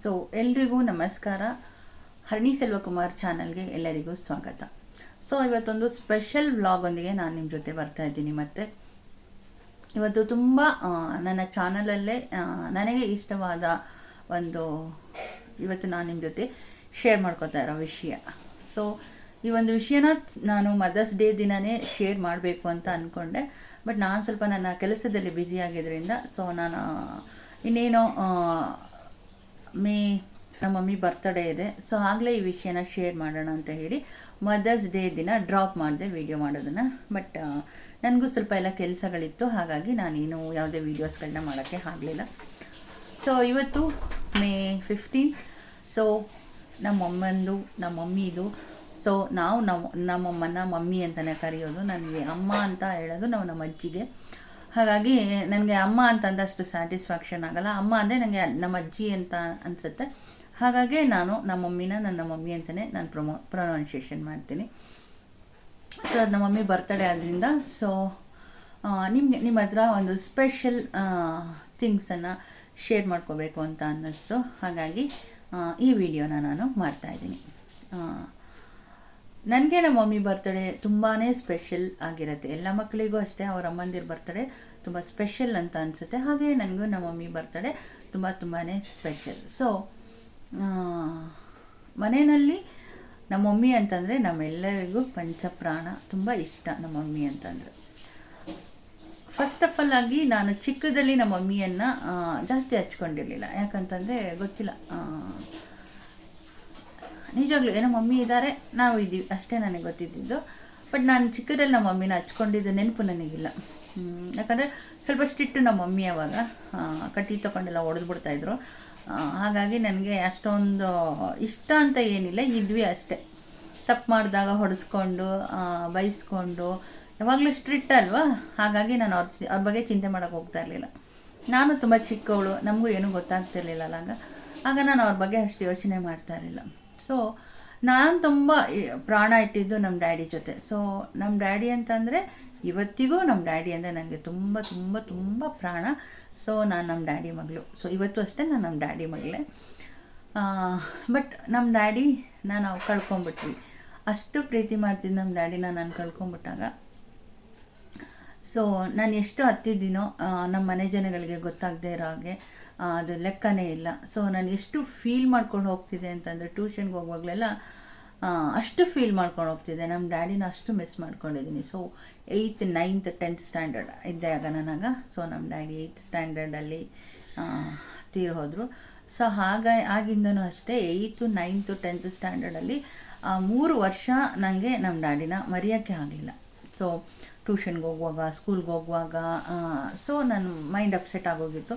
So ಎಲ್ರಿಗೂ ನಮಸ್ಕಾರ. ಹರಣಿ ಸೆಲ್ವಕುಮಾರ್ ಚಾನಲ್ಗೆ ಎಲ್ಲರಿಗೂ ಸ್ವಾಗತ. ಸೊ ಇವತ್ತೊಂದು ಸ್ಪೆಷಲ್ ವ್ಲಾಗೊಂದಿಗೆ ನಾನು ನಿಮ್ಮ ಜೊತೆ ಬರ್ತಾ ಇದ್ದೀನಿ. ಮತ್ತು ಇವತ್ತು ತುಂಬ ನನ್ನ ಚಾನಲಲ್ಲೇ ನನಗೆ ಇಷ್ಟವಾದ ಇವತ್ತು ನಾನು ನಿಮ್ಮ ಜೊತೆ ಶೇರ್ ಮಾಡ್ಕೋತಾ ಇರೋ ವಿಷಯ. ಸೊ ಈ ಒಂದು ವಿಷಯನ ನಾನು ಮದರ್ಸ್ ಡೇ ದಿನವೇ ಶೇರ್ ಮಾಡಬೇಕು ಅಂತ ಅಂದ್ಕೊಂಡೆ. ಬಟ್ ನಾನು ಸ್ವಲ್ಪ ನನ್ನ ಕೆಲಸದಲ್ಲಿ ಬ್ಯುಸಿ ಆಗಿದ್ದರಿಂದ ಸೊ ನಾನು ಇನ್ನೇನೋ ನಮ್ಮ ಮಮ್ಮಿ ಬರ್ತಡೇ ಇದೆ. ಸೊ ಆಗಲೇ ಈ ವಿಷಯನ ಶೇರ್ ಮಾಡೋಣ ಅಂತ ಹೇಳಿ ಮದರ್ಸ್ ಡೇ ದಿನ ಡ್ರಾಪ್ ಮಾಡಿದೆ ವಿಡಿಯೋ ಮಾಡೋದನ್ನು. ಬಟ್ ನನಗೂ ಸ್ವಲ್ಪ ಎಲ್ಲ ಕೆಲಸಗಳಿತ್ತು, ಹಾಗಾಗಿ ನಾನೇನು ಯಾವುದೇ ವೀಡಿಯೋಸ್ಗಳನ್ನ ಮಾಡೋಕ್ಕೆ ಆಗಲಿಲ್ಲ. ಸೊ ಇವತ್ತು May 15. ಸೊ ನಮ್ಮ ಮಮ್ಮಿದು. ಸೊ ನಾವು ನಮ್ಮಮ್ಮನ ಮಮ್ಮಿ ಅಂತಲೇ ಕರೆಯೋದು. ನನಗೆ ಅಮ್ಮ ಅಂತ ಹೇಳೋದು ನಮ್ಮ ಅಜ್ಜಿಗೆ. ಹಾಗಾಗಿ ನನಗೆ ಅಮ್ಮ ಅಂತಂದಷ್ಟು ಸ್ಯಾಟಿಸ್ಫ್ಯಾಕ್ಷನ್ ಆಗಲ್ಲ. ಅಮ್ಮ ಅಂದರೆ ನನಗೆ ನಮ್ಮ ಅಜ್ಜಿ ಅಂತ ಅನಿಸುತ್ತೆ. ಹಾಗಾಗಿ ನಾನು ನಮ್ಮ ಮಮ್ಮಿನ ನನ್ನ ಮಮ್ಮಿ ಅಂತಲೇ ನಾನು ಪ್ರೊನೌನ್ಸಿಯೇಷನ್ ಮಾಡ್ತೀನಿ. ಸೊ ಅದು ನಮ್ಮ ಮಮ್ಮಿ ಬರ್ತಡೇ ಆದ್ದರಿಂದ ಸೊ ನಿಮ್ಮ ಹತ್ರ ಒಂದು ಸ್ಪೆಷಲ್ ಥಿಂಗ್ಸನ್ನು ಶೇರ್ ಮಾಡ್ಕೋಬೇಕು ಅಂತ ಅನ್ನಿಸ್ತು. ಹಾಗಾಗಿ ಈ ವಿಡಿಯೋನ ನಾನು ಮಾಡ್ತಾಯಿದ್ದೀನಿ. ನನಗೆ ನಮ್ಮ ಮಮ್ಮಿ ಬರ್ತಡೇ ತುಂಬಾ ಸ್ಪೆಷಲ್ ಆಗಿರುತ್ತೆ. ಎಲ್ಲ ಮಕ್ಕಳಿಗೂ ಅಷ್ಟೇ ಅವರ ಅಮ್ಮಂದಿರ ಬರ್ತಡೇ ತುಂಬ ಸ್ಪೆಷಲ್ ಅಂತ ಅನಿಸುತ್ತೆ. ಹಾಗೆ ನನಗೂ ನಮ್ಮ ಮಮ್ಮಿ ಬರ್ತಡೇ ತುಂಬಾ ಸ್ಪೆಷಲ್. ಸೊ ಮನೆಯಲ್ಲಿ ನಮ್ಮ ಮಮ್ಮಿ ಅಂತಂದರೆ ನಮ್ಮೆಲ್ಲರಿಗೂ ಪಂಚಪ್ರಾಣ, ತುಂಬ ಇಷ್ಟ ನಮ್ಮ ಮಮ್ಮಿ ಅಂತಂದರೆ. ಫಸ್ಟ್ ಆಫ್ ಆಲ್ ಆಗಿ ನಾನು ಚಿಕ್ಕದಲ್ಲಿ ನಮ್ಮ ಮಮ್ಮಿಯನ್ನು ಜಾಸ್ತಿ ಹಚ್ಕೊಂಡಿರಲಿಲ್ಲ. ಯಾಕಂತಂದರೆ ಗೊತ್ತಿಲ್ಲ, ನಿಜವಾಗ್ಲೂ ಏನೋ ಮಮ್ಮಿ ಇದ್ದಾರೆ, ನಾವು ಇದ್ದೀವಿ ಅಷ್ಟೇ ನನಗೆ ಗೊತ್ತಿದ್ದು. ಬಟ್ ನಾನು ಚಿಕ್ಕದಲ್ಲಿ ನಮ್ಮ ಮಮ್ಮಿನ ಹಚ್ಕೊಂಡಿದ್ದು ನೆನಪು ನನಗಿಲ್ಲ. ಯಾಕಂದರೆ ಸ್ವಲ್ಪ ಸ್ಟ್ರಿಕ್ಟು ನಮ್ಮ ಮಮ್ಮಿ ಅವಾಗ ಕಟ್ಟಿ ತೊಗೊಂಡೆಲ್ಲ ಹೊಡೆದ್ಬಿಡ್ತಾಯಿದ್ರು. ಹಾಗಾಗಿ ನನಗೆ ಅಷ್ಟೊಂದು ಇಷ್ಟ ಅಂತ ಏನಿಲ್ಲ, ಇದ್ವಿ ಅಷ್ಟೇ. ತಪ್ಪು ಮಾಡಿದಾಗ ಹೊಡೆಸ್ಕೊಂಡು ಬೈಸ್ಕೊಂಡು, ಯಾವಾಗಲೂ ಸ್ಟ್ರಿಕ್ಟ್ ಅಲ್ವಾ, ಹಾಗಾಗಿ ನಾನು ಅವ್ರ ಬಗ್ಗೆ ಚಿಂತೆ ಮಾಡೋಕ್ಕೆ ಹೋಗ್ತಾ ಇರಲಿಲ್ಲ. ನಾನು ತುಂಬ ಚಿಕ್ಕವಳು, ನಮಗೂ ಏನೂ ಗೊತ್ತಾಗ್ತಿರ್ಲಿಲ್ಲ ಆಗ ನಾನು ಅವ್ರ ಬಗ್ಗೆ ಅಷ್ಟು ಯೋಚನೆ ಮಾಡ್ತಾ ಇರಲಿಲ್ಲ. ಸೊ ನಾನು ತುಂಬ ಪ್ರಾಣ ಇಟ್ಟಿದ್ದು ನಮ್ಮ ಡ್ಯಾಡಿ ಜೊತೆ. ಸೊ ನಮ್ಮ ಡ್ಯಾಡಿ ಅಂತಂದರೆ ಇವತ್ತಿಗೂ ನಮ್ಮ ಡ್ಯಾಡಿ ಅಂದರೆ ನನಗೆ ತುಂಬ ತುಂಬ ತುಂಬ ಪ್ರಾಣ. ಸೊ ನಾನು ನಮ್ಮ ಡ್ಯಾಡಿ ಮಗಳು. ಸೊ ಇವತ್ತು ಅಷ್ಟೇ ನಾನು ನಮ್ಮ ಡ್ಯಾಡಿ ಮಗಳೇ. ಬಟ್ ನಮ್ಮ ಡ್ಯಾಡಿ ನಾವು ಕಳ್ಕೊಂಬಿಟ್ವಿ. ಅಷ್ಟು ಪ್ರೀತಿ ಮಾಡ್ತಿದ್ದು ನಮ್ಮ ಡ್ಯಾಡಿನ ನಾನು ಕಳ್ಕೊಂಬಿಟ್ಟಾಗ ಸೊ ನಾನು ಎಷ್ಟು ಹತ್ತಿದ್ದೀನೋ ನಮ್ಮ ಮನೆ ಜನಗಳಿಗೆ ಗೊತ್ತಾಗದೇ ಇರೋ ಹಾಗೆ ಅದು ಲೆಕ್ಕನೇ ಇಲ್ಲ. ಸೊ ನಾನು ಎಷ್ಟು ಫೀಲ್ ಮಾಡ್ಕೊಂಡು ಹೋಗ್ತಿದ್ದೆ ಅಂತಂದರೆ ಟ್ಯೂಷನ್ಗೆ ಹೋಗುವಾಗಲೆಲ್ಲ ಅಷ್ಟು ಫೀಲ್ ಮಾಡ್ಕೊಂಡು ಹೋಗ್ತಿದ್ದೆ. ನಮ್ಮ ಡ್ಯಾಡಿನ ಅಷ್ಟು ಮಿಸ್ ಮಾಡ್ಕೊಂಡಿದ್ದೀನಿ. So 8th 9th 10th standard ಇದ್ದೆ ಆಗ ನನಗೆ. ಸೊ ನಮ್ಮ ಡ್ಯಾಡಿ 8th ಸ್ಟ್ಯಾಂಡರ್ಡಲ್ಲಿ ತೀರಿ ಹೋದರು. ಸೊ ಆಗಿಂದನೂ ಅಷ್ಟೇ 8th 9th 10th ಸ್ಟ್ಯಾಂಡರ್ಡಲ್ಲಿ 3 ವರ್ಷ ನನಗೆ ನಮ್ಮ ಡ್ಯಾಡಿನ ಮರೆಯೋಕ್ಕೆ ಆಗಲಿಲ್ಲ. ಸೊ ಟ್ಯೂಷನ್ಗೆ ಹೋಗುವಾಗ, ಸ್ಕೂಲ್ಗೆ ಹೋಗುವಾಗ ಸೊ ನನ್ನ ಮೈಂಡ್ ಅಪ್ಸೆಟ್ ಆಗೋಗಿತ್ತು.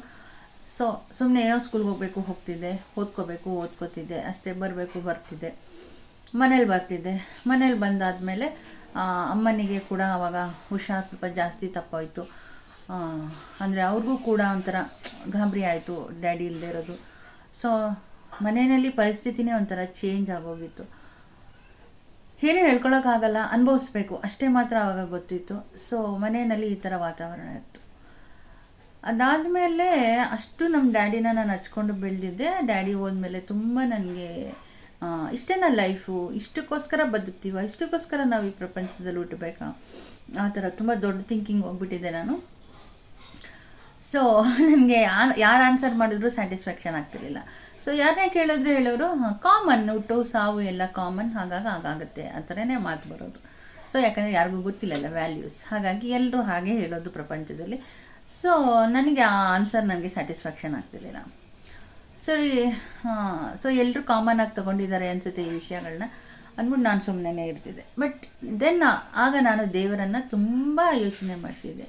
ಸೊ ಸುಮ್ಮನೆ ಏನೋ ಸ್ಕೂಲ್ಗೆ ಹೋಗಬೇಕು ಹೋಗ್ತಿದ್ದೆ, ಓದ್ಕೋತಿದ್ದೆ ಅಷ್ಟೇ, ಬರ್ತಿದ್ದೆ, ಮನೇಲಿ ಬರ್ತಿದ್ದೆ. ಮನೇಲಿ ಬಂದಾದಮೇಲೆ ಅಮ್ಮನಿಗೆ ಕೂಡ ಆವಾಗ ಹುಷಾರು ಸ್ವಲ್ಪ ಜಾಸ್ತಿ ತಪ್ಪಾಯಿತು. ಅಂದರೆ ಅವ್ರಿಗೂ ಕೂಡ ಒಂಥರ ಗಾಬರಿ ಆಯಿತು ಡ್ಯಾಡಿ ಇಲ್ಲದೆ ಇರೋದು. ಸೊ ಮನೆಯಲ್ಲಿ ಪರಿಸ್ಥಿತಿನೇ ಒಂಥರ ಚೇಂಜ್ ಆಗೋಗಿತ್ತು. ಏನೂ ಹೇಳ್ಕೊಳಕ್ಕಾಗಲ್ಲ, ಅನುಭವಿಸ್ಬೇಕು ಅಷ್ಟೇ ಮಾತ್ರ ಆವಾಗ ಗೊತ್ತಿತ್ತು. ಸೊ ಮನೆಯಲ್ಲಿ ಈ ಥರ ವಾತಾವರಣ ಇತ್ತು. ಅದಾದಮೇಲೆ ಅಷ್ಟು ನಮ್ಮ ಡ್ಯಾಡಿನ ನಾನು ಹಚ್ಕೊಂಡು ಬೆಳೆದಿದ್ದೆ. ಡ್ಯಾಡಿ ಹೋದ್ಮೇಲೆ ತುಂಬ ನನಗೆ ಇಷ್ಟೇನ ಲೈಫು, ಇಷ್ಟಕ್ಕೋಸ್ಕರ ಬದುಕ್ತೀವ, ಇಷ್ಟಕ್ಕೋಸ್ಕರ ನಾವು ಈ ಪ್ರಪಂಚದಲ್ಲಿ ಹುಟ್ಟಬೇಕಾ, ಆ ಥರ ತುಂಬ ದೊಡ್ಡ ಥಿಂಕಿಂಗ್ ಹೋಗ್ಬಿಟ್ಟಿದ್ದೆ ನಾನು. ಸೊ ನನಗೆ ಯಾರು ಆನ್ಸರ್ ಮಾಡಿದ್ರು ಸ್ಯಾಟಿಸ್ಫ್ಯಾಕ್ಷನ್ ಆಗ್ತಿರ್ಲಿಲ್ಲ. ಸೊ ಯಾರನ್ನೇ ಕೇಳಿದ್ರೆ ಹೇಳೋರು ಕಾಮನ್, ಹುಟ್ಟು ಸಾವು ಎಲ್ಲ ಕಾಮನ್, ಆಗಾಗುತ್ತೆ ಆ ಥರನೇ ಮಾತು ಬರೋದು. ಸೊ ಯಾಕಂದರೆ ಯಾರಿಗೂ ಗೊತ್ತಿಲ್ಲಲ್ಲ ವ್ಯಾಲ್ಯೂಸ್, ಹಾಗಾಗಿ ಎಲ್ಲರೂ ಹಾಗೆ ಹೇಳೋದು ಪ್ರಪಂಚದಲ್ಲಿ. ಸೊ ನನಗೆ ಆ ಆನ್ಸರ್ ನನಗೆ ಸ್ಯಾಟಿಸ್ಫ್ಯಾಕ್ಷನ್ ಆಗ್ತಿರ್ಲಿಲ್ಲ. ಸರಿ, ಸೊ ಎಲ್ಲರೂ ಕಾಮನ್ ಆಗಿ ತೊಗೊಂಡಿದ್ದಾರೆ ಅನಿಸುತ್ತೆ ಈ ವಿಷಯಗಳನ್ನ ಅಂದ್ಬಿಟ್ಟು ನಾನು ಸುಮ್ಮನೆ ಇರ್ತಿದ್ದೆ. ಬಟ್ ದೆನ್ ಆಗ ನಾನು ದೇವರನ್ನು ತುಂಬ ಯೋಚನೆ ಮಾಡ್ತಿದ್ದೆ.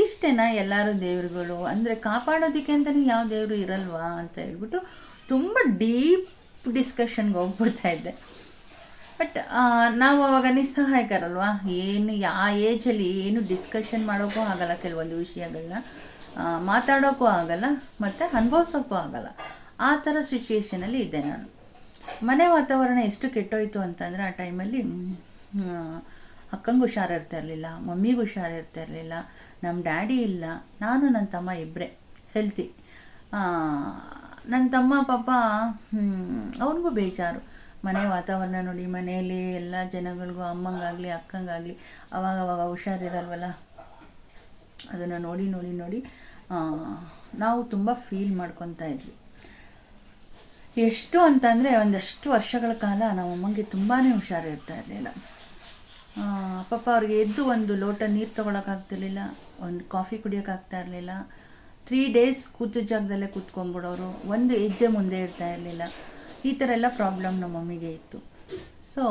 ಇಷ್ಟೇನಾ ಎಲ್ಲರೂ ದೇವರುಗಳು ಅಂದರೆ ಕಾಪಾಡೋದಕ್ಕೆ ಅಂತಲೇ ಯಾವ ದೇವರು ಇರಲ್ವಾ ಅಂತ ಹೇಳ್ಬಿಟ್ಟು ತುಂಬ ಡೀಪ್ ಡಿಸ್ಕಷನ್ಗೆ ಹೋಗ್ಬಿಡ್ತಾ ಇದ್ದೆ. ಬಟ್ ನಾವು ಅವಾಗ ನಿಸ್ಸಹಾಯಕರಲ್ವಾ, ಯಾವ ಏಜಲ್ಲಿ ಏನು ಡಿಸ್ಕಷನ್ ಮಾಡೋಕ್ಕೂ ಆಗಲ್ಲ, ಕೆಲವೊಂದು ವಿಷಯಗಳನ್ನ ಮಾತಾಡೋಕ್ಕೂ ಆಗಲ್ಲ ಮತ್ತು ಅನುಭವಿಸೋಕ್ಕೂ ಆಗಲ್ಲ. ಆ ಥರ ಸಿಚುಯೇಷನಲ್ಲಿ ಇದ್ದೆ ನಾನು. ಮನೆ ವಾತಾವರಣ ಎಷ್ಟು ಕೆಟ್ಟೋಯ್ತು ಅಂತಂದರೆ ಆ ಟೈಮಲ್ಲಿ ಅಕ್ಕಂಗೆ ಹುಷಾರಿರ್ತಾ ಇರಲಿಲ್ಲ, ಮಮ್ಮಿಗೆ ಹುಷಾರಿರ್ತಾ ಇರಲಿಲ್ಲ, ನಮ್ಮ ಡ್ಯಾಡಿ ಇಲ್ಲ, ನಾನು ನನ್ನ ತಮ್ಮ ಇಬ್ಬರೇ ಹೆಲ್ತಿ. ನನ್ನ ತಮ್ಮ ಪಾಪ ಅವನಿಗೂ ಬೇಜಾರು. ಮನೆ ವಾತಾವರಣ ನೋಡಿ, ಮನೆಯಲ್ಲಿ ಎಲ್ಲ ಜನಗಳಿಗೂ ಅಮ್ಮಂಗಾಗಲಿ ಅಕ್ಕಂಗಾಗಲಿ ಅವಾಗವಾಗ ಹುಷಾರಿರಲ್ವಲ್ಲ, ಅದನ್ನು ನೋಡಿ ನೋಡಿ ನೋಡಿ ನಾವು ತುಂಬ ಫೀಲ್ ಮಾಡ್ಕೊತಾ ಇದ್ವಿ. ಎಷ್ಟು ಅಂತಂದರೆ ಒಂದಷ್ಟು ವರ್ಷಗಳ ಕಾಲ ನಮ್ಮ ಅಮ್ಮಂಗೆ ತುಂಬಾ ಹುಷಾರಿರ್ತಾ ಇರಲಿಲ್ಲ. ಪಾಪ ಅವ್ರಿಗೆ ಎದ್ದು ಒಂದು ಲೋಟ ನೀರು ತೊಗೊಳಕ್ಕಾಗ್ತಿರ್ಲಿಲ್ಲ, ಒಂದು ಕಾಫಿ ಕುಡಿಯೋಕ್ಕಾಗ್ತಾ ಇರಲಿಲ್ಲ. 3 days ಕೂತ ಜಾಗದಲ್ಲೇ ಕೂತ್ಕೊಂಡ್ಬಿಡೋರು, ಒಂದು ಹೆಜ್ಜೆ ಮುಂದೆ ಇಡ್ತಾ ಇರಲಿಲ್ಲ. ಈ ಥರ ಎಲ್ಲ ಪ್ರಾಬ್ಲಮ್ ನಮ್ಮ ಮಮ್ಮಿಗೆ ಇತ್ತು. ಸೊ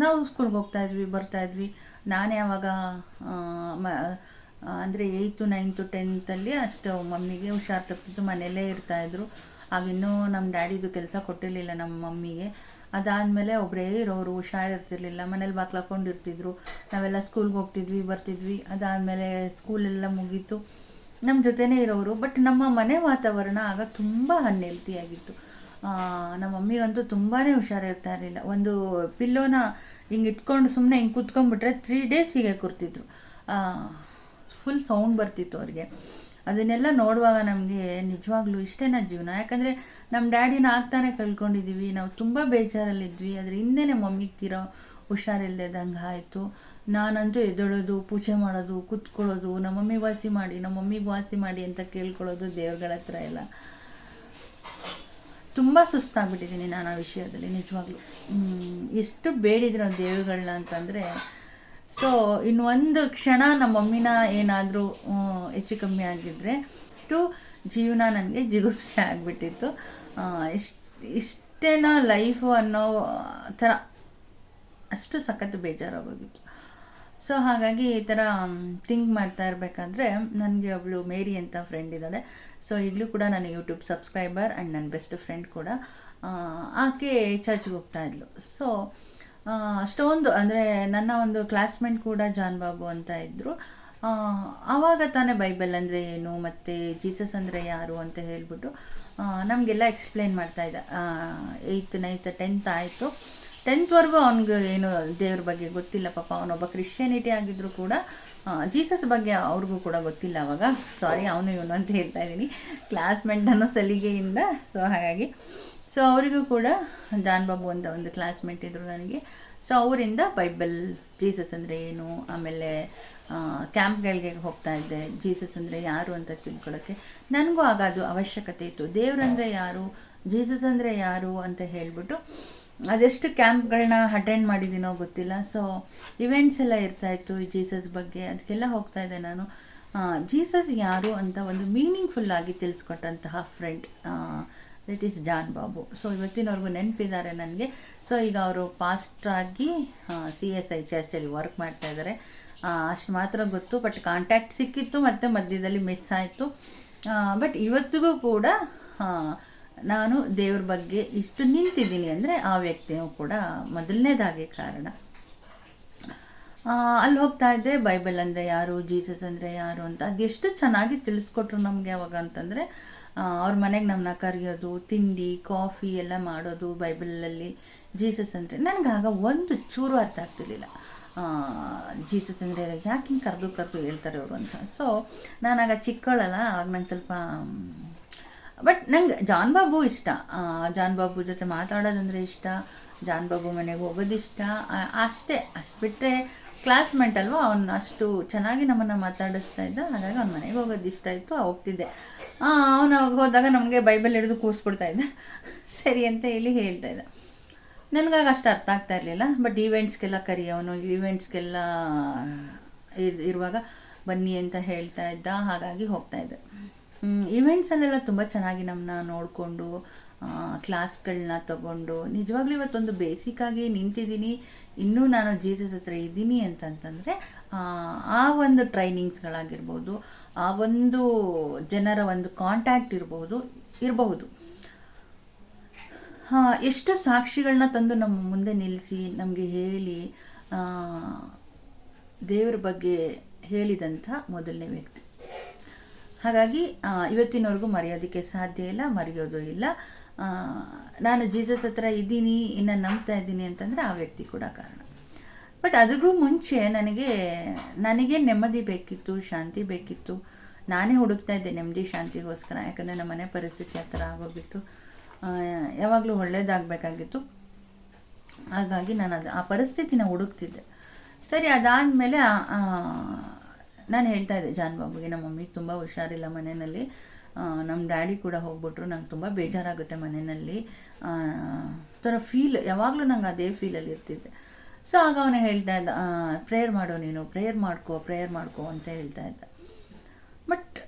ನಾವು ಸ್ಕೂಲ್ಗೆ ಹೋಗ್ತಾಯಿದ್ವಿ, ಬರ್ತಾಯಿದ್ವಿ. ನಾನೇ ಆವಾಗ ಅಂದರೆ 8th 9th 10th ಅಷ್ಟು ಮಮ್ಮಿಗೆ ಹುಷಾರು ತಪ್ಪಿತ್ತು, ಮನೆಯಲ್ಲೇ ಇರ್ತಾಯಿದ್ರು. ಆಗಿನ್ನೂ ನಮ್ಮ ಡ್ಯಾಡಿದು ಕೆಲಸ ಕೊಟ್ಟಿರಲಿಲ್ಲ ನಮ್ಮ ಮಮ್ಮಿಗೆ. ಅದಾದಮೇಲೆ ಒಬ್ಬರೇ ಇರೋರು, ಹುಷಾರಿರ್ತಿರ್ಲಿಲ್ಲ, ಮನೇಲಿ ಬಾಕ್ಲು ಹಾಕ್ಕೊಂಡಿರ್ತಿದ್ರು. ನಾವೆಲ್ಲ ಸ್ಕೂಲ್ಗೆ ಹೋಗ್ತಿದ್ವಿ ಬರ್ತಿದ್ವಿ. ಅದಾದಮೇಲೆ ಸ್ಕೂಲೆಲ್ಲ ಮುಗೀತು, ನಮ್ಮ ಜೊತೆನೇ ಇರೋರು. ಬಟ್ ನಮ್ಮ ಮನೆ ವಾತಾವರಣ ಆಗ ತುಂಬ ಅನ್ಹೆಲ್ತಿಯಾಗಿತ್ತು. ನಮ್ಮ ಮಮ್ಮಿಗಂತೂ ತುಂಬಾ ಹುಷಾರಿರ್ತಾ ಇರಲಿಲ್ಲ. ಒಂದು ಪಿಲ್ಲೋನ ಹಿಂಗೆ ಇಟ್ಕೊಂಡು ಸುಮ್ಮನೆ ಹಿಂಗೆ ಕೂತ್ಕೊಂಡ್ಬಿಟ್ರೆ 3 days ಹೀಗೆ ಕೂರ್ತಿದ್ರು. ಫುಲ್ ಸೌಂಡ್ ಬರ್ತಿತ್ತು ಅವ್ರಿಗೆ. ಅದನ್ನೆಲ್ಲ ನೋಡುವಾಗ ನಮಗೆ ನಿಜವಾಗ್ಲೂ ಇಷ್ಟೇನ ಜೀವನ? ಯಾಕಂದರೆ ನಮ್ಮ ಡ್ಯಾಡಿನ ಆಗ್ತಾನೆ ಕಳ್ಕೊಂಡಿದ್ದೀವಿ, ನಾವು ತುಂಬ ಬೇಜಾರಲ್ಲಿದ್ವಿ. ಅದ್ರ ಹಿಂದೆನೇ ಮಮ್ಮಿಗೆ ತೀರೋ ಹುಷಾರಿಲ್ದಂಗೆ ಆಯಿತು. ನಾನಂತೂ ಎದ್ದೇಳೋದು, ಪೂಜೆ ಮಾಡೋದು, ಕೂತ್ಕೊಳ್ಳೋದು, ನಮ್ಮ ಮಮ್ಮಿಗೆ ವಾಸಿ ಮಾಡಿ ಅಂತ ಕೇಳ್ಕೊಳ್ಳೋದು ದೇವ್ರಗಳ ಹತ್ರ ಎಲ್ಲ. ತುಂಬ ಸುಸ್ತಾಗ್ಬಿಟ್ಟಿದ್ದೀನಿ ನಾನು ಆ ವಿಷಯದಲ್ಲಿ ನಿಜವಾಗ್ಲೂ. ಎಷ್ಟು ಬೇಡಿದ್ರು ದೇವ್ರುಗಳನ್ನ ಅಂತಂದರೆ. ಸೊ ಇನ್ನೊಂದು ಕ್ಷಣ ನಮ್ಮ ಮಮ್ಮಿನ ಏನಾದರೂ ಹೆಚ್ಚು ಕಮ್ಮಿ ಆಗಿದ್ದರೆ ಜೀವನ ನನಗೆ ಜಿಗುಪ್ಸೆ ಆಗಿಬಿಟ್ಟಿತ್ತು. ಇಷ್ಟೇನ ಲೈಫು ಅನ್ನೋ ಥರ ಅಷ್ಟು ಸಖತ್ತು ಬೇಜಾರಾಗೋಗಿತ್ತು. ಸೊ ಹಾಗಾಗಿ ಈ ಥರ ಥಿಂಕ್ ಮಾಡ್ತಾ ಇರಬೇಕಾದ್ರೆ ನನಗೆ ಒಬ್ಬಳು ಮೇರಿ ಅಂತ ಫ್ರೆಂಡ್ ಇದ್ದಾಳೆ. ಸೊ ಈಗಲೂ ಕೂಡ ನನ್ನ ಯೂಟ್ಯೂಬ್ ಸಬ್ಸ್ಕ್ರೈಬರ್ ಆ್ಯಂಡ್ ನನ್ನ ಬೆಸ್ಟ್ ಫ್ರೆಂಡ್ ಕೂಡ. ಆಕೆ ಚರ್ಚ್ಗೆ ಹೋಗ್ತಾ ಇದ್ಲು. ಸೊ ಅಷ್ಟೊಂದು ಅಂದರೆ ನನ್ನ ಒಂದು ಕ್ಲಾಸ್ಮೇಟ್ ಕೂಡ ಜಾನ್ ಬಾಬು ಅಂತ ಇದ್ದರು. ಆವಾಗ ತಾನೇ ಬೈಬಲ್ ಅಂದರೆ ಏನು ಮತ್ತು ಜೀಸಸ್ ಅಂದರೆ ಯಾರು ಅಂತ ಹೇಳ್ಬಿಟ್ಟು ನಮಗೆಲ್ಲ ಎಕ್ಸ್ಪ್ಲೇನ್ ಮಾಡ್ತಾಯಿದ್ದ. 8th 9th 10th ಆಯಿತು. 10thವರೆಗೂ ಅವ್ನಿಗೆ ಏನು ದೇವ್ರ ಬಗ್ಗೆ ಗೊತ್ತಿಲ್ಲ ಪಾಪ. ಅವನೊಬ್ಬ ಕ್ರಿಶ್ಚಿಯಾನಿಟಿ ಆಗಿದ್ದರೂ ಕೂಡ ಜೀಸಸ್ ಬಗ್ಗೆ ಅವ್ರಿಗೂ ಕೂಡ ಗೊತ್ತಿಲ್ಲ ಅವಾಗ. ಸಾರಿ, ಅವನು ಇವನು ಅಂತ ಹೇಳ್ತಾ ಇದ್ದೀನಿ, ಕ್ಲಾಸ್ಮೇಟ್ ಅನ್ನೋ ಸಲಿಗೆಯಿಂದ. ಸೊ ಹಾಗಾಗಿ ಅವರಿಗೂ ಕೂಡ ಜಾನ್ ಬಾಬು ಅಂತ ಒಂದು ಕ್ಲಾಸ್ಮೇಟ್ ಇದ್ದರು ನನಗೆ. ಸೊ ಅವರಿಂದ ಬೈಬಲ್, ಜೀಸಸ್ ಅಂದರೆ ಏನು, ಆಮೇಲೆ ಕ್ಯಾಂಪ್ಗಳಿಗೆ ಹೋಗ್ತಾ ಇದ್ದೆ, ಜೀಸಸ್ ಅಂದರೆ ಯಾರು ಅಂತ ತಿಳ್ಕೊಳ್ಳೋಕ್ಕೆ. ನನಗೂ ಆಗ ಅದು ಅವಶ್ಯಕತೆ ಇತ್ತು. ದೇವ್ರಂದರೆ ಯಾರು, ಜೀಸಸ್ ಅಂದರೆ ಯಾರು ಅಂತ ಹೇಳಿಬಿಟ್ಟು ಅದೆಷ್ಟು ಕ್ಯಾಂಪ್ಗಳನ್ನ ಅಟೆಂಡ್ ಮಾಡಿದ್ದೀನೋ ಗೊತ್ತಿಲ್ಲ. ಸೊ ಇವೆಂಟ್ಸ್ ಎಲ್ಲ ಇರ್ತಾಯಿತ್ತು ಈ ಜೀಸಸ್ ಬಗ್ಗೆ, ಅದಕ್ಕೆಲ್ಲ ಹೋಗ್ತಾ ಇದ್ದೆ ನಾನು. ಜೀಸಸ್ ಯಾರು ಅಂತ ಒಂದು ಮೀನಿಂಗ್ಫುಲ್ಲಾಗಿ ತಿಳಿಸ್ಕೊಟ್ಟಂತಹ friend that is John Babu. So ಇವತ್ತಿನವ್ರಿಗೂ ನೆನಪಿದ್ದಾರೆ ನನಗೆ. ಸೊ ಈಗ ಅವರು ಪಾಸ್ಟ್ರಾಗಿ CSI ಚರ್ಚಲ್ಲಿ ವರ್ಕ್ ಮಾಡ್ತಾ ಇದ್ದಾರೆ. ಅಷ್ಟು ಮಾತ್ರ ಗೊತ್ತು. ಬಟ್ ಕಾಂಟ್ಯಾಕ್ಟ್ ಸಿಕ್ಕಿತ್ತು ಮತ್ತು ಮಧ್ಯದಲ್ಲಿ ಮಿಸ್ ಆಯಿತು. ಬಟ್ ಇವತ್ತಿಗೂ ಕೂಡ ನಾನು ದೇವ್ರ ಬಗ್ಗೆ ಇಷ್ಟು ನಿಂತಿದ್ದೀನಿ ಅಂದರೆ ಆ ವ್ಯಕ್ತಿಯೂ ಕೂಡ ಮೊದಲನೇದಾಗಿ ಕಾರಣ. ಅಲ್ಲಿ ಹೋಗ್ತಾ ಇದ್ದೆ, ಬೈಬಲ್ ಅಂದರೆ ಯಾರು, ಜೀಸಸ್ ಅಂದರೆ ಯಾರು ಅಂತ ಅದೆಷ್ಟು ಚೆನ್ನಾಗಿ ತಿಳಿಸ್ಕೊಟ್ರು ನಮಗೆ ಅವಾಗ ಅಂತಂದರೆ. ಅವ್ರ ಮನೆಗೆ ನಮ್ಮನ್ನ ಕರೆಯೋದು, ತಿಂಡಿ ಕಾಫಿ ಎಲ್ಲ ಮಾಡೋದು ಬೈಬಲಲ್ಲಿ. ಜೀಸಸ್ ಅಂದರೆ ನನಗಾಗ ಒಂದು ಚೂರು ಅರ್ಥ ಆಗ್ತಿರ್ಲಿಲ್ಲ. ಜೀಸಸ್ ಅಂದರೆ ಯಾಕೆ ಹಿಂಗೆ ಕರೆದು ಹೇಳ್ತಾರೆ ಅವರು ಅಂತ. ಸೊ ನಾನಾಗ ಚಿಕ್ಕವಳಲ್ಲ, ಆಗ ನಂಗೆ ಸ್ವಲ್ಪ ಬಟ್ ನಂಗೆ ಜಾನ್ ಬಾಬು ಇಷ್ಟ. ಜಾನ್ ಬಾಬು ಜೊತೆ ಮಾತಾಡೋದಂದರೆ ಇಷ್ಟ, ಜಾನ್ ಬಾಬು ಮನೆಗೆ ಹೋಗೋದು ಇಷ್ಟ ಅಷ್ಟೇ. ಅಷ್ಟು ಬಿಟ್ಟರೆ ಕ್ಲಾಸ್ಮೇಟ್ ಅಲ್ವಾ, ಅವ್ನು ಅಷ್ಟು ಚೆನ್ನಾಗಿ ನಮ್ಮನ್ನು ಮಾತಾಡಿಸ್ತಾ ಇದ್ದ. ಹಾಗಾಗಿ ಅವ್ನ ಮನೆಗೆ ಹೋಗೋದು ಇಷ್ಟ ಇತ್ತು, ಹೋಗ್ತಿದ್ದೆ. ಅವನು ಅವಾಗ ಹೋದಾಗ ನಮಗೆ ಬೈಬಲ್ ಹಿಡಿದು ಕೂರಿಸ್ಬಿಡ್ತಾ ಇದ್ದ, ಸರಿ ಅಂತ ಹೇಳಿ ಹೇಳ್ತಾ ಇದ್ದ. ನನಗಾಗ ಅಷ್ಟು ಅರ್ಥ ಆಗ್ತಾ ಇರಲಿಲ್ಲ. ಬಟ್ ಈವೆಂಟ್ಸ್ಗೆಲ್ಲ ಕರೆಯೋನು, ಈವೆಂಟ್ಸ್ಗೆಲ್ಲ ಇರುವಾಗ ಬನ್ನಿ ಅಂತ ಹೇಳ್ತಾ ಇದ್ದ. ಹಾಗಾಗಿ ಹೋಗ್ತಾ ಇದ್ದೆ. ಈವೆಂಟ್ಸಲ್ಲೆಲ್ಲ ತುಂಬ ಚೆನ್ನಾಗಿ ನಮ್ಮನ್ನ ನೋಡಿಕೊಂಡು ಕ್ಲಾಸ್ಗಳನ್ನ ತಗೊಂಡು ನಿಜವಾಗ್ಲೂ ಇವತ್ತೊಂದು ಬೇಸಿಕ್ಕಾಗಿ ನಿಂತಿದ್ದೀನಿ, ಇನ್ನೂ ನಾನು ಜೀಸಸ್ ಹತ್ರ ಇದ್ದೀನಿ ಅಂತಂತಂದರೆ ಆ ಒಂದು ಟ್ರೈನಿಂಗ್ಸ್ಗಳಾಗಿರ್ಬೋದು, ಆ ಒಂದು ಜನರ ಒಂದು ಕಾಂಟ್ಯಾಕ್ಟ್ ಇರಬಹುದು. ಎಷ್ಟು ಸಾಕ್ಷಿಗಳನ್ನ ತಂದು ನಮ್ಮ ಮುಂದೆ ನಿಲ್ಲಿಸಿ ನಮಗೆ ಹೇಳಿ ದೇವರ ಬಗ್ಗೆ ಹೇಳಿದಂಥ ಮೊದಲನೇ ವ್ಯಕ್ತಿ. ಹಾಗಾಗಿ ಇವತ್ತಿನವರೆಗೂ ಮರೆಯೋದಕ್ಕೆ ಸಾಧ್ಯ ಇಲ್ಲ, ಮರೆಯೋದು ಇಲ್ಲ. ನಾನು ಜೀಸಸ್ ಹತ್ರ ಇದ್ದೀನಿ, ಇನ್ನು ನಂಬ್ತಾ ಇದ್ದೀನಿ ಅಂತಂದರೆ ಆ ವ್ಯಕ್ತಿ ಕೂಡ ಕಾರಣ. ಬಟ್ ಅದಕ್ಕೂ ಮುಂಚೆ ನನಗೆ ನೆಮ್ಮದಿ ಬೇಕಿತ್ತು, ಶಾಂತಿ ಬೇಕಿತ್ತು. ನಾನೇ ಹುಡುಕ್ತಾ ಇದ್ದೆ ನೆಮ್ಮದಿ ಶಾಂತಿಗೋಸ್ಕರ. ಯಾಕಂದರೆ ನಮ್ಮ ಮನೆ ಪರಿಸ್ಥಿತಿ ಆ ಥರ ಆಗೋಗಿತ್ತು. ಯಾವಾಗಲೂ ಒಳ್ಳೇದಾಗಬೇಕಾಗಿತ್ತು. ಹಾಗಾಗಿ ನಾನು ಆ ಪರಿಸ್ಥಿತಿನ ಹುಡುಕ್ತಿದ್ದೆ. ಸರಿ, ಅದಾದಮೇಲೆ ನಾನು ಹೇಳ್ತಾ ಇದ್ದೆ ಜಾನ್ ಬಾಬುಗೆ, ನಮ್ಮ ಮಮ್ಮಿಗೆ ತುಂಬ ಹುಷಾರಿಲ್ಲ ಮನೆಯಲ್ಲಿ, ನಮ್ಮ ಡ್ಯಾಡಿ ಕೂಡ ಹೋಗ್ಬಿಟ್ರು, ನಂಗೆ ತುಂಬ ಬೇಜಾರಾಗುತ್ತೆ ಮನೆಯಲ್ಲಿ ಥರ ಫೀಲ್, ಯಾವಾಗಲೂ ನಂಗೆ ಅದೇ ಫೀಲಲ್ಲಿ ಇರ್ತಿದ್ದೆ. ಸೊ ಆಗ ಅವನು ಹೇಳ್ತಾ ಇದ್ದ, ಪ್ರೇಯರ್ ಮಾಡೋ, ನೀನು ಪ್ರೇಯರ್ ಮಾಡ್ಕೋ ಅಂತ ಹೇಳ್ತಾ ಇದ್ದ. ಬಟ್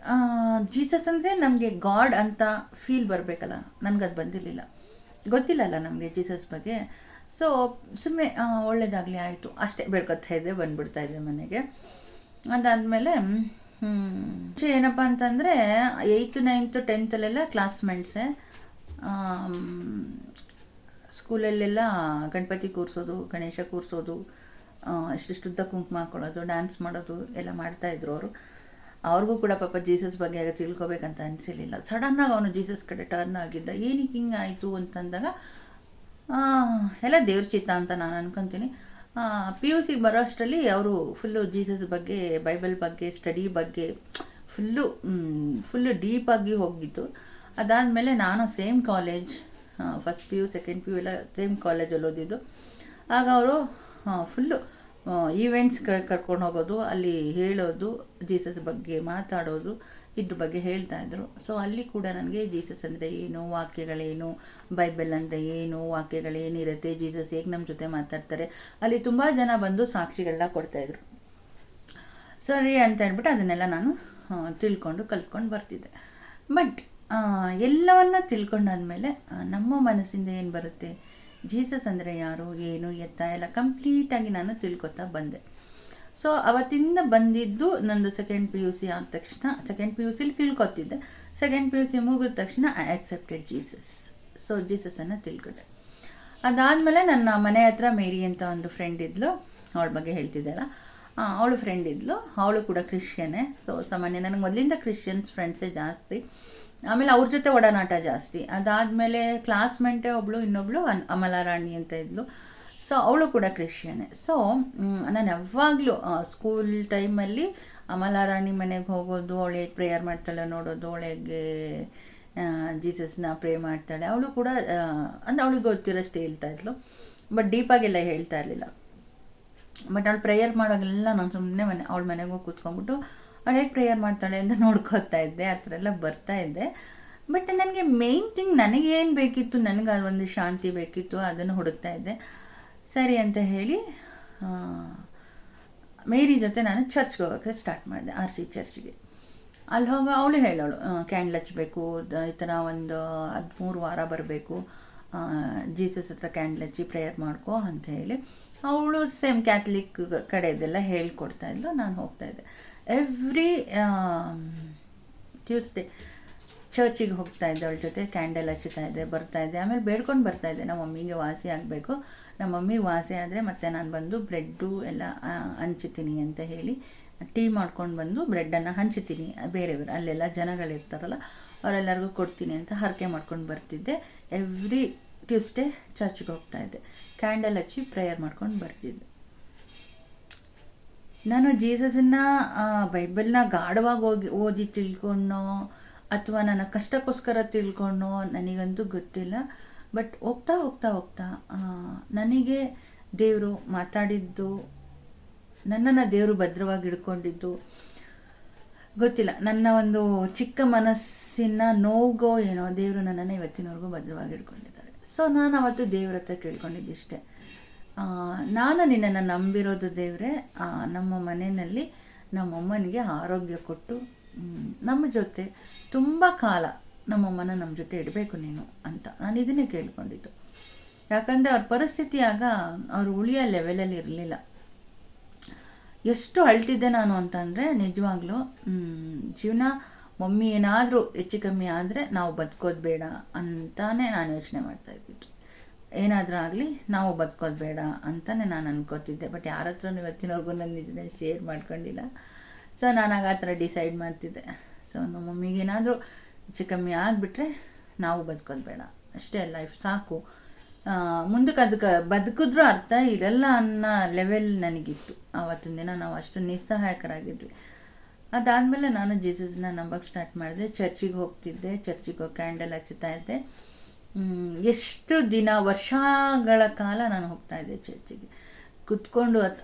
ಜೀಸಸ್ ಅಂದರೆ ನಮಗೆ ಗಾಡ್ ಅಂತ ಫೀಲ್ ಬರಬೇಕಲ್ಲ, ನನಗದು ಬಂದಿರಲಿಲ್ಲ, ಗೊತ್ತಿಲ್ಲಲ್ಲ ನಮಗೆ ಜೀಸಸ್ ಬಗ್ಗೆ. ಸೊ ಸುಮ್ಮನೆ ಒಳ್ಳೇದಾಗಲಿ ಆಯಿತು ಅಷ್ಟೇ ಬೇಡ್ಕೊತಾ ಇದ್ದೆ, ಬಂದುಬಿಡ್ತಾ ಇದ್ದೆ ಮನೆಗೆ. ಅದಾದಮೇಲೆ ಏನಪ್ಪ ಅಂತಂದರೆ 8th 9th 10th ಕ್ಲಾಸ್ಮೇಟ್ಸೇ. ಸ್ಕೂಲಲ್ಲೆಲ್ಲ Ganapati ಕೂರಿಸೋದು, Ganesha ಕೂರಿಸೋದು, ಇಷ್ಟಿಷ್ಟುದ್ದ ಕುಂಕುಮ ಹಾಕೊಳ್ಳೋದು, ಡ್ಯಾನ್ಸ್ ಮಾಡೋದು ಎಲ್ಲ ಮಾಡ್ತಾಯಿದ್ರು ಅವರು. ಅವ್ರಿಗೂ ಕೂಡ ಪಾಪ ಜೀಸಸ್ ಬಗ್ಗೆ ತಿಳ್ಕೊಬೇಕಂತ ಅನಿಸಿರಲಿಲ್ಲ. ಸಡನ್ನಾಗಿ ಅವನು ಜೀಸಸ್ ಕಡೆ ಟರ್ನ್ ಆಗಿದ್ದ. ಏನಕ್ಕೆ ಹಿಂಗೆ ಆಯಿತು ಅಂತಂದಾಗ ಎಲ್ಲ ದೇವ್ರ ಚಿತ್ತ ಅಂತ ನಾನು ಅನ್ಕೊತೀನಿ. PUC ಬರೋ ಅಷ್ಟರಲ್ಲಿ ಅವರು ಫುಲ್ಲು ಜೀಸಸ್ ಬಗ್ಗೆ, ಬೈಬಲ್ ಬಗ್ಗೆ, ಸ್ಟಡಿ ಬಗ್ಗೆ ಫುಲ್ಲು ಡೀಪಾಗಿ ಹೋಗಿತ್ತು. ಅದಾದಮೇಲೆ ನಾನು same college, first PU second PU ಎಲ್ಲ ಸೇಮ್ ಕಾಲೇಜಲ್ಲಿ ಓದಿದ್ದು. ಆಗ ಅವರು ಫುಲ್ಲು ಈವೆಂಟ್ಸ್ ಕರ್ಕೊಂಡು ಹೋಗೋದು, ಅಲ್ಲಿ ಹೇಳೋದು, ಜೀಸಸ್ ಬಗ್ಗೆ ಮಾತಾಡೋದು, ಇದ್ರ ಬಗ್ಗೆ ಹೇಳ್ತಾಯಿದ್ರು. ಸೊ ಅಲ್ಲಿ ಕೂಡ ನನಗೆ ಜೀಸಸ್ ಅಂದರೆ ಏನು, ವಾಕ್ಯಗಳೇನು, ಬೈಬಲ್ ಅಂದರೆ ಏನು, ವಾಕ್ಯಗಳೇನಿರುತ್ತೆ, ಜೀಸಸ್ ಹೇಗೆ ನಮ್ಮ ಜೊತೆ ಮಾತಾಡ್ತಾರೆ, ಅಲ್ಲಿ ತುಂಬ ಜನ ಬಂದು ಸಾಕ್ಷಿಗಳನ್ನ ಕೊಡ್ತಾಯಿದ್ರು. ಸರಿ ಅಂತ ಹೇಳ್ಬಿಟ್ಟು ಅದನ್ನೆಲ್ಲ ನಾನು ಕಲ್ತ್ಕೊಂಡು ಬರ್ತಿದ್ದೆ. ಬಟ್ ಎಲ್ಲವನ್ನ ತಿಳ್ಕೊಂಡಾದ್ಮೇಲೆ ನಮ್ಮ ಮನಸ್ಸಿಂದ ಏನು ಬರುತ್ತೆ, ಜೀಸಸ್ ಅಂದರೆ ಯಾರು, ಏನು, ಎತ್ತ ಎಲ್ಲ ಕಂಪ್ಲೀಟಾಗಿ ನಾನು ತಿಳ್ಕೊತಾ ಬಂದೆ. ಸೊ ಅವತ್ತಿಂದ ಬಂದಿದ್ದು ನಂದು ಸೆಕೆಂಡ್ PUC ಆದ ತಕ್ಷಣ, ಸೆಕೆಂಡ್ PUCಲಿ ತಿಳ್ಕೊತಿದ್ದೆ. ಸೆಕೆಂಡ್ PUC ಮುಗಿದ ತಕ್ಷಣ ಐ ಆಕ್ಸೆಪ್ಟೆಡ್ ಜೀಸಸ್. ಸೊ ಜೀಸಸನ್ನು ತಿಳ್ಕೊಂಡೆ. ಅದಾದಮೇಲೆ ನನ್ನ ಮನೆ ಹತ್ರ ಮೇರಿ ಅಂತ ಒಂದು ಫ್ರೆಂಡ್ ಇದ್ಲು, ಅವಳ ಬಗ್ಗೆ ಹೇಳ್ತಿದ್ದೆಲ್ಲ, ಅವಳು ಫ್ರೆಂಡ್ ಇದ್ಲು, ಅವಳು ಕೂಡ ಕ್ರಿಶ್ಚಿಯನ್ನೇ. ಸೊ ಸಾಮಾನ್ಯ ನನಗೆ ಮೊದಲಿಂದ ಕ್ರಿಶ್ಚಿಯನ್ಸ್ ಫ್ರೆಂಡ್ಸೇ ಜಾಸ್ತಿ. ಆಮೇಲೆ ಅವ್ರ ಜೊತೆ ಒಡನಾಟ ಜಾಸ್ತಿ. ಅದಾದಮೇಲೆ ಕ್ಲಾಸ್ಮೇಟೇ ಒಬ್ಬಳು, ಇನ್ನೊಬ್ಳು ಅಮಲಾರಾಣಿ ಅಂತ ಇದ್ಲು. ಸೊ ಅವಳು ಕೂಡ ಕ್ರಿಶ್ಚಿಯನ್ನೇ. ಸೊ ನಾನು ಯಾವಾಗಲೂ ಸ್ಕೂಲ್ ಟೈಮಲ್ಲಿ ಅಮಲಾರಾಣಿ ಮನೆಗೆ ಹೋಗೋದು, ಅವಳಿಗೆ ಪ್ರೇಯರ್ ಮಾಡ್ತಾಳೆ ನೋಡೋದು, ಅವಳಿಗೆ ಜೀಸಸ್ನ ಪ್ರೇ ಮಾಡ್ತಾಳೆ. ಅವಳು ಕೂಡ ಅಂದರೆ ಅವಳಿಗೆ ಗೊತ್ತಿರೋಷ್ಟು ಹೇಳ್ತಾ ಇದ್ಲು, ಬಟ್ ಡೀಪಾಗೆಲ್ಲ ಹೇಳ್ತಾ ಇರಲಿಲ್ಲ. ಬಟ್ ಅವಳು ಪ್ರೇಯರ್ ಮಾಡೋಗೆಲ್ಲ ನಾನು ಸುಮ್ಮನೆ ಅವಳ ಮನೆಗೆ ಹೋಗಿ ಕೂತ್ಕೊಂಡ್ಬಿಟ್ಟು ಅವಳು ಹೇಗೆ ಪ್ರೇಯರ್ ಮಾಡ್ತಾಳೆ ಅಂತ ನೋಡ್ಕೊತಾ ಇದ್ದೆ, ಆ ಥರ ಎಲ್ಲ ಬರ್ತಾ ಇದ್ದೆ. ಬಟ್ ನನಗೆ ಮೇಯ್ನ್ ಥಿಂಗ್ ನನಗೇನು ಬೇಕಿತ್ತು, ನನಗೆ ಒಂದು ಶಾಂತಿ ಬೇಕಿತ್ತು, ಅದನ್ನು ಹುಡುಕ್ತಾ ಇದ್ದೆ. ಸರಿ ಅಂತ ಹೇಳಿ ಮೇರಿ ಜೊತೆ ನಾನು ಚರ್ಚ್ಗೆ ಹೋಗೋಕ್ಕೆ ಸ್ಟಾರ್ಟ್ ಮಾಡಿದೆ, RC ಚರ್ಚ್ಗೆ. ಅಲ್ಲಿ ಹೋಗಿ ಅವಳು ಹೇಳೋಳು, ಕ್ಯಾಂಡಲ್ ಹಚ್ಚಬೇಕು, ಈ ಥರ ಒಂದು 13 ವಾರ ಬರಬೇಕು, ಜೀಸಸ್ ಹತ್ರ ಕ್ಯಾಂಡಲ್ ಹಚ್ಚಿ ಪ್ರೇಯರ್ ಮಾಡ್ಕೋ ಅಂತ ಹೇಳಿ. ಅವಳು ಸೇಮ್ ಕ್ಯಾಥಲಿಕ್ ಕಡೆದೆಲ್ಲ ಹೇಳ್ಕೊಡ್ತಾಯಿದ್ಲು. ನಾನು ಹೋಗ್ತಾಯಿದ್ದೆ ಎವ್ರಿ ಟ್ಯೂಸ್ಡೇ ಚರ್ಚಿಗೆ ಹೋಗ್ತಾಯಿದ್ದೆ, ಅವಳ ಜೊತೆ ಕ್ಯಾಂಡಲ್ ಹಚ್ಚುತ್ತಾಯಿದ್ದೆ, ಬರ್ತಾಯಿದ್ದೆ. ಆಮೇಲೆ ಬೇಡ್ಕೊಂಡು ಬರ್ತಾಯಿದ್ದೆ, ನಮ್ಮ ಮಮ್ಮಿಗೆ ವಾಸಿ ಆಗಬೇಕು, ನಮ್ಮ ಮಮ್ಮಿಗೆ ವಾಸಿ ಆದರೆ ಮತ್ತೆ ನಾನು ಬಂದು ಬ್ರೆಡ್ಡು ಎಲ್ಲ ಹಂಚ್ತೀನಿ ಅಂತ ಹೇಳಿ ಟೀ ಮಾಡ್ಕೊಂಡು ಬಂದು ಬ್ರೆಡ್ಡನ್ನು ಹಂಚ್ತೀನಿ ಬೇರೆಯವರು, ಅಲ್ಲೆಲ್ಲ ಜನಗಳಿರ್ತಾರಲ್ಲ ಅವರೆಲ್ಲರಿಗೂ ಕೊಡ್ತೀನಿ ಅಂತ ಹರಕೆ ಮಾಡ್ಕೊಂಡು ಬರ್ತಿದ್ದೆ. ಎವ್ರಿ ಟ್ಯೂಸ್ಡೇ ಚರ್ಚ್ಗೆ ಹೋಗ್ತಾಯಿದ್ದೆ, ಕ್ಯಾಂಡಲ್ ಹಚ್ಚಿ ಪ್ರೇಯರ್ ಮಾಡ್ಕೊಂಡು ಬರ್ತಿದ್ದೆ. ನಾನು ಜೀಸಸನ್ನು ಬೈಬಲ್ನ ಗಾಢವಾಗಿ ಓದಿ ತಿಳ್ಕೊಂಡೋ ಅಥವಾ ನನ್ನ ಕಷ್ಟಕ್ಕೋಸ್ಕರ ತಿಳ್ಕೊಂಡೋ ನನಗಂತೂ ಗೊತ್ತಿಲ್ಲ. ಬಟ್ ಹೋಗ್ತಾ ಹೋಗ್ತಾ ಹೋಗ್ತಾ ನನಗೆ ದೇವರು ಮಾತಾಡಿದ್ದು, ನನ್ನನ್ನು ದೇವರು ಭದ್ರವಾಗಿ ಹಿಡ್ಕೊಂಡಿದ್ದು ಗೊತ್ತಿಲ್ಲ. ನನ್ನ ಒಂದು ಚಿಕ್ಕ ಮನಸ್ಸಿನ ನೋಗೋ ಏನೋ ದೇವರು ನನ್ನನ್ನು ಇವತ್ತಿನವರೆಗೂ ಭದ್ರವಾಗಿ ಹಿಡ್ಕೊಂಡಿದ್ದಾರೆ. ಸೊ ನಾನು ಅವತ್ತು ದೇವ್ರ ಹತ್ರ ಕೇಳ್ಕೊಂಡಿದ್ದಿಷ್ಟೇ, ನಾನು ನಿನ್ನನ್ನು ನಂಬಿರೋದು ದೇವರೇ, ನಮ್ಮ ಮನೆಯಲ್ಲಿ ನಮ್ಮಮ್ಮನಿಗೆ ಆರೋಗ್ಯ ಕೊಟ್ಟು ನಮ್ಮ ಜೊತೆ ತುಂಬ ಕಾಲ ನಮ್ಮಮ್ಮನ ನಮ್ಮ ಜೊತೆ ಇಡಬೇಕು ನೀನು ಅಂತ ನಾನು ಇದನ್ನೇ ಕೇಳ್ಕೊಂಡಿದ್ದು. ಯಾಕಂದರೆ ಅವ್ರ ಪರಿಸ್ಥಿತಿ ಆಗ ಅವ್ರು ಉಳಿಯೋ ಲೆವೆಲಲ್ಲಿ ಇರಲಿಲ್ಲ. ಎಷ್ಟು ಅಳ್ತಿದ್ದೆ ನಾನು ಅಂತಂದರೆ ನಿಜವಾಗ್ಲೂ ಜೀವನ ಮಮ್ಮಿ ಏನಾದರೂ ಹೆಚ್ಚು ಕಮ್ಮಿ ಆದರೆ ನಾವು ಬದುಕೋದು ಬೇಡ ಅಂತಾನೆ ನಾನು ಯೋಚನೆ ಮಾಡ್ತಾಯಿದ್ದಿದ್ದು. ಏನಾದರೂ ಆಗಲಿ ನಾವು ಬದುಕೋದು ಬೇಡ ಅಂತಲೇ ನಾನು ಅನ್ಕೋತಿದ್ದೆ. ಬಟ್ ಯಾರ ಹತ್ರನೂ ಇವತ್ತಿನವರೆಗೂ ನಾನು ಇದನ್ನೇ ಶೇರ್ ಮಾಡ್ಕೊಂಡಿಲ್ಲ. ಸೊ ನಾನಾಗ ಆ ಥರ ಡಿಸೈಡ್ ಮಾಡ್ತಿದ್ದೆ. ಸೊ ನಮ್ಮ ಮಮ್ಮಿಗೇನಾದರೂ ಹೆಚ್ಚು ಕಮ್ಮಿ ಆಗಿಬಿಟ್ರೆ ನಾವು ಬದುಕೋದು ಬೇಡ, ಅಷ್ಟೇ, ಲೈಫ್ ಸಾಕು, ಮುಂದಕ್ಕೆ ಅದಕ್ಕೆ ಬದುಕಿದ್ರೂ ಅರ್ಥ ಇರಲ್ಲ ಅನ್ನೋ ಲೆವೆಲ್ ನನಗಿತ್ತು. ಆವತ್ತಿನ ದಿನ ನಾವು ಅಷ್ಟು ನಿಸ್ಸಹಾಯಕರಾಗಿದ್ವಿ. ಅದಾದಮೇಲೆ ನಾನು ಜೀಸಸ್ನ ನಂಬಕ್ಕೆ ಸ್ಟಾರ್ಟ್ ಮಾಡಿದೆ. ಚರ್ಚಿಗೆ ಹೋಗ್ತಿದ್ದೆ, ಚರ್ಚಿಗೆ ಹೋಗಿ ಕ್ಯಾಂಡಲ್ ಹಚ್ಚುತ್ತಾ ಇದ್ದೆ. ಎಷ್ಟು ದಿನ, ವರ್ಷಗಳ ಕಾಲ ನಾನು ಹೋಗ್ತಾಯಿದ್ದೆ ಚರ್ಚಿಗೆ. ಕುತ್ಕೊಂಡು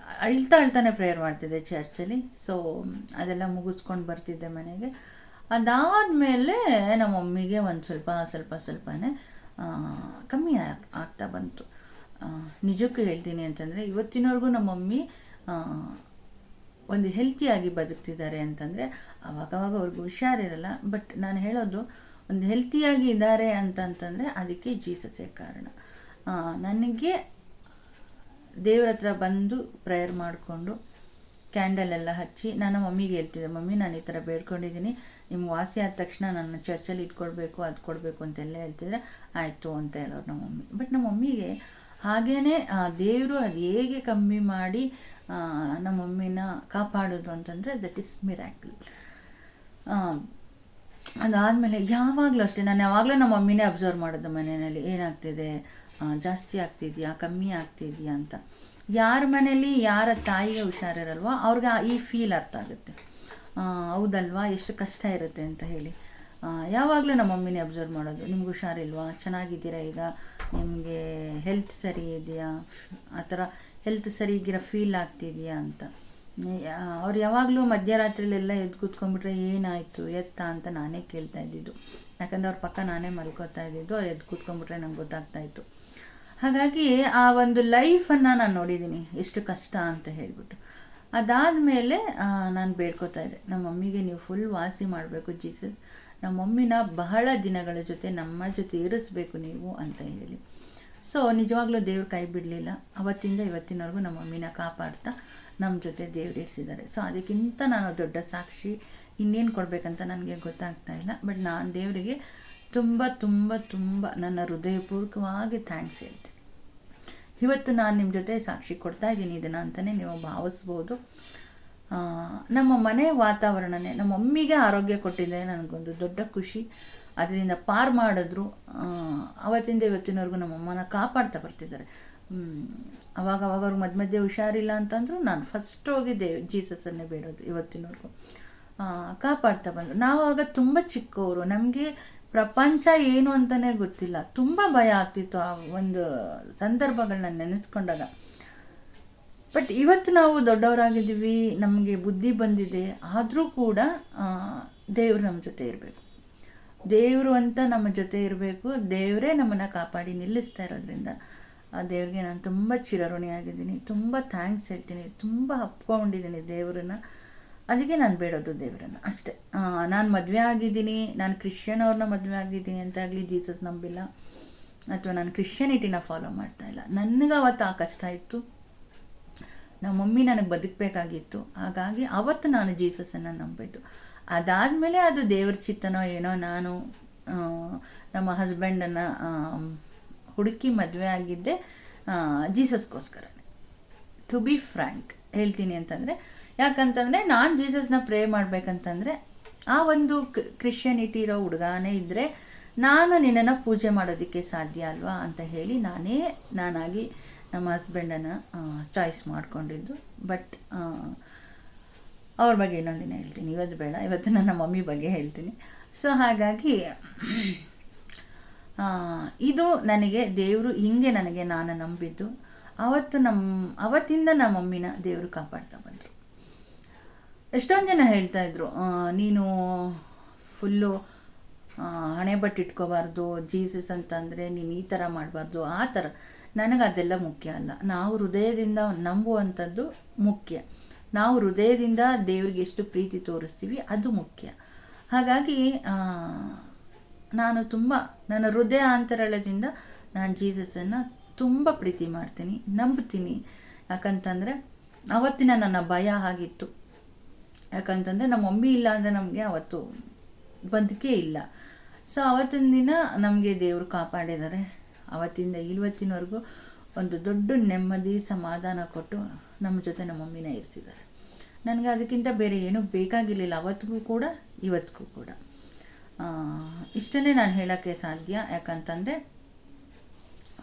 ಅಳ್ತಾನೆ ಪ್ರೇಯರ್ ಮಾಡ್ತಿದ್ದೆ ಚರ್ಚಲ್ಲಿ. ಸೊ ಅದೆಲ್ಲ ಮುಗಿಸ್ಕೊಂಡು ಬರ್ತಿದ್ದೆ ಮನೆಗೆ. ಅದಾದಮೇಲೆ ನಮ್ಮ ಮಮ್ಮಿಗೆ ಒಂದು ಸ್ವಲ್ಪನೇ ಕಮ್ಮಿ ಆಗ್ತಾ ಬಂತು. ನಿಜಕ್ಕೂ ಹೇಳ್ತೀನಿ ಅಂತಂದರೆ, ಇವತ್ತಿನವರೆಗೂ ನಮ್ಮ ಮಮ್ಮಿ ಒಂದು ಹೆಲ್ತಿಯಾಗಿ ಬದುಕ್ತಿದ್ದಾರೆ ಅಂತಂದರೆ, ಅವಾಗವಾಗ ಅವ್ರಿಗೆ ಹುಷಾರಿರಲ್ಲ. ಬಟ್ ನಾನು ಹೇಳೋದು, ಒಂದು ಹೆಲ್ತಿಯಾಗಿ ಇದ್ದಾರೆ ಅಂತಂತಂದರೆ ಅದಕ್ಕೆ ಜೀಸಸ್ಸೇ ಕಾರಣ. ನನಗೆ ದೇವ್ರ ಹತ್ರ ಬಂದು ಪ್ರೇಯರ್ ಮಾಡಿಕೊಂಡು ಕ್ಯಾಂಡಲೆಲ್ಲ ಹಚ್ಚಿ ನಾನು ಮಮ್ಮಿಗೆ ಹೇಳ್ತಿದ್ದೆ, ಮಮ್ಮಿ ನಾನು ಈ ಥರ ಬೇಡ್ಕೊಂಡಿದ್ದೀನಿ, ನಿಮ್ಗೆ ವಾಸಿ ಆದ ತಕ್ಷಣ ನನ್ನ ಚರ್ಚಲ್ಲಿ ಇದು ಕೊಡಬೇಕು ಅದು ಕೊಡಬೇಕು ಅಂತೆಲ್ಲ ಹೇಳ್ತಿದ್ರೆ ಆಯಿತು ಅಂತ ಹೇಳೋರು ನಮ್ಮ ಮಮ್ಮಿ. ಬಟ್ ನಮ್ಮ ಮಮ್ಮಿಗೆ ಹಾಗೇ ದೇವರು ಅದು ಹೇಗೆ ಕಮ್ಮಿ ಮಾಡಿ ನಮ್ಮ ಮಮ್ಮಿನ ಕಾಪಾಡೋದು ಅಂತಂದರೆ ದಟ್ ಈಸ್ ಮಿರಾಕಲ್. ಅದಾದಮೇಲೆ ಯಾವಾಗಲೂ ಅಷ್ಟೇ, ನಾನು ಯಾವಾಗಲೂ ನಮ್ಮ ಮಮ್ಮಿನೇ ಅಬ್ಸರ್ವ್ ಮಾಡೋದು ಮನೆಯಲ್ಲಿ, ಏನಾಗ್ತಿದೆ, ಜಾಸ್ತಿ ಆಗ್ತಿದೆಯಾ, ಕಮ್ಮಿ ಆಗ್ತಿದೆಯಾ ಅಂತ. ಯಾರ ಮನೇಲಿ ಯಾರ ತಾಯಿಗೆ ಹುಷಾರಿರಲ್ವೋ ಅವ್ರಿಗೆ ಈ ಫೀಲ್ ಅರ್ಥ ಆಗುತ್ತೆ. ಹೌದಲ್ವಾ, ಎಷ್ಟು ಕಷ್ಟ ಇರುತ್ತೆ ಅಂತ ಹೇಳಿ. ಯಾವಾಗಲೂ ನಮ್ಮ ಮಮ್ಮಿನೇ ಅಬ್ಸರ್ವ್ ಮಾಡೋದು, ನಿಮ್ಗೆ ಹುಷಾರಿಲ್ವಾ, ಚೆನ್ನಾಗಿದ್ದೀರಾ, ಈಗ ನಿಮಗೆ ಹೆಲ್ತ್ ಸರಿ ಇದೆಯಾ, ಆ ಥರ ಹೆಲ್ತ್ ಸರಿಗಿರೋ ಫೀಲ್ ಆಗ್ತಿದೆಯಾ ಅಂತ. ಅವ್ರು ಯಾವಾಗಲೂ ಮಧ್ಯರಾತ್ರಿಲೆಲ್ಲ ಎದ್ದು ಕೂತ್ಕೊಂಡ್ಬಿಟ್ರೆ ಏನಾಯಿತು ಎತ್ತ ಅಂತ ನಾನೇ ಕೇಳ್ತಾ ಇದ್ದಿದ್ದು. ಯಾಕಂದರೆ ಅವ್ರ ಪಕ್ಕ ನಾನೇ ಮಲ್ಕೋತಾ ಇದ್ದಿದ್ದು, ಅವ್ರು ಎದ್ದು ಕೂತ್ಕೊಂಡ್ಬಿಟ್ರೆ ನಂಗೆ ಗೊತ್ತಾಗ್ತಾಯಿತ್ತು. ಹಾಗಾಗಿ ಆ ಒಂದು ಲೈಫನ್ನು ನಾನು ನೋಡಿದ್ದೀನಿ, ಎಷ್ಟು ಕಷ್ಟ ಅಂತ ಹೇಳಿಬಿಟ್ಟು. ಅದಾದಮೇಲೆ ನಾನು ಬೇಡ್ಕೋತಾ ಇದ್ದೆ, ನಮ್ಮ ಮಮ್ಮಿಗೆ ನೀವು ಫುಲ್ ವಾಸಿ ಮಾಡಬೇಕು ಜೀಸಸ್, ನಮ್ಮ ಮಮ್ಮಿನ ಬಹಳ ದಿನಗಳ ಜೊತೆ ನಮ್ಮ ಜೊತೆ ಇರಿಸ್ಬೇಕು ನೀವು ಅಂತ ಹೇಳಿ. ಸೊ ನಿಜವಾಗ್ಲೂ ದೇವ್ರು ಕೈ ಬಿಡಲಿಲ್ಲ. ಅವತ್ತಿಂದ ಇವತ್ತಿನವರೆಗೂ ನಮ್ಮ ಮಮ್ಮಿನ ಕಾಪಾಡ್ತಾ ನಮ್ಮ ಜೊತೆ ದೇವ್ರು ಇರಿಸಿದ್ದಾರೆ. ಸೊ ಅದಕ್ಕಿಂತ ನಾನು ದೊಡ್ಡ ಸಾಕ್ಷಿ ಇನ್ನೇನು ಕೊಡಬೇಕಂತ ನನಗೆ ಗೊತ್ತಾಗ್ತಾ ಇಲ್ಲ. ಬಟ್ ನಾನು ದೇವರಿಗೆ ತುಂಬ ತುಂಬ ತುಂಬ ನನ್ನ ಹೃದಯಪೂರ್ವಕವಾಗಿ ಥ್ಯಾಂಕ್ಸ್ ಹೇಳ್ತೀನಿ. ಇವತ್ತು ನಾನು ನಿಮ್ಮ ಜೊತೆ ಸಾಕ್ಷಿ ಕೊಡ್ತಾ ಇದ್ದೀನಿ ಇದನ್ನು ಅಂತಲೇ ನೀವು ಭಾವಿಸ್ಬೋದು. ನಮ್ಮ ಮನೆ ವಾತಾವರಣನೇ ನಮ್ಮ ಮಮ್ಮಿಗೆ ಆರೋಗ್ಯ ಕೊಟ್ಟಿದ್ದೆ ನನಗೊಂದು ದೊಡ್ಡ ಖುಷಿ. ಅದರಿಂದ ಪಾರು ಮಾಡಿದ್ರು. ಅವತ್ತಿಂದ ಇವತ್ತಿನವರೆಗೂ ನಮ್ಮಮ್ಮನ ಕಾಪಾಡ್ತಾ ಬರ್ತಿದ್ದಾರೆ. ಅವಾಗ ಅವ್ರಿಗೆ ಮಧ್ಯೆ ಹುಷಾರಿಲ್ಲ ಅಂತಂದ್ರು ನಾನು ಫಸ್ಟ್ ಹೋಗಿ ಜೀಸಸನ್ನೇ ಬೇಡೋದು ಇವತ್ತಿನವರೆಗೂ. ಕಾಪಾಡ್ತಾ ಬಂದರು. ನಾವು ಆಗ ತುಂಬ ಚಿಕ್ಕವರು, ನಮಗೆ ಪ್ರಪಂಚ ಏನು ಅಂತಲೇ ಗೊತ್ತಿಲ್ಲ. ತುಂಬ ಭಯ ಆಗ್ತಿತ್ತು ಆ ಒಂದು ಸಂದರ್ಭಗಳನ್ನ ನೆನೆಸ್ಕೊಂಡಾಗ. ಬಟ್ ಇವತ್ತು ನಾವು ದೊಡ್ಡವರಾಗಿದ್ದೀವಿ, ನಮಗೆ ಬುದ್ಧಿ ಬಂದಿದೆ. ಆದರೂ ಕೂಡ ದೇವರು ನಮ್ಮ ಜೊತೆ ಇರಬೇಕು. ದೇವರು ಅಂತ ನಮ್ಮ ಜೊತೆ ಇರಬೇಕು. ದೇವರೇ ನಮ್ಮನ್ನು ಕಾಪಾಡಿ ನಿಲ್ಲಿಸ್ತಾ ಇರೋದ್ರಿಂದ ಆ ದೇವ್ರಿಗೆ ನಾನು ತುಂಬ ಚಿರಋಣಿಯಾಗಿದ್ದೀನಿ. ತುಂಬ ಥ್ಯಾಂಕ್ಸ್ ಹೇಳ್ತೀನಿ. ತುಂಬ ಅಪ್ಕೊಂಡಿದ್ದೀನಿ ದೇವರನ್ನ. ಅದಕ್ಕೆ ನಾನು ಬೇಡೋದು ದೇವರನ್ನು ಅಷ್ಟೇ. ನಾನು ಮದುವೆ ಆಗಿದ್ದೀನಿ, ನಾನು ಕ್ರಿಶ್ಚಿಯನ್ ಅವ್ರನ್ನ ಮದುವೆ ಆಗಿದ್ದೀನಿ ಅಂತ ಆಗಲಿ ಜೀಸಸ್ ನಂಬಿಲ್ಲ, ಅಥವಾ ನಾನು ಕ್ರಿಶ್ಚಿಯನಿಟಿನ ಫಾಲೋ ಮಾಡ್ತಾಯಿಲ್ಲ. ನನಗೆ ಅವತ್ತು ಆ ಕಷ್ಟ ಇತ್ತು. ನಮ್ಮ ಮಮ್ಮಿ ನನಗೆ ಬದುಕಬೇಕಾಗಿತ್ತು. ಹಾಗಾಗಿ ಅವತ್ತು ನಾನು ಜೀಸಸನ್ನು ನಂಬಿದ್ದು. ಅದಾದಮೇಲೆ ಅದು ದೇವ್ರ ಚಿತ್ತನೋ ಏನೋ, ನಾನು ನಮ್ಮ ಹಸ್ಬೆಂಡನ್ನು ಹುಡುಕಿ ಮದುವೆ ಆಗಿದ್ದೆ ಜೀಸಸ್ಗೋಸ್ಕರನೇ. ಟು ಬಿ ಫ್ರ್ಯಾಂಕ್ ಹೇಳ್ತೀನಿ ಅಂತಂದರೆ, ಯಾಕಂತಂದರೆ ನಾನು ಜೀಸಸ್ನ ಪ್ರೇ ಮಾಡಬೇಕಂತಂದರೆ ಆ ಒಂದು ಕ್ರಿಶ್ಚಿಯನಿಟಿ ಇರೋ ಹುಡುಗನೇ ಇದ್ದರೆ ನಾನು ನಿನ್ನನ್ನು ಪೂಜೆ ಮಾಡೋದಕ್ಕೆ ಸಾಧ್ಯ ಅಲ್ವಾ ಅಂತ ಹೇಳಿ ನಾನಾಗಿ ನಮ್ಮ ಹಸ್ಬೆಂಡನ್ನು ಚಾಯ್ಸ್ ಮಾಡಿಕೊಂಡಿದ್ದು. ಬಟ್ ಅವ್ರ ಬಗ್ಗೆ ಇನ್ನೊಂದು ದಿನ ಹೇಳ್ತೀನಿ, ಇವತ್ತು ಬೇಡ. ಇವತ್ತು ನನ್ನ ಮಮ್ಮಿ ಬಗ್ಗೆ ಹೇಳ್ತೀನಿ. ಸೊ ಹಾಗಾಗಿ ಇದು ನನಗೆ ದೇವರು ಹಿಂಗೆ ನನಗೆ ನಾನು ನಂಬಿದ್ದು. ಅವತ್ತಿಂದ ನಮ್ಮ ಮಮ್ಮಿನ ದೇವರು ಕಾಪಾಡ್ತಾ ಬಂದರು. ಎಷ್ಟೊಂದು ಜನ ಹೇಳ್ತಾಯಿದ್ರು, ನೀನು ಫುಲ್ಲು ಹಣೆ ಬಟ್ಟು ಇಟ್ಕೋಬಾರ್ದು, ಜೀಸಸ್ ಅಂತಂದರೆ ನೀನು ಈ ಥರ ಮಾಡಬಾರ್ದು, ಆ ಥರ. ನನಗೆ ಅದೆಲ್ಲ ಮುಖ್ಯ ಅಲ್ಲ. ನಾವು ಹೃದಯದಿಂದ ನಂಬುವಂಥದ್ದು ಮುಖ್ಯ. ನಾವು ಹೃದಯದಿಂದ ದೇವ್ರಿಗೆ ಎಷ್ಟು ಪ್ರೀತಿ ತೋರಿಸ್ತೀವಿ ಅದು ಮುಖ್ಯ. ಹಾಗಾಗಿ ನಾನು ನನ್ನ ಹೃದಯ ಅಂತರಾಳದಿಂದ ನಾನು ಜೀಸಸನ್ನು ತುಂಬ ಪ್ರೀತಿ ಮಾಡ್ತೀನಿ, ನಂಬ್ತೀನಿ. ಯಾಕಂತಂದರೆ ಅವತ್ತಿನ ನನ್ನ ಭಯ ಆಗಿತ್ತು. ಯಾಕಂತಂದರೆ ನಮ್ಮ ಮಮ್ಮಿ ಇಲ್ಲ ಅಂದರೆ ನಮಗೆ ಅವತ್ತು ಬದುಕೇ ಇಲ್ಲ. ಸೊ ಅವತ್ತಿನ ದಿನ ನಮಗೆ ದೇವರು ಕಾಪಾಡಿದ್ದಾರೆ. ಅವತ್ತಿಂದ ಇವತ್ತಿನವರೆಗೂ ಒಂದು ದೊಡ್ಡ ನೆಮ್ಮದಿ ಸಮಾಧಾನ ಕೊಟ್ಟು ನಮ್ಮ ಜೊತೆ ನಮ್ಮ ಮಮ್ಮಿನ ಇರಿಸಿದ್ದಾರೆ. ನನಗೆ ಅದಕ್ಕಿಂತ ಬೇರೆ ಏನೂ ಬೇಕಾಗಿರಲಿಲ್ಲ, ಅವತ್ತಿಗೂ ಕೂಡ ಇವತ್ತಿಗೂ ಕೂಡ. ಇಷ್ಟನ್ನೇ ನಾನು ಹೇಳೋಕ್ಕೆ ಸಾಧ್ಯ. ಯಾಕಂತಂದರೆ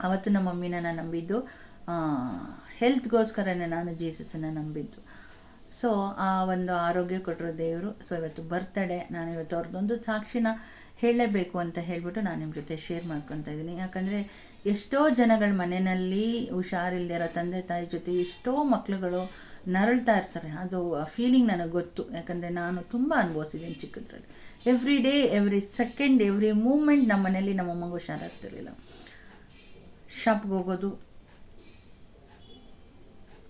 ಅವತ್ತು ನಮ್ಮ ಮಮ್ಮಿನ ನಾನು ನಂಬಿದ್ದು ಹೆಲ್ತ್ಗೋಸ್ಕರನೇ ನಾನು ಜೀಸಸನ್ನು ನಂಬಿದ್ದು. ಸೊ ಆ ಒಂದು ಆರೋಗ್ಯ ಕೊಟ್ಟರು ದೇವರು. ಸೊ ಇವತ್ತು ಬರ್ತಡೇ, ನಾನು ಇವತ್ತು ಅವ್ರದ್ದೊಂದು ಸಾಕ್ಷಿನ ಹೇಳಲೇಬೇಕು ಅಂತ ಹೇಳಿಬಿಟ್ಟು ನಾನು ನಿಮ್ಮ ಜೊತೆ ಶೇರ್ ಮಾಡ್ಕೊತಾ ಇದ್ದೀನಿ. ಯಾಕಂದರೆ ಎಷ್ಟೋ ಜನಗಳ ಮನೆಯಲ್ಲಿ ಹುಷಾರಿಲ್ಲದೆ ಇರೋ ತಂದೆ ತಾಯಿ ಜೊತೆ ಎಷ್ಟೋ ಮಕ್ಳುಗಳು ನರಳ್ತಾ ಇರ್ತಾರೆ. ಅದು ಫೀಲಿಂಗ್ ನನಗೆ ಗೊತ್ತು, ಯಾಕಂದರೆ ನಾನು ತುಂಬ ಅನುಭವಿಸಿದ್ದೀನಿ ಚಿಕ್ಕದ್ರಲ್ಲಿ. Every day, every second, every moment ನಮ್ಮ ಮನೇಲಿ ನಮ್ಮ ಅಮ್ಮಂಗೆ ಹುಷಾರಾಗ್ತಿರ್ಲಿಲ್ಲ. ಶಾಪ್ಗೆ ಹೋಗೋದು,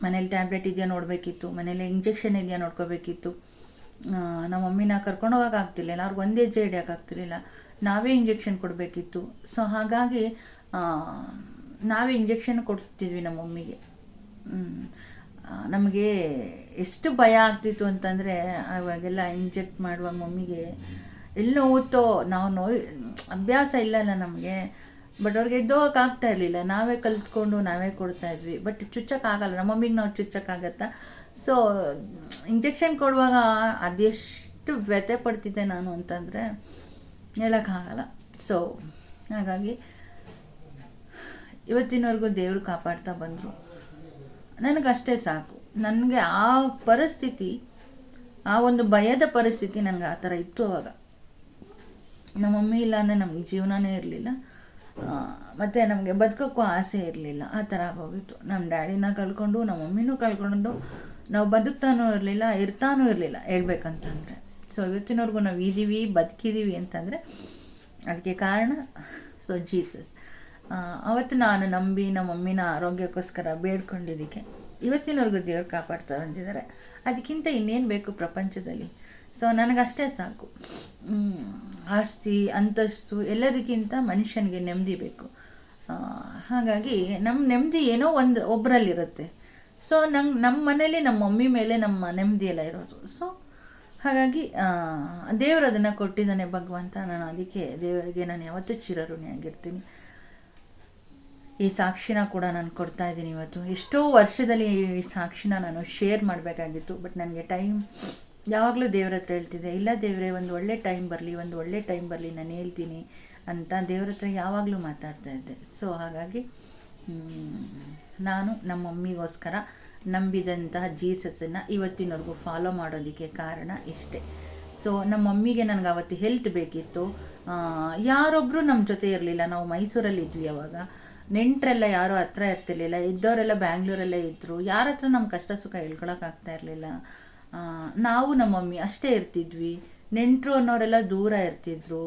ಮನೇಲಿ ಟ್ಯಾಬ್ಲೆಟ್ ಇದೆಯಾ ನೋಡಬೇಕಿತ್ತು, ಮನೇಲಿ ಇಂಜೆಕ್ಷನ್ ಇದೆಯಾ ನೋಡ್ಕೋಬೇಕಿತ್ತು. ನಮ್ಮ ಮಮ್ಮಿನ ಕರ್ಕೊಂಡು ಹೋಗೋಕ್ಕಾಗ್ತಿರ್ಲಿಲ್ಲ, ಅವ್ರಿಗೆ ಒಂದೇ ಹೆಜ್ಜೆ ಹಿಡಿಯೋಕ್ಕಾಗ್ತಿರ್ಲಿಲ್ಲ, ನಾವೇ ಇಂಜೆಕ್ಷನ್ ಕೊಡಬೇಕಿತ್ತು. ಸೊ ಹಾಗಾಗಿ ನಾವೇ ಇಂಜೆಕ್ಷನ್ ಕೊಡ್ತಿದ್ವಿ ನಮ್ಮ ಮಮ್ಮಿಗೆ. ನಮಗೆ ಎಷ್ಟು ಭಯ ಆಗ್ತಿತ್ತು ಅಂತಂದರೆ, ಅವಾಗೆಲ್ಲ ಇಂಜೆಕ್ಟ್ ಮಾಡುವ ಮಮ್ಮಿಗೆ ಎಲ್ಲಿ ನೋವುತ್ತೋ, ನಾವು ಅಭ್ಯಾಸ ಇಲ್ಲಲ್ಲ ನಮಗೆ. ಬಟ್ ಅವ್ರಿಗೆ ಎದ್ದೋಗಕ್ಕಾಗ್ತಾ ಇರಲಿಲ್ಲ, ನಾವೇ ಕಲ್ತ್ಕೊಂಡು ನಾವೇ ಕೊಡ್ತಾಯಿದ್ವಿ. ಬಟ್ ಚುಚ್ಚಕ್ಕಾಗಲ್ಲ, ನಮ್ಮ ಮಮ್ಮಿಗೆ ನಾವು ಚುಚ್ಚಕ್ಕಾಗತ್ತಾ? ಸೊ ಇಂಜೆಕ್ಷನ್ ಕೊಡುವಾಗ ಅದೆಷ್ಟು ವ್ಯಥೆ ಪಡ್ತಿದ್ದೆ ನಾನು ಅಂತಂದರೆ ಹೇಳೋಕ್ಕಾಗಲ್ಲ. ಸೊ ಹಾಗಾಗಿ ಇವತ್ತಿನವರೆಗೂ ದೇವರು ಕಾಪಾಡ್ತಾ ಬಂದರು. ನನಗಷ್ಟೇ ಸಾಕು. ನನಗೆ ಆ ಪರಿಸ್ಥಿತಿ, ಆ ಒಂದು ಭಯದ ಪರಿಸ್ಥಿತಿ ನನಗೆ ಆ ಥರ ಇತ್ತು ಅವಾಗ. ನಮ್ಮ ಮಮ್ಮಿ ಇಲ್ಲ ಅಂದರೆ ನಮ್ಗೆ ಜೀವನನೇ ಇರಲಿಲ್ಲ, ಮತ್ತು ನಮಗೆ ಬದುಕೋಕ್ಕೂ ಆಸೆ ಇರಲಿಲ್ಲ. ಆ ಥರ ಆಗೋಗಿತ್ತು. ನಮ್ಮ ಡ್ಯಾಡಿನ ಕಳ್ಕೊಂಡು, ನಮ್ಮ ಮಮ್ಮಿನೂ ಕಳ್ಕೊಂಡು ನಾವು ಬದುಕ್ತಾನೂ ಇರಲಿಲ್ಲ, ಇರ್ತಾನೂ ಇರಲಿಲ್ಲ ಹೇಳ್ಬೇಕಂತಂದರೆ. ಸೊ ಇವತ್ತಿನವರೆಗೂ ನಾವು ಇದ್ದೀವಿ, ಬದುಕಿದ್ದೀವಿ ಅಂತಂದರೆ ಅದಕ್ಕೆ ಕಾರಣ ಜೀಸಸ್. ಅವತ್ತು ನಾನು ನಂಬಿ ನಮ್ಮ ಮಮ್ಮಿನ ಆರೋಗ್ಯಕ್ಕೋಸ್ಕರ ಬೇಡ್ಕೊಂಡಿದ್ದಕ್ಕೆ ಇವತ್ತಿನವರೆಗೂ ದೇವ್ರು ಕಾಪಾಡ್ತಾ ಬಂದಿದ್ದಾರೆ. ಅದಕ್ಕಿಂತ ಇನ್ನೇನು ಬೇಕು ಪ್ರಪಂಚದಲ್ಲಿ? ಸೊ ನನಗಷ್ಟೇ ಸಾಕು. ಆಸ್ತಿ, ಅಂತಸ್ತು ಎಲ್ಲದಕ್ಕಿಂತ ಮನುಷ್ಯನಿಗೆ ನೆಮ್ಮದಿ ಬೇಕು. ಹಾಗಾಗಿ ನಮ್ಮ ನೆಮ್ಮದಿ ಏನೋ ಒಬ್ಬರಲ್ಲಿರುತ್ತೆ. ಸೊ ನಮ್ಮ ಮನೇಲಿ ನಮ್ಮ ಮಮ್ಮಿ ಮೇಲೆ ನಮ್ಮ ನೆಮ್ಮದಿ ಎಲ್ಲ ಇರೋದು. ಸೊ ಹಾಗಾಗಿ ದೇವರು ಅದನ್ನು ಕೊಟ್ಟಿದ್ದಾನೆ ಭಗವಂತ. ನಾನು ಅದಕ್ಕೆ ದೇವರಿಗೆ ನಾನು ಯಾವತ್ತೂ ಚಿರಋಣಿಯಾಗಿರ್ತೀನಿ. ಈ ಸಾಕ್ಷಿನ ಕೂಡ ನಾನು ಕೊಡ್ತಾ ಇದ್ದೀನಿ ಇವತ್ತು. ಎಷ್ಟೋ ವರ್ಷದಲ್ಲಿ ಈ ಸಾಕ್ಷಿನ ನಾನು ಶೇರ್ ಮಾಡಬೇಕಾಗಿತ್ತು, ಬಟ್ ನನಗೆ ಟೈಮ್ ಯಾವಾಗಲೂ ದೇವ್ರ ಹತ್ರ ಹೇಳ್ತಿದ್ದೆ, ಇಲ್ಲ ದೇವರೇ ಒಂದು ಒಳ್ಳೆ ಟೈಮ್ ಬರಲಿ ನಾನು ಹೇಳ್ತೀನಿ ಅಂತ ದೇವ್ರ ಹತ್ರ ಯಾವಾಗಲೂ ಮಾತಾಡ್ತಾ ಇದ್ದೆ. ಸೊ ಹಾಗಾಗಿ ನಾನು ನಮ್ಮ ಮಮ್ಮಿಗೋಸ್ಕರ ನಂಬಿದಂತಹ ಜೀಸಸನ್ನು ಇವತ್ತಿನವರೆಗೂ ಫಾಲೋ ಮಾಡೋದಕ್ಕೆ ಕಾರಣ ಇಷ್ಟೇ. ಸೊ ನಮ್ಮ ಮಮ್ಮಿಗೆ ನನಗೆ ಅವತ್ತು ಹೆಲ್ತ್ ಬೇಕಿತ್ತು. ಯಾರೊಬ್ಬರು ನಮ್ಮ ಜೊತೆ ಇರಲಿಲ್ಲ. ನಾವು ಮೈಸೂರಲ್ಲಿ ಇದ್ವಿ ಅವಾಗ. ನೆಂಟರೆಲ್ಲ ಯಾರೂ ಹತ್ರ ಇರ್ತಿರ್ಲಿಲ್ಲ, ಇದ್ದವರೆಲ್ಲ ಬ್ಯಾಂಗ್ಳೂರಲ್ಲೇ ಇದ್ದರು. ಯಾರ ಹತ್ರ ನಮ್ಮ ಕಷ್ಟ ಸುಖ ಹೇಳ್ಕೊಳಕ್ಕಾಗ್ತಾ ಇರಲಿಲ್ಲ. ನಾವು ನಮ್ಮ ಮಮ್ಮಿ ಅಷ್ಟೇ ಇರ್ತಿದ್ವಿ. ನೆಂಟರು ಅನ್ನೋರೆಲ್ಲ ದೂರ ಇರ್ತಿದ್ರು.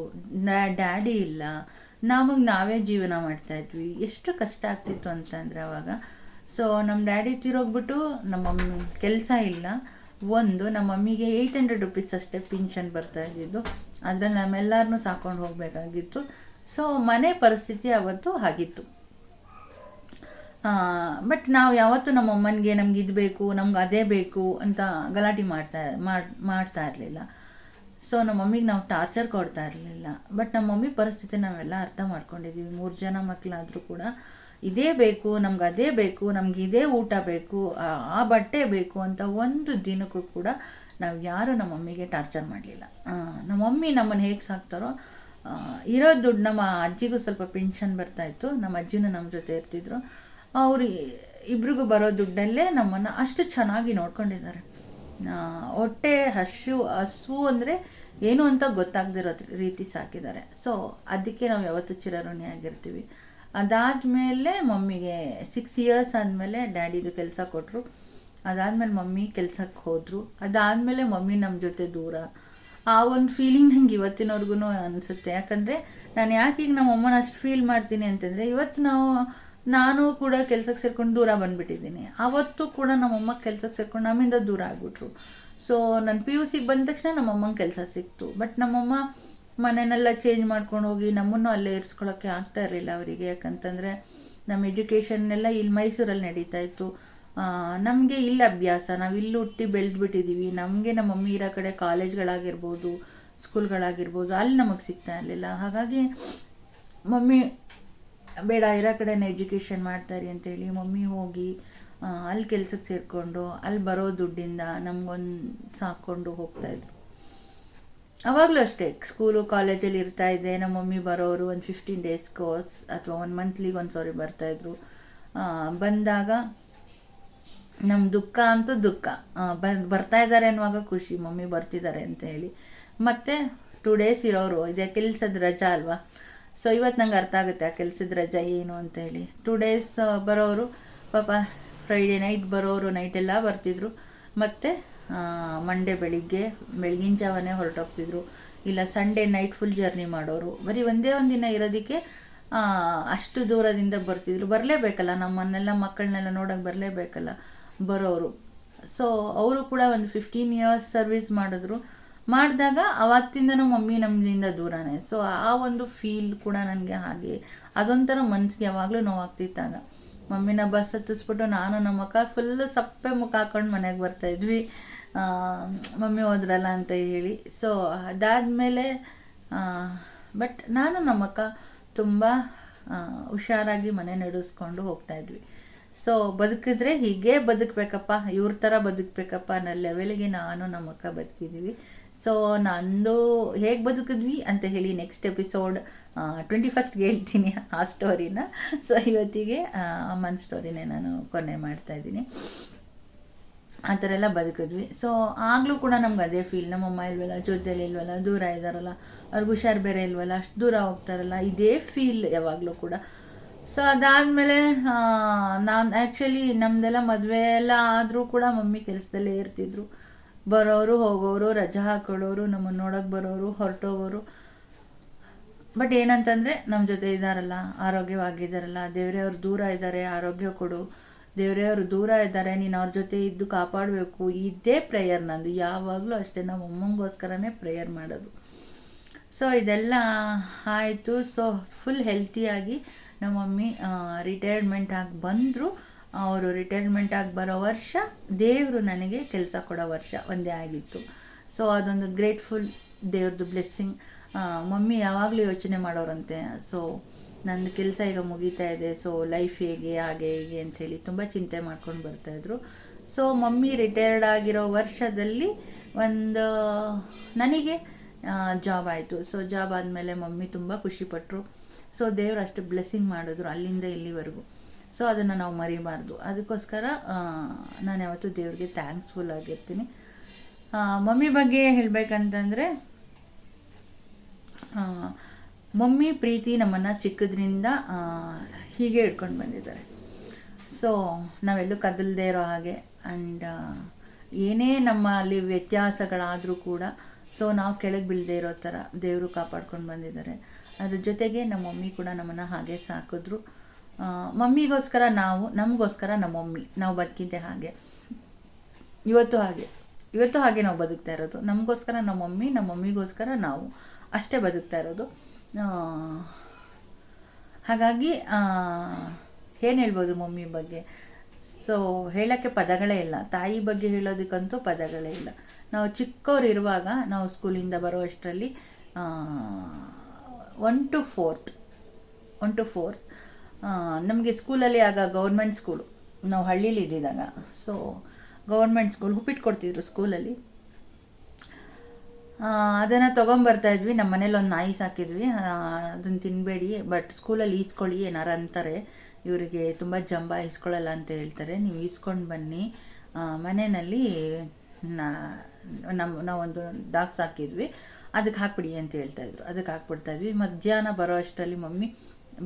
ಡ್ಯಾಡಿ ಇಲ್ಲ, ನಮಗೆ ನಾವೇ ಜೀವನ ಮಾಡ್ತಾಯಿದ್ವಿ. ಎಷ್ಟು ಕಷ್ಟ ಆಗ್ತಿತ್ತು ಅಂತಂದರೆ ಅವಾಗ. ಸೊ ನಮ್ಮ ಡ್ಯಾಡಿ ತೀರೋಗ್ಬಿಟ್ಟು ನಮ್ಮ ಮಮ್ಮಿ ಕೆಲಸ ಇಲ್ಲ. ನಮ್ಮ ಮಮ್ಮಿಗೆ 800 ರುಪೀಸ್ ಅಷ್ಟೇ ಪಿನ್ಷನ್ ಬರ್ತಾ ಇದ್ದಿದ್ದು. ಅದರಲ್ಲಿ ನಮ್ಮೆಲ್ಲರನ್ನೂ ಸಾಕೊಂಡು ಹೋಗಬೇಕಾಗಿತ್ತು. ಸೊ ಮನೆ ಪರಿಸ್ಥಿತಿ ಅವತ್ತು ಆಗಿತ್ತು. ಬಟ್ ನಾವು ಯಾವತ್ತೂ ನಮ್ಮ ಅಮ್ಮನಿಗೆ ನಮ್ಗೆ ಇದು ಬೇಕು, ನಮ್ಗೆ ಅದೇ ಬೇಕು ಅಂತ ಗಲಾಟೆ ಮಾಡ್ತಾ ಇರಲಿಲ್ಲ. ಸೊ ನಮ್ಮ ಮಮ್ಮಿಗೆ ನಾವು ಟಾರ್ಚರ್ ಕೊಡ್ತಾ ಇರಲಿಲ್ಲ. ಬಟ್ ನಮ್ಮ ಮಮ್ಮಿ ಪರಿಸ್ಥಿತಿ ನಾವೆಲ್ಲ ಅರ್ಥ ಮಾಡ್ಕೊಂಡಿದ್ದೀವಿ. 3 ಜನ ಮಕ್ಕಳಾದರೂ ಕೂಡ ಇದೇ ಬೇಕು, ನಮ್ಗೆ ಅದೇ ಬೇಕು, ನಮ್ಗೆ ಇದೇ ಊಟ ಬೇಕು, ಆ ಬಟ್ಟೆ ಬೇಕು ಅಂತ ಒಂದು ದಿನಕ್ಕೂ ಕೂಡ ನಾವು ಯಾರೂ ನಮ್ಮ ಮಮ್ಮಿಗೆ ಟಾರ್ಚರ್ ಮಾಡಲಿಲ್ಲ. ನಮ್ಮ ಮಮ್ಮಿ ನಮ್ಮನ್ನು ಹೇಗೆ ಸಾಕ್ತಾರೋ ಇರೋ ದುಡ್ಡು, ನಮ್ಮ ಅಜ್ಜಿಗೂ ಸ್ವಲ್ಪ ಪೆನ್ಷನ್ ಬರ್ತಾಯಿತ್ತು, ನಮ್ಮ ಅಜ್ಜಿನೂ ನಮ್ಮ ಜೊತೆ ಇರ್ತಿದ್ರು. ಅವರು ಇಬ್ರಿಗೂ ಬರೋ ದುಡ್ಡಲ್ಲೇ ನಮ್ಮನ್ನು ಅಷ್ಟು ಚೆನ್ನಾಗಿ ನೋಡ್ಕೊಂಡಿದ್ದಾರೆ. ಹೊಟ್ಟೆ ಹಸು ಅಂದರೆ ಏನು ಅಂತ ಗೊತ್ತಾಗದಿರೋ ರೀತಿ ಸಾಕಿದ್ದಾರೆ. ಸೊ ಅದಕ್ಕೆ ನಾವು ಯಾವತ್ತೂ ಚಿರಋಣಿಯಾಗಿರ್ತೀವಿ. ಅದಾದಮೇಲೆ ಮಮ್ಮಿಗೆ 6 ಇಯರ್ಸ್ ಆದಮೇಲೆ ಡ್ಯಾಡಿದು ಕೆಲಸ ಕೊಟ್ಟರು. ಅದಾದಮೇಲೆ ಮಮ್ಮಿ ಕೆಲಸಕ್ಕೆ ಹೋದರು. ಅದಾದಮೇಲೆ ಮಮ್ಮಿ ನಮ್ಮ ಜೊತೆ ದೂರ. ಆ ಒಂದು ಫೀಲಿಂಗ್ ನಂಗೆ ಇವತ್ತಿನವರೆಗೂ ಅನಿಸುತ್ತೆ. ಯಾಕಂದರೆ ನಾನು ಯಾಕೆ ಈಗ ನಮ್ಮ ಅಮ್ಮನ ಅಷ್ಟು ಫೀಲ್ ಮಾಡ್ತೀನಿ ಅಂತಂದರೆ, ಇವತ್ತು ನಾನು ಕೂಡ ಕೆಲಸಕ್ಕೆ ಸೇರ್ಕೊಂಡು ದೂರ ಬಂದುಬಿಟ್ಟಿದ್ದೀನಿ. ಆವತ್ತು ಕೂಡ ನಮ್ಮಮ್ಮ ಕೆಲಸಕ್ಕೆ ಸೇರ್ಕೊಂಡು ನಮ್ಮಿಂದ ದೂರ ಆಗಿಬಿಟ್ರು. ಸೊ ನಾನು PUC ಬಂದ ತಕ್ಷಣ ನಮ್ಮಮ್ಮಂಗೆ ಕೆಲಸ ಸಿಕ್ತು. ಬಟ್ ನಮ್ಮಮ್ಮ ಮನೆಯನ್ನೆಲ್ಲ ಚೇಂಜ್ ಮಾಡ್ಕೊಂಡು ಹೋಗಿ ನಮ್ಮನ್ನು ಅಲ್ಲೇ ಇರಿಸ್ಕೊಳ್ಳೋಕ್ಕೆ ಆಗ್ತಾ ಇರಲಿಲ್ಲ ಅವರಿಗೆ. ಯಾಕಂತಂದರೆ ನಮ್ಮ ಎಜುಕೇಷನ್ನೆಲ್ಲ ಇಲ್ಲಿ ಮೈಸೂರಲ್ಲಿ ನಡೀತಾ ಇತ್ತು. ನಮಗೆ ಇಲ್ಲಿ ಅಭ್ಯಾಸ, ನಾವು ಇಲ್ಲಿ ಹುಟ್ಟಿ ಬೆಳೆದ್ಬಿಟ್ಟಿದ್ದೀವಿ. ನಮಗೆ ನಮ್ಮ ಮಮ್ಮಿ ಇರೋ ಕಡೆ ಕಾಲೇಜ್ಗಳಾಗಿರ್ಬೋದು, ಸ್ಕೂಲ್ಗಳಾಗಿರ್ಬೋದು, ಅಲ್ಲಿ ನಮಗೆ ಸಿಗ್ತಾ ಇರಲಿಲ್ಲ. ಹಾಗಾಗಿ ಮಮ್ಮಿ ಬೇಡ, ಇರೋ ಕಡೆನೇ ಎಜುಕೇಷನ್ ಮಾಡ್ತಾರೆ ಅಂತೇಳಿ ಮಮ್ಮಿ ಹೋಗಿ ಅಲ್ಲಿ ಕೆಲ್ಸಕ್ಕೆ ಸೇರಿಕೊಂಡು ಅಲ್ಲಿ ಬರೋ ದುಡ್ಡಿಂದ ನಮಗೊಂದು ಸಾಕ್ಕೊಂಡು ಹೋಗ್ತಾಯಿದ್ರು. ಆವಾಗಲೂ ಅಷ್ಟೇ, ಸ್ಕೂಲು ಕಾಲೇಜಲ್ಲಿ ಇರ್ತಾಯಿದ್ದೆ. ನಮ್ಮ ಮಮ್ಮಿ ಬರೋರು ಒಂದು 15 ಡೇಸ್ಗೋ ಅಥವಾ 1 ಮಂತ್ಲಿಗೆ 1 ಸಾರಿ ಬರ್ತಾಯಿದ್ರು. ಬಂದಾಗ ನಮ್ಮ ದುಃಖ ಅಂತೂ ದುಃಖ. ಬರ್ತಾ ಇದ್ದಾರೆ ಅನ್ನುವಾಗ ಖುಷಿ, ಮಮ್ಮಿ ಬರ್ತಿದ್ದಾರೆ ಅಂತ ಹೇಳಿ. ಮತ್ತು 2 ಡೇಸ್ ಇರೋರು, ಇದೇ ಕೆಲಸದ ರಜಾ ಅಲ್ವಾ. ಸೊ ಇವತ್ತು ನಂಗೆ ಅರ್ಥ ಆಗುತ್ತೆ ಆ ಕೆಲಸದ ರಜಾ ಏನು ಅಂತ ಹೇಳಿ. 2 ಡೇಸ್ ಬರೋರು ಪಾಪ, ಫ್ರೈಡೇ ನೈಟ್ ಬರೋರು, ನೈಟೆಲ್ಲ ಬರ್ತಿದ್ರು. ಮತ್ತು ಮಂಡೇ ಬೆಳಗಿನ ಜಾವನೇ ಹೊರಟೋಗ್ತಿದ್ರು, ಇಲ್ಲ ಸಂಡೇ ನೈಟ್ ಫುಲ್ ಜರ್ನಿ ಮಾಡೋರು. ಬರೀ ಒಂದೇ ಒಂದು ದಿನ ಇರೋದಕ್ಕೆ ಅಷ್ಟು ದೂರದಿಂದ ಬರ್ತಿದ್ರು. ಬರಲೇಬೇಕಲ್ಲ, ನಮ್ಮನ್ನೆಲ್ಲ ಮಕ್ಕಳನ್ನೆಲ್ಲ ನೋಡೋಕೆ ಬರಲೇಬೇಕಲ್ಲ ಬರೋರು. ಸೊ ಅವರು ಕೂಡ ಒಂದು 15 ಇಯರ್ಸ್ ಸರ್ವಿಸ್ ಮಾಡಿದಾಗ ಅವತ್ತಿಂದನೂ ಮಮ್ಮಿ ನಮ್ಮಿಂದ ದೂರನೇ. ಸೊ ಆ ಒಂದು ಫೀಲ್ ಕೂಡ ನನಗೆ ಹಾಗೆ ಅದೊಂಥರ ಮನಸ್ಸಿಗೆ ಯಾವಾಗಲೂ ನೋವಾಗ್ತಿತ್ತಾಗ. ಮಮ್ಮಿನ ಬಸ್ ಹತ್ತಿಸ್ಬಿಟ್ಟು ನಾನು ನಮ್ಮ ಅಕ್ಕ ಫುಲ್ಲು ಸಪ್ಪೆ ಮುಖ ಹಾಕೊಂಡು ಮನೆಗೆ ಬರ್ತಾಯಿದ್ವಿ, ಮಮ್ಮಿ ಹೋದ್ರಲ್ಲ ಅಂತ ಹೇಳಿ. ಸೊ ಅದಾದಮೇಲೆ ಬಟ್ ನಾನು ನಮ್ಮ ಅಕ್ಕ ತುಂಬ ಹುಷಾರಾಗಿ ಮನೆ ನಡೆಸ್ಕೊಂಡು ಹೋಗ್ತಾಯಿದ್ವಿ. ಸೊ ಬದುಕಿದ್ರೆ ಹೀಗೆ ಬದುಕಬೇಕಪ್ಪ, ಇವ್ರ ಥರ ಬದುಕಬೇಕಪ್ಪ ಅನ್ನೋ ಲೆವೆಲ್ಗೆ ನಾನು ನಮ್ಮ ಅಕ್ಕ ಬದುಕಿದ್ವಿ. ಸೊ ನಂದು ಹೇಗೆ ಬದುಕಿದ್ವಿ ಅಂತ ಹೇಳಿ ನೆಕ್ಸ್ಟ್ ಎಪಿಸೋಡ್ 21st ಹೇಳ್ತೀನಿ ಆ ಸ್ಟೋರಿನ. ಸೊ ಇವತ್ತಿಗೆ ಅಮ್ಮನ ಸ್ಟೋರಿನೇ ನಾನು ಕೊನೆ ಮಾಡ್ತಾಯಿದ್ದೀನಿ. ಆ ಥರ ಎಲ್ಲ ಬದುಕಿದ್ವಿ. ಸೊ ಆಗಲೂ ಕೂಡ ನಮ್ಗೆ ಅದೇ ಫೀಲ್, ನಮ್ಮಮ್ಮ ಇಲ್ವಲ್ಲ, ಜೊತೆಲಿ ಇಲ್ವಲ್ಲ, ದೂರ ಇದ್ದಾರಲ್ಲ, ಅವ್ರಿಗೆ ಹುಷಾರು ಬೇರೆ ಇಲ್ವಲ್ಲ, ಅಷ್ಟು ದೂರ ಹೋಗ್ತಾರಲ್ಲ, ಇದೇ ಫೀಲ್ ಯಾವಾಗಲೂ ಕೂಡ. ಸೊ ಅದಾದಮೇಲೆ ನಾನು ಆ್ಯಕ್ಚುಲಿ ನಮ್ಮದೆಲ್ಲ ಮದುವೆ ಎಲ್ಲ ಆದರೂ ಕೂಡ ಮಮ್ಮಿ ಕೆಲಸದಲ್ಲೇ ಇರ್ತಿದ್ರು. ಬರೋರು ಹೋಗೋರು, ರಜಾ ಹಾಕೊಳ್ಳೋರು, ನಮ್ಮನ್ನು ನೋಡೋಕೆ ಬರೋರು, ಹೊರಟೋಗೋರು. ಬಟ್ ಏನಂತಂದರೆ ನಮ್ಮ ಜೊತೆ ಇದ್ದಾರಲ್ಲ, ಆರೋಗ್ಯವಾಗಿದ್ದಾರಲ್ಲ, ದೇವರೇ ಅವ್ರು ದೂರ ಇದ್ದಾರೆ, ಆರೋಗ್ಯ ಕೊಡು, ದೇವರೇ ಅವರು ದೂರ ಇದ್ದಾರೆ, ನೀನು ಅವ್ರ ಜೊತೆ ಇದ್ದು ಕಾಪಾಡಬೇಕು, ಇದೇ ಪ್ರೇಯರ್ ನಂದು ಯಾವಾಗಲೂ ಅಷ್ಟೇ. ನಾವು ಅಮ್ಮಂಗೋಸ್ಕರನೇ ಪ್ರೇಯರ್ ಮಾಡೋದು. ಸೊ ಇದೆಲ್ಲ ಆಯಿತು. ಸೊ ಫುಲ್ ಹೆಲ್ತಿಯಾಗಿ ನಮ್ಮ ಮಮ್ಮಿ ರಿಟೈರ್ಮೆಂಟ್ ಆಗಿ ಬಂದರು. ಅವರು ರಿಟೈರ್ಮೆಂಟ್ ಆಗಿ ಬರೋ ವರ್ಷ ದೇವರು ನನಗೆ ಕೆಲಸ ಕೊಡೋ ವರ್ಷ ಒಂದೇ ಆಗಿತ್ತು. ಸೊ ಅದೊಂದು ಗ್ರೇಟ್ಫುಲ್, ದೇವ್ರದ್ದು ಬ್ಲೆಸ್ಸಿಂಗ್. ಮಮ್ಮಿ ಯಾವಾಗಲೂ ಯೋಚನೆ ಮಾಡೋರಂತೆ, ಸೊ ನಂದು ಕೆಲಸ ಈಗ ಮುಗೀತಾ ಇದೆ, ಸೊ ಲೈಫ್ ಹೇಗೆ ಹಾಗೆ ಹೀಗೆ ಅಂಥೇಳಿ ತುಂಬ ಚಿಂತೆ ಮಾಡ್ಕೊಂಡು ಬರ್ತಾಯಿದ್ರು. ಸೊ ಮಮ್ಮಿ ರಿಟೈರ್ಡ್ ಆಗಿರೋ ವರ್ಷದಲ್ಲಿ ಒಂದು ನನಗೆ ಜಾಬ್ ಆಯಿತು. ಸೊ ಜಾಬ್ ಆದಮೇಲೆ ಮಮ್ಮಿ ತುಂಬ ಖುಷಿಪಟ್ಟರು. ಸೊ ದೇವರು ಅಷ್ಟು ಬ್ಲೆಸ್ಸಿಂಗ್ ಮಾಡಿದ್ರು ಅಲ್ಲಿಂದ ಇಲ್ಲಿವರೆಗೂ. ಸೊ ಅದನ್ನು ನಾವು ಮರಿಬಾರ್ದು. ಅದಕ್ಕೋಸ್ಕರ ನಾನು ಯಾವತ್ತೂ ದೇವ್ರಿಗೆ ಥ್ಯಾಂಕ್ಸ್ಫುಲ್ ಆಗಿರ್ತೀನಿ. ಮಮ್ಮಿ ಬಗ್ಗೆ ಹೇಳಬೇಕಂತಂದರೆ, ಮಮ್ಮಿ ಪ್ರೀತಿ ನಮ್ಮನ್ನು ಚಿಕ್ಕದ್ರಿಂದ ಹೀಗೆ ಇಟ್ಕೊಂಡು ಬಂದಿದ್ದಾರೆ. ಸೊ ನಾವೆಲ್ಲೂ ಕದಲದೇ ಇರೋ ಹಾಗೆ, ಆ್ಯಂಡ್ ಏನೇ ನಮ್ಮಲ್ಲಿ ವ್ಯತ್ಯಾಸಗಳಾದರೂ ಕೂಡ ಸೊ ನಾವು ಕೆಳಗೆ ಬೀಳದೇ ಇರೋ ಥರ ದೇವರು ಕಾಪಾಡ್ಕೊಂಡು ಬಂದಿದ್ದಾರೆ. ಅದ್ರ ಜೊತೆಗೆ ನಮ್ಮ ಮಮ್ಮಿ ಕೂಡ ನಮ್ಮನ್ನು ಹಾಗೆ ಸಾಕಿದ್ರು. ಮಮ್ಮಿಗೋಸ್ಕರ ನಾವು, ನಮಗೋಸ್ಕರ ನಮ್ಮ ಮಮ್ಮಿ, ನಾವು ಬದುಕಿದ್ದೆ ಹಾಗೆ, ಇವತ್ತು ಹಾಗೆ ನಾವು ಬದುಕ್ತಾ ಇರೋದು. ನಮಗೋಸ್ಕರ ನಮ್ಮ ಮಮ್ಮಿ, ನಮ್ಮ ಮಮ್ಮಿಗೋಸ್ಕರ ನಾವು ಅಷ್ಟೇ ಬದುಕ್ತಾ ಇರೋದು. ಹಾಗಾಗಿ ಏನು ಹೇಳ್ಬೋದು ಮಮ್ಮಿ ಬಗ್ಗೆ? ಸೊ ಹೇಳೋಕ್ಕೆ ಪದಗಳೇ ಇಲ್ಲ. ತಾಯಿ ಬಗ್ಗೆ ಹೇಳೋದಕ್ಕಂತೂ ಪದಗಳೇ ಇಲ್ಲ. ನಾವು ಚಿಕ್ಕವ್ರು ಇರುವಾಗ, ನಾವು ಸ್ಕೂಲಿಂದ ಬರೋ ಅಷ್ಟರಲ್ಲಿ 1 to 4th ನಮಗೆ ಸ್ಕೂಲಲ್ಲಿ ಆಗ ಗೌರ್ಮೆಂಟ್ ಸ್ಕೂಲು, ನಾವು ಹಳ್ಳೀಲಿ ಇದ್ದಿದ್ದಾಗ. ಸೊ ಗೌರ್ಮೆಂಟ್ ಸ್ಕೂಲ್, ಉಪ್ಪಿಟ್ಟು ಕೊಡ್ತಿದ್ರು ಸ್ಕೂಲಲ್ಲಿ. ಅದನ್ನು ತೊಗೊಂಬರ್ತಾಯಿದ್ವಿ. ನಮ್ಮ ಮನೇಲಿ ಒಂದು ನಾಯಿ ಸಾಕಿದ್ವಿ, ಅದನ್ನು ತಿನ್ನಬೇಡಿ, ಬಟ್ ಸ್ಕೂಲಲ್ಲಿ ಈಸ್ಕೊಳ್ಳಿ ಏನಾರು ಅಂತಾರೆ, ಇವರಿಗೆ ತುಂಬ ಜಂಬ ಈಸ್ಕೊಳ್ಳಲ್ಲ ಅಂತ ಹೇಳ್ತಾರೆ, ನೀವು ಈಸ್ಕೊಂಡು ಬನ್ನಿ ಮನೆಯಲ್ಲಿ. ನಾವೊಂದು ಡಾಗ್ ಸಾಕಿದ್ವಿ, ಅದಕ್ಕೆ ಹಾಕ್ಬಿಡಿ ಅಂತ ಹೇಳ್ತಾಯಿದ್ರು. ಅದಕ್ಕೆ ಹಾಕ್ಬಿಡ್ತಾಯಿದ್ವಿ. ಮಧ್ಯಾಹ್ನ ಬರೋ ಅಷ್ಟರಲ್ಲಿ ಮಮ್ಮಿ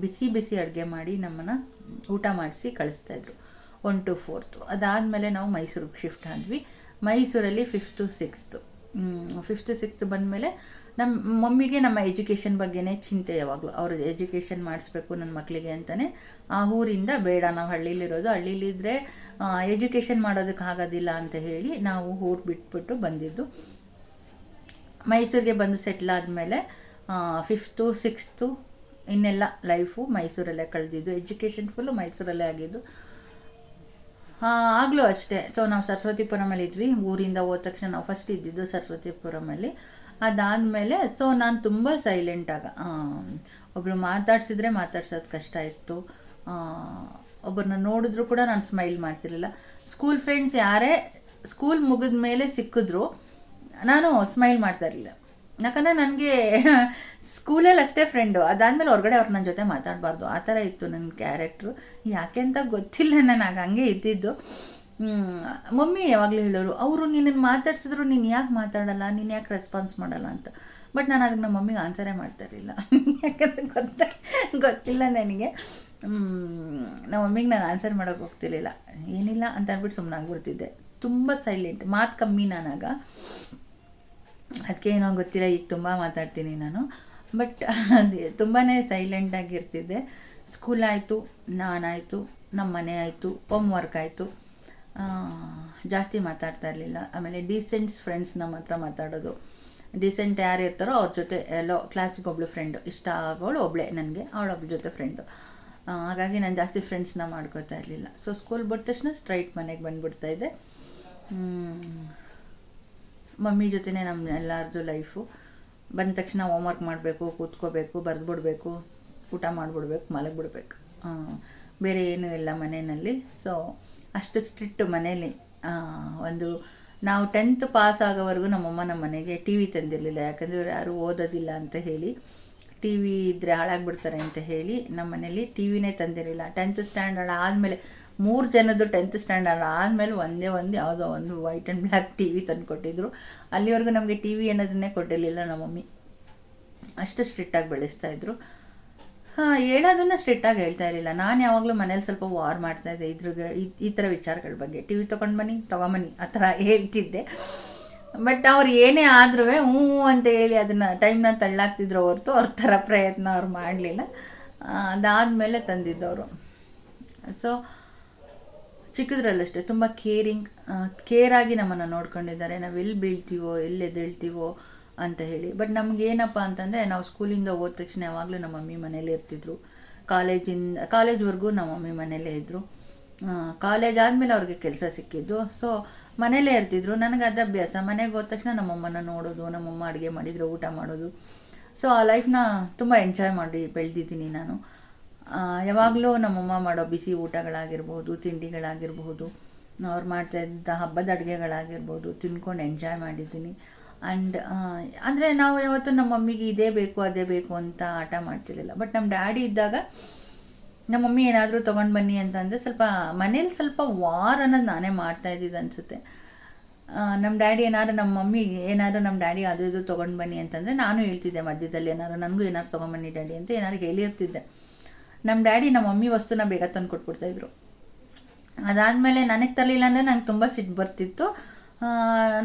ಬಿಸಿ ಅಡುಗೆ ಮಾಡಿ ನಮ್ಮನ್ನು ಊಟ ಮಾಡಿಸಿ ಕಳಿಸ್ತಾಯಿದ್ರು 1 to 4th. ಅದಾದಮೇಲೆ ನಾವು ಮೈಸೂರಿಗೆ ಶಿಫ್ಟ್ ಆದ್ವಿ. ಮೈಸೂರಲ್ಲಿ 5th to 6th ಬಂದಮೇಲೆ ನಮ್ಮ ಮಮ್ಮಿಗೆ ನಮ್ಮ ಎಜುಕೇಷನ್ ಬಗ್ಗೆನೇ ಚಿಂತೆ ಯಾವಾಗಲೂ. ಅವರು ಎಜುಕೇಷನ್ ಮಾಡಿಸ್ಬೇಕು ನನ್ನ ಮಕ್ಕಳಿಗೆ ಅಂತಲೇ ಆ ಊರಿಂದ ಬೇಡ, ನಾವು ಹಳ್ಳೀಲಿರೋದು, ಹಳ್ಳೀಲಿದ್ದರೆ ಎಜುಕೇಷನ್ ಮಾಡೋದಕ್ಕೆ ಆಗೋದಿಲ್ಲ ಅಂತ ಹೇಳಿ ನಾವು ಊರು ಬಿಟ್ಬಿಟ್ಟು ಬಂದಿದ್ದು. ಮೈಸೂರಿಗೆ ಬಂದು ಸೆಟ್ಲ್ ಆದಮೇಲೆ 5th to 6th ಇನ್ನೆಲ್ಲ ಲೈಫು ಮೈಸೂರಲ್ಲೇ ಕಳೆದಿದ್ದು. ಎಜುಕೇಷನ್ ಫುಲ್ಲು ಮೈಸೂರಲ್ಲೇ ಆಗಿದ್ದು. ಆಗಲೂ ಅಷ್ಟೇ. ಸೊ ನಾವು ಸರಸ್ವತಿಪುರಮಲ್ಲಿ ಇದ್ವಿ. ಊರಿಂದ ಹೋದ ತಕ್ಷಣ ನಾವು ಫಸ್ಟ್ ಇದ್ದಿದ್ದು ಸರಸ್ವತಿಪುರಮಲ್ಲಿ. ಅದಾದಮೇಲೆ ಸೊ ನಾನು ತುಂಬ ಸೈಲೆಂಟಾಗ, ಒಬ್ಬರು ಮಾತಾಡ್ಸೋದು ಕಷ್ಟ ಇತ್ತು. ಒಬ್ಬರನ್ನ ನೋಡಿದ್ರು ಕೂಡ ನಾನು ಸ್ಮೈಲ್ ಮಾಡ್ತಿರ್ಲಿಲ್ಲ. ಸ್ಕೂಲ್ ಫ್ರೆಂಡ್ಸ್ ಯಾರೇ ಸ್ಕೂಲ್ ಮುಗಿದ ಮೇಲೆ ಸಿಕ್ಕಿದ್ರು ನಾನು ಸ್ಮೈಲ್ ಮಾಡ್ತಾ ಇರಲಿಲ್ಲ. ಯಾಕಂದರೆ ನನಗೆ ಸ್ಕೂಲಲ್ಲಿ ಅಷ್ಟೇ ಫ್ರೆಂಡು, ಅದಾದಮೇಲೆ ಹೊರಗಡೆ ಅವ್ರು ನನ್ನ ಜೊತೆ ಮಾತಾಡಬಾರ್ದು, ಆ ಥರ ಇತ್ತು ನನ್ನ ಕ್ಯಾರೆಕ್ಟ್ರು. ಯಾಕೆ ಅಂತ ಗೊತ್ತಿಲ್ಲ, ನನಗೆ ಹಂಗೆ ಇದ್ದಿದ್ದು. ಮಮ್ಮಿ ಯಾವಾಗಲೂ ಹೇಳೋರು, ಅವರು ನಿನ್ನನ್ನು ಮಾತಾಡ್ಸಿದ್ರು ನೀನು ಯಾಕೆ ಮಾತಾಡಲ್ಲ, ನೀನು ಯಾಕೆ ರೆಸ್ಪಾನ್ಸ್ ಮಾಡಲ್ಲ ಅಂತ. ಬಟ್ ನಾನು ಅದಕ್ಕೆ ನಮ್ಮ ಮಮ್ಮಿಗೆ ಆನ್ಸರೇ ಮಾಡ್ತಾ ಇರಲಿಲ್ಲ. ಯಾಕಂದರೆ ಗೊತ್ತಿಲ್ಲ ನನಗೆ. ನಮ್ಮ ಮಮ್ಮಿಗೆ ನಾನು ಆನ್ಸರ್ ಮಾಡೋಕ್ಕೆ ಹೋಗ್ತಿರ್ಲಿಲ್ಲ. ಏನಿಲ್ಲ ಅಂತ ಅಂದ್ಬಿಟ್ಟು ಸುಮ್ಮನೆ ಆಗ್ಬಿಡ್ತಿದ್ದೆ. ತುಂಬ ಸೈಲೆಂಟ್, ಮಾತು ಕಮ್ಮಿ ನಾನಾಗ. ಅದಕ್ಕೆ ಏನೋ ಗೊತ್ತಿಲ್ಲ, ಈಗ ತುಂಬ ಮಾತಾಡ್ತೀನಿ ನಾನು. ಬಟ್ ತುಂಬಾ ಸೈಲೆಂಟಾಗಿರ್ತಿದ್ದೆ. ಸ್ಕೂಲ್ ಆಯಿತು, ನಾನಾಯಿತು, ನಮ್ಮ ಮನೆ ಆಯಿತು, ಹೋಮ್ವರ್ಕ್ ಆಯಿತು, ಜಾಸ್ತಿ ಮಾತಾಡ್ತಾ ಇರಲಿಲ್ಲ. ಆಮೇಲೆ ಡೀಸೆಂಟ್ಸ್ ಫ್ರೆಂಡ್ಸ್ ನಮ್ಮ ಹತ್ರ ಮಾತಾಡೋದು. ಡೀಸೆಂಟ್ ಯಾರು ಇರ್ತಾರೋ ಅವ್ರ ಜೊತೆ ಎಲ್ಲೋ ಕ್ಲಾಸಿಗೆ ಒಬ್ಳು ಫ್ರೆಂಡು, ಇಷ್ಟ ಆಗೋಳು ಒಬ್ಬಳೇ ನನಗೆ, ಅವಳೊಬ್ಳ ಜೊತೆ ಫ್ರೆಂಡು. ಹಾಗಾಗಿ ನಾನು ಜಾಸ್ತಿ ಫ್ರೆಂಡ್ಸ್ನ ಮಾಡ್ಕೋತಾ ಇರಲಿಲ್ಲ. ಸೊ ಸ್ಕೂಲ್ ಬಿಟ್ಟ ತಕ್ಷಣ ಸ್ಟ್ರೈಟ್ ಮನೆಗೆ ಬಂದುಬಿಡ್ತಾಯಿದ್ದೆ. ಮಮ್ಮಿ ಜೊತೆನೇ ನಮ್ಮ ಎಲ್ಲರದ್ದು ಲೈಫು. ಬಂದ ತಕ್ಷಣ ಹೋಮ್ವರ್ಕ್ ಮಾಡಬೇಕು, ಕೂತ್ಕೋಬೇಕು, ಬರೆದ್ಬಿಡ್ಬೇಕು, ಊಟ ಮಾಡಿಬಿಡ್ಬೇಕು, ಮಲಗಿಬಿಡ್ಬೇಕು, ಬೇರೆ ಏನೂ ಇಲ್ಲ ಮನೆಯಲ್ಲಿ. ಸೊ ಅಷ್ಟು ಸ್ಟ್ರಿಕ್ಟ್ ಮನೇಲಿ. ನಾವು 10th ಪಾಸ್ ಆಗೋವರೆಗೂ ನಮ್ಮಮ್ಮ ನಮ್ಮ ಮನೆಗೆ ಟಿ ವಿ ತಂದಿರಲಿಲ್ಲ. ಯಾಕಂದರೆ ಇವ್ರು ಯಾರೂ ಓದೋದಿಲ್ಲ ಅಂತ ಹೇಳಿ, ಟಿ ವಿ ಇದ್ದರೆ ಹಾಳಾಗ್ಬಿಡ್ತಾರೆ ಅಂತ ಹೇಳಿ ನಮ್ಮ ಮನೇಲಿ ಟಿ ವಿನೇ ತಂದಿರಲಿಲ್ಲ. 10th ಸ್ಟ್ಯಾಂಡರ್ಡ್ ಆದಮೇಲೆ 3 ಜನದ್ದು 10th ಸ್ಟ್ಯಾಂಡರ್ಡ್ ಆದಮೇಲೆ ಒಂದೇ ಯಾವುದೋ ಒಂದು white and black T V ತಂದು ಕೊಟ್ಟಿದ್ರು. ಅಲ್ಲಿವರೆಗೂ ನಮಗೆ ಟಿ ವಿ ಅನ್ನೋದನ್ನೇ ಕೊಟ್ಟಿರಲಿಲ್ಲ ನಮ್ಮ ಮಮ್ಮಿ. ಅಷ್ಟು ಸ್ಟ್ರಿಕ್ಟಾಗಿ ಬೆಳೆಸ್ತಾಯಿದ್ರು. ಹೇಳೋದನ್ನು ಸ್ಟ್ರಿಕ್ಟಾಗಿ ಹೇಳ್ತಾ ಇರಲಿಲ್ಲ. ನಾನು ಯಾವಾಗಲೂ ಮನೇಲಿ ಸ್ವಲ್ಪ ವಾರ್ ಮಾಡ್ತಾಯಿದ್ದೆ ಈ ಥರ ವಿಚಾರಗಳ ಬಗ್ಗೆ. ಟಿ ವಿ ತೊಗೊಂಬನ್ನಿ ಆ ಥರ ಹೇಳ್ತಿದ್ದೆ. ಬಟ್ ಅವ್ರು ಏನೇ ಆದ್ರೂ ಹ್ಞೂ ಅಂತ ಹೇಳಿ ಅದನ್ನು ಟೈಮ್ನ ತಳ್ಳಾಕ್ತಿದ್ರು ಹೊರತು ಅವ್ರ ಥರ ಪ್ರಯತ್ನ ಅವ್ರು ಮಾಡಲಿಲ್ಲ. ಅದಾದಮೇಲೆ ತಂದಿದ್ದವರು. ಸೊ ಚಿಕ್ಕದ್ರಲ್ಲಷ್ಟೇ ತುಂಬ ಕೇರಾಗಿ ನಮ್ಮನ್ನು ನೋಡ್ಕೊಂಡಿದ್ದಾರೆ. ನಾವು ಎಲ್ಲಿ ಬೀಳ್ತೀವೋ, ಎಲ್ಲಿ ಎದ್ದೇಳ್ತೀವೋ ಅಂತ ಹೇಳಿ. ಬಟ್ ನಮಗೇನಪ್ಪ ಅಂತಂದರೆ, ನಾವು ಸ್ಕೂಲಿಂದ ಹೋದ ತಕ್ಷಣ ಯಾವಾಗಲೂ ನಮ್ಮ ಮಮ್ಮಿ ಮನೇಲೇ ಇರ್ತಿದ್ರು. ಕಾಲೇಜ್ವರೆಗೂ ನಮ್ಮ ಮಮ್ಮಿ ಮನೇಲೇ ಇದ್ದರು. ಕಾಲೇಜ್ ಆದಮೇಲೆ ಅವ್ರಿಗೆ ಕೆಲಸ ಸಿಕ್ಕಿದ್ದು. ಸೊ ಮನೇಲೇ ಇರ್ತಿದ್ರು. ನನಗೆ ಅದು ಅಭ್ಯಾಸ. ಮನೆಗೆ ಹೋದ ತಕ್ಷಣ ನಮ್ಮಮ್ಮನ ನೋಡೋದು, ನಮ್ಮಮ್ಮ ಅಡುಗೆ ಮಾಡಿದ್ರು ಊಟ ಮಾಡೋದು. ಸೊ ಆ ಲೈಫ್ನ ತುಂಬ ಎಂಜಾಯ್ ಮಾಡಿ ಬೆಳೆದಿದ್ದೀನಿ ನಾನು. ಯಾವಾಗಲೂ ನಮ್ಮಮ್ಮ ಮಾಡೋ ಬಿಸಿ ಊಟಗಳಾಗಿರ್ಬೋದು, ತಿಂಡಿಗಳಾಗಿರ್ಬೋದು, ಅವ್ರು ಮಾಡ್ತಾಯಿದ್ದ ಹಬ್ಬದ ಅಡುಗೆಗಳಾಗಿರ್ಬೋದು ತಿಂದ್ಕೊಂಡು ಎಂಜಾಯ್ ಮಾಡಿದ್ದೀನಿ. ಆ್ಯಂಡ್ ಅಂದರೆ ನಾವು ಯಾವತ್ತೂ ನಮ್ಮ ಮಮ್ಮಿಗೆ ಇದೇ ಬೇಕು ಅದೇ ಬೇಕು ಅಂತ ಆಟ ಮಾಡ್ತಿರಲಿಲ್ಲ. ಬಟ್ ನಮ್ಮ ಡ್ಯಾಡಿ ಇದ್ದಾಗ ನಮ್ಮ ಮಮ್ಮಿ ಏನಾದರೂ ತೊಗೊಂಡು ಬನ್ನಿ ಅಂತಂದರೆ ಸ್ವಲ್ಪ ಮನೇಲಿ ಸ್ವಲ್ಪ ವಾರ್ ಅನ್ನೋದು ನಾನೇ ಮಾಡ್ತಾಯಿದ್ದಿದ್ದು ಅನಿಸುತ್ತೆ. ನಮ್ಮ ಡ್ಯಾಡಿ ನಮ್ಮ ಮಮ್ಮಿಗೆ ನಮ್ಮ ಡ್ಯಾಡಿ ಅದು ಇದು ತೊಗೊಂಡು ಬನ್ನಿ ಅಂತಂದರೆ ನಾನು ಹೇಳ್ತಿದ್ದೆ ಮಧ್ಯದಲ್ಲಿ, ನನಗೂ ಏನಾದ್ರು ತೊಗೊಂಬನ್ನಿ ಡ್ಯಾಡಿ ಅಂತ ಹೇಳಿರ್ತಿದ್ದೆ. ನಮ್ಮ ಡ್ಯಾಡಿ ನಮ್ಮ ಮಮ್ಮಿ ವಸ್ತುನ ಬೇಗ ತಂದು ಕೊಟ್ಬಿಡ್ತಾಯಿದ್ರು. ಅದಾದಮೇಲೆ ನನಗೆ ತರಲಿಲ್ಲ ಅಂದರೆ ನಂಗೆ ತುಂಬ ಸಿಟ್ಟು ಬರ್ತಿತ್ತು.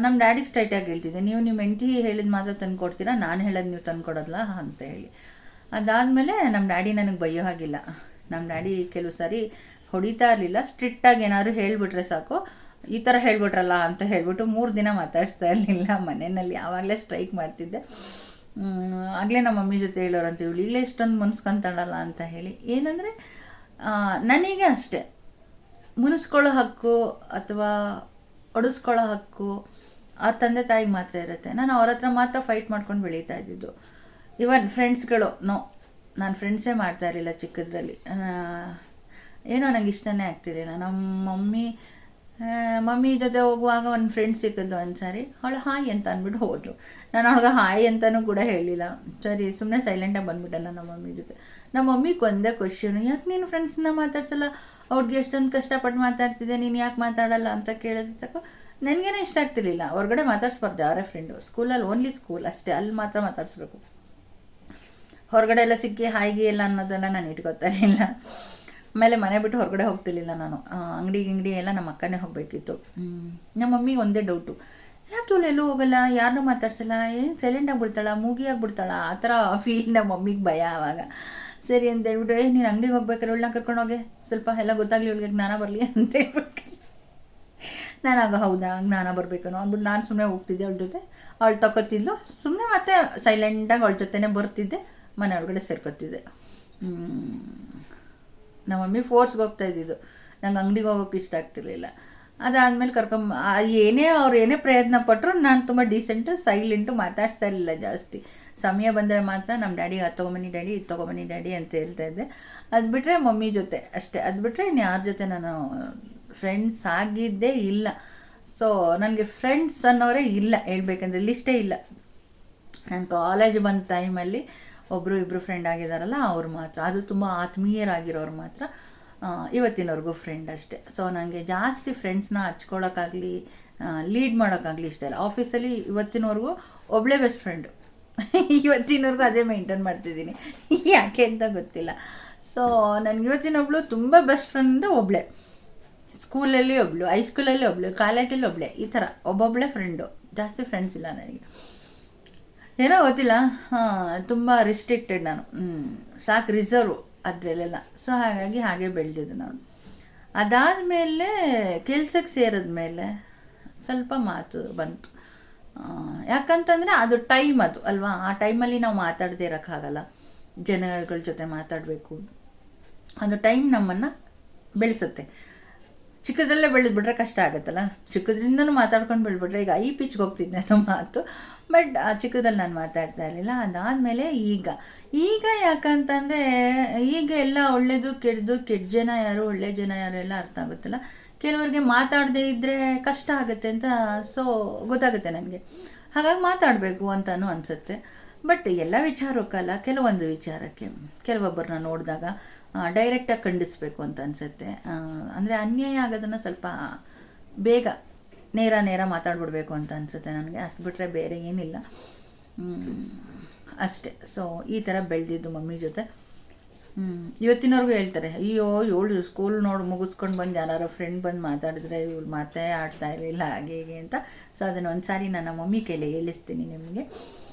ನಮ್ಮ ಡ್ಯಾಡಿಗೆ ಸ್ಟ್ರೈಟಾಗಿ ಹೇಳ್ತಿದ್ದೆ, ನೀವು ನಿಮ್ಮ ಹೆಂಡತಿ ಹೇಳಿದ ಮಾತ್ರ ತಂದು ಕೊಡ್ತೀರಾ, ನಾನು ಹೇಳೋದು ನೀವು ತಂದು ಕೊಡೋದಲ್ಲ ಅಂತ ಹೇಳಿ. ಅದಾದಮೇಲೆ ನಮ್ಮ ಡ್ಯಾಡಿ ನನಗೆ ಬೈಯೋ ಹಾಗಿಲ್ಲ. ನಮ್ಮ ಡ್ಯಾಡಿ ಕೆಲವು ಸಾರಿ ಹೊಡಿತಾ ಇರಲಿಲ್ಲ. ಸ್ಟ್ರಿಕ್ಟಾಗಿ ಏನಾದ್ರು ಹೇಳಿಬಿಟ್ರೆ ಸಾಕು, ಈ ಥರ ಹೇಳ್ಬಿಟ್ರಲ್ಲ ಅಂತ ಹೇಳ್ಬಿಟ್ಟು 3 ದಿನ ಮಾತಾಡಿಸ್ತಾ ಇರಲಿಲ್ಲ ಮನೆಯಲ್ಲಿ. ಆವಾಗಲೇ ಸ್ಟ್ರೈಕ್ ಮಾಡ್ತಿದ್ದೆ. ಆಗಲೇ ನಮ್ಮ ಮಮ್ಮಿ ಜೊತೆ ಹೇಳೋರಂತ ಇವಳು ಈಗಲೇ ಇಷ್ಟೊಂದು ಮುನ್ಸ್ಕೊತಾಳಲ್ಲ ಅಂತ ಹೇಳಿ. ಏನಂದರೆ ನನಗೆ ಅಷ್ಟೇ ಮುನಿಸ್ಕೊಳ್ಳೋ ಹಕ್ಕು ಅಥವಾ ಹೊಡಿಸ್ಕೊಳ್ಳೋ ಹಕ್ಕು ಅವ್ರ ತಂದೆ ತಾಯಿಗೆ ಮಾತ್ರ ಇರುತ್ತೆ. ನಾನು ಅವ್ರ ಹತ್ರ ಮಾತ್ರ ಫೈಟ್ ಮಾಡ್ಕೊಂಡು ಬೆಳೀತಾ ಇದ್ದಿದ್ದು. ಇವನ್ ಫ್ರೆಂಡ್ಸ್ಗಳು ನಾನು ಫ್ರೆಂಡ್ಸೇ ಮಾಡ್ತಾ ಇರಲಿಲ್ಲ ಚಿಕ್ಕದ್ರಲ್ಲಿ. ಏನೋ ನನಗೆ ಇಷ್ಟನೇ ಆಗ್ತಿರಲಿಲ್ಲ. ನಮ್ಮ ಮಮ್ಮಿ ಜೊತೆ ಹೋಗುವಾಗ ಒಂದು ಫ್ರೆಂಡ್ ಸಿಕ್ಕಿದ್ಲು ಒಂದು ಸಾರಿ. ಅವಳು ಹಾಯ್ ಅಂತ ಅಂದ್ಬಿಟ್ಟು ಹೋದ್ಲು. ನಾನು ಅವಳಿಗೆ ಹಾಯ್ ಅಂತಲೂ ಕೂಡ ಹೇಳಿಲ್ಲ. ಸರಿ ಸುಮ್ಮನೆ ಸೈಲೆಂಟಾಗಿ ಬಂದುಬಿಟ್ಟಲ್ಲ ನಮ್ಮ ಮಮ್ಮಿ ಜೊತೆ. ನಮ್ಮ ಮಮ್ಮಿಗೆ ಒಂದೇ ಕ್ವಶನು, ಯಾಕೆ ನೀನು ಫ್ರೆಂಡ್ಸ್ನ ಮಾತಾಡ್ಸಲ್ಲ, ಅವ್ರಿಗೆ ಎಷ್ಟೊಂದು ಕಷ್ಟಪಟ್ಟು ಮಾತಾಡ್ತಿದ್ದೆ, ನೀನು ಯಾಕೆ ಮಾತಾಡಲ್ಲ ಅಂತ ಕೇಳಿದ್ರೆ ಸಾಕು. ನನಗೇನೆ ಇಷ್ಟ ಆಗ್ತಿರ್ಲಿಲ್ಲ. ಹೊರಗಡೆ ಮಾತಾಡ್ಸ್ಬಾರ್ದು ಯಾರೇ ಫ್ರೆಂಡು. ಸ್ಕೂಲಲ್ಲಿ ಓನ್ಲಿ ಸ್ಕೂಲ್ ಅಷ್ಟೇ, ಅಲ್ಲಿ ಮಾತ್ರ ಮಾತಾಡಿಸ್ಬೇಕು. ಹೊರಗಡೆ ಎಲ್ಲ ಸಿಕ್ಕಿ ಹಾಯ್ಗೆ ಎಲ್ಲ ಅನ್ನೋದೆಲ್ಲ ನಾನು ಇಟ್ಕೊತಾ ಇರಲಿಲ್ಲ. ಆಮೇಲೆ ಮನೆ ಬಿಟ್ಟು ಹೊರಗಡೆ ಹೋಗ್ತಿರ್ಲಿಲ್ಲ ನಾನು. ಅಂಗಡಿ ಎಲ್ಲ ನಮ್ಮ ಅಕ್ಕನೇ ಹೋಗಬೇಕಿತ್ತು. ನಮ್ಮ ಮಮ್ಮಿಗೆ ಒಂದೇ ಡೌಟು, ಯಾಕೆ ಇವಳು ಎಲ್ಲೂ ಹೋಗಲ್ಲ, ಯಾರನ್ನೂ ಮಾತಾಡ್ಸಲ್ಲ, ಏನು ಸೈಲೆಂಟ್ ಆಗಿಬಿಡ್ತಾಳ, ಮೂಗಿಯಾಗಿಬಿಡ್ತಾಳ, ಆ ಥರ ಫೀಲ್ ನಮ್ಮ ಮಮ್ಮಿಗೆ ಭಯ ಆವಾಗ. ಸರಿ ಅಂತ ಹೇಳ್ಬಿಟ್ಟು, ನೀನು ಅಂಗಡಿಗೆ ಹೋಗ್ಬೇಕಾದ್ರೆ ಇವಳನ್ನ ಕರ್ಕೊಂಡೋಗಿ ಸ್ವಲ್ಪ ಎಲ್ಲ ಗೊತ್ತಾಗಲಿ, ಇವಳಿಗೆ ಜ್ಞಾನ ಬರಲಿ ಅಂತ ಹೇಳ್ಬಿಟ್ಟು ನಾನಾಗ ಹೌದಾ ಜ್ಞಾನ ಬರಬೇಕನೋ ಅಂದ್ಬಿಟ್ಟು ನಾನು ಸುಮ್ಮನೆ ಹೋಗ್ತಿದ್ದೆ ಅವಳ ಜೊತೆ. ಅವಳು ತಗೋತಿದ್ಲು, ಸುಮ್ಮನೆ ಮತ್ತೆ ಸೈಲೆಂಟಾಗಿ ಅವಳ ಜೊತೆನೇ ಬರ್ತಿದ್ದೆ, ಮನೆ ಒಳಗಡೆ ಸೇರ್ಕೊತಿದ್ದೆ. ನಮ್ಮ ಮಮ್ಮಿ ಫೋರ್ಸ್ಗೆ ಹೋಗ್ತಾ ಇದ್ದಿದ್ದು, ನಂಗೆ ಅಂಗಡಿಗೆ ಹೋಗೋಕೆ ಇಷ್ಟ ಆಗ್ತಿರ್ಲಿಲ್ಲ. ಅದಾದಮೇಲೆ ಅವ್ರು ಏನೇ ಪ್ರಯತ್ನ ಪಟ್ಟರು ನಾನು ತುಂಬ ಡೀಸೆಂಟು ಸೈಲೆಂಟು, ಮಾತಾಡ್ತಾ ಇರಲಿಲ್ಲ ಜಾಸ್ತಿ. ಸಮಯ ಬಂದರೆ ಮಾತ್ರ ನಮ್ಮ ಡ್ಯಾಡಿ ಅದು ತೊಗೊಂಬನ್ನಿ ಡ್ಯಾಡಿ, ಇದು ತೊಗೊಂಬನ್ನಿ ಡ್ಯಾಡಿ ಅಂತ ಹೇಳ್ತಾ ಇದ್ದೆ. ಅದು ಬಿಟ್ಟರೆ ಮಮ್ಮಿ ಜೊತೆ ಅಷ್ಟೇ. ಅದು ಬಿಟ್ಟರೆ ಇನ್ನು ಯಾರ ಜೊತೆ ನಾನು ಫ್ರೆಂಡ್ಸ್ ಆಗಿದ್ದೇ ಇಲ್ಲ. ಸೊ ನನಗೆ ಫ್ರೆಂಡ್ಸ್ ಅನ್ನೋರೇ ಇಲ್ಲ, ಹೇಳ್ಬೇಕಂದ್ರೆ ಲಿಸ್ಟೇ ಇಲ್ಲ. ನಾನು ಕಾಲೇಜ್ ಬಂದ ಟೈಮಲ್ಲಿ 1-2 ಫ್ರೆಂಡ್ ಆಗಿದ್ದಾರಲ್ಲ ಅವ್ರು ಮಾತ್ರ, ಅದು ತುಂಬ ಆತ್ಮೀಯರಾಗಿರೋರು ಮಾತ್ರ. ಇವತ್ತಿನವರೆಗೂ ಫ್ರೆಂಡ್ ಅಷ್ಟೇ. ಸೊ ನನಗೆ ಜಾಸ್ತಿ ಫ್ರೆಂಡ್ಸ್ನ ಹಚ್ಕೊಳ್ಳೋಕ್ಕಾಗಲಿ ಲೀಡ್ ಮಾಡೋಕ್ಕಾಗಲಿ ಇಷ್ಟ ಇಲ್ಲ. ಆಫೀಸಲ್ಲಿ ಇವತ್ತಿನವರೆಗೂ ಒಬ್ಬಳೇ ಬೆಸ್ಟ್ ಫ್ರೆಂಡು. ಇವತ್ತಿನವರೆಗೂ ಅದೇ ಮೇಂಟೈನ್ ಮಾಡ್ತಿದ್ದೀನಿ, ಯಾಕೆ ಅಂತ ಗೊತ್ತಿಲ್ಲ. ಸೊ ನನಗೆ ಇವತ್ತಿನೊಬ್ಳು ತುಂಬ ಬೆಸ್ಟ್ ಫ್ರೆಂಡು ಒಬ್ಬಳೇ. ಸ್ಕೂಲಲ್ಲಿ ಒಬ್ಬಳು, ಹೈಸ್ಕೂಲಲ್ಲಿ ಒಬ್ಬಳು, ಕಾಲೇಜಲ್ಲಿ ಒಬ್ಬಳೇ, ಈ ಥರ ಒಬ್ಬೊಬ್ಬಳೇ ಫ್ರೆಂಡು. ಜಾಸ್ತಿ ಫ್ರೆಂಡ್ಸ್ ಇಲ್ಲ ನನಗೆ, ಏನೋ ಗೊತ್ತಿಲ್ಲ. ತುಂಬ ರಿಸ್ಟ್ರಿಕ್ಟೆಡ್ ನಾನು, ಸಾಕು ರಿಸರ್ವ್ ಅದರಲ್ಲೆಲ್ಲ. ಸೊ ಹಾಗಾಗಿ ಹಾಗೆ ಬೆಳೆದಿದ್ದು ನಾನು. ಅದಾದಮೇಲೆ ಕೆಲ್ಸಕ್ಕೆ ಸೇರಿದ್ಮೇಲೆ ಸ್ವಲ್ಪ ಮಾತು ಬಂತು. ಯಾಕಂತಂದರೆ ಅದು ಟೈಮ್ ಅದು ಅಲ್ವಾ. ಆ ಟೈಮಲ್ಲಿ ನಾವು ಮಾತಾಡದೇ ಇರೋಕ್ಕಾಗಲ್ಲ, ಜನಗಳ ಜೊತೆ ಮಾತಾಡಬೇಕು. ಅದು ಟೈಮ್ ನಮ್ಮನ್ನು ಬೆಳೆಸುತ್ತೆ. ಚಿಕ್ಕದಲ್ಲೇ ಬೆಳೆದ್ಬಿಟ್ರೆ ಕಷ್ಟ ಆಗುತ್ತಲ್ಲ. ಚಿಕ್ಕದ್ರಿಂದನೂ ಮಾತಾಡ್ಕೊಂಡು ಬೆಳೆದ್ಬಿಟ್ರೆ ಈಗ ಈ ಪಿಚ್ಗೆ ಹೋಗ್ತಿದ್ದೆ ಅನ್ನೋ ಮಾತು. ಬಟ್ ಆ ಚಿಕ್ಕದಲ್ಲಿ ನಾನು ಮಾತಾಡ್ತಾ ಇರಲಿಲ್ಲ. ಅದಾದಮೇಲೆ ಈಗ ಯಾಕಂತಂದರೆ ಈಗ ಎಲ್ಲ ಒಳ್ಳೆಯದು ಕೆಟ್ಟ ಜನ ಯಾರು, ಒಳ್ಳೆ ಜನ ಯಾರು ಎಲ್ಲ ಅರ್ಥ ಆಗುತ್ತಲ್ಲ. ಕೆಲವ್ರಿಗೆ ಮಾತಾಡದೇ ಇದ್ದರೆ ಕಷ್ಟ ಆಗುತ್ತೆ ಅಂತ ಸೊ ಗೊತ್ತಾಗುತ್ತೆ ನನಗೆ. ಹಾಗಾಗಿ ಮಾತಾಡಬೇಕು ಅಂತಲೂ ಅನಿಸುತ್ತೆ. ಬಟ್ ಎಲ್ಲ ವಿಚಾರಕ್ಕಲ್ಲ, ಕೆಲವೊಂದು ವಿಚಾರಕ್ಕೆ ಕೆಲವೊಬ್ಬರನ್ನ ನೋಡಿದಾಗ ಡೈರೆಕ್ಟಾಗಿ ಖಂಡಿಸ್ಬೇಕು ಅಂತ ಅನಿಸುತ್ತೆ. ಅಂದರೆ ಅನ್ಯಾಯ ಆಗೋದನ್ನು ಸ್ವಲ್ಪ ಬೇಗ ನೇರ ಮಾತಾಡ್ಬಿಡ್ಬೇಕು ಅಂತ ಅನಿಸುತ್ತೆ ನನಗೆ. ಅಷ್ಟು ಬಿಟ್ಟರೆ ಬೇರೆ ಏನಿಲ್ಲ, ಅಷ್ಟೇ. ಸೊ ಈ ಥರ ಬೆಳೆದಿದ್ದು ಮಮ್ಮಿ ಜೊತೆ. ಇವತ್ತಿನವ್ರಿಗೂ ಹೇಳ್ತಾರೆ, ಅಯ್ಯೋ ಇವಳು ಸ್ಕೂಲ್ ಮುಗಿಸ್ಕೊಂಡು ಬಂದು ಯಾರು ಫ್ರೆಂಡ್ ಬಂದು ಮಾತಾಡಿದ್ರೆ ಇವಳು ಮಾತೇ ಆಡ್ತಾ ಇರಲಿಲ್ಲ ಹಾಗೆ ಹೀಗೆ ಅಂತ. ಸೊ ಅದನ್ನು ಒಂದು ಸಾರಿ ನನ್ನ ಮಮ್ಮಿ ಕೈಲೇ ಹೇಳಿಸ್ತೀನಿ ನಿಮಗೆ.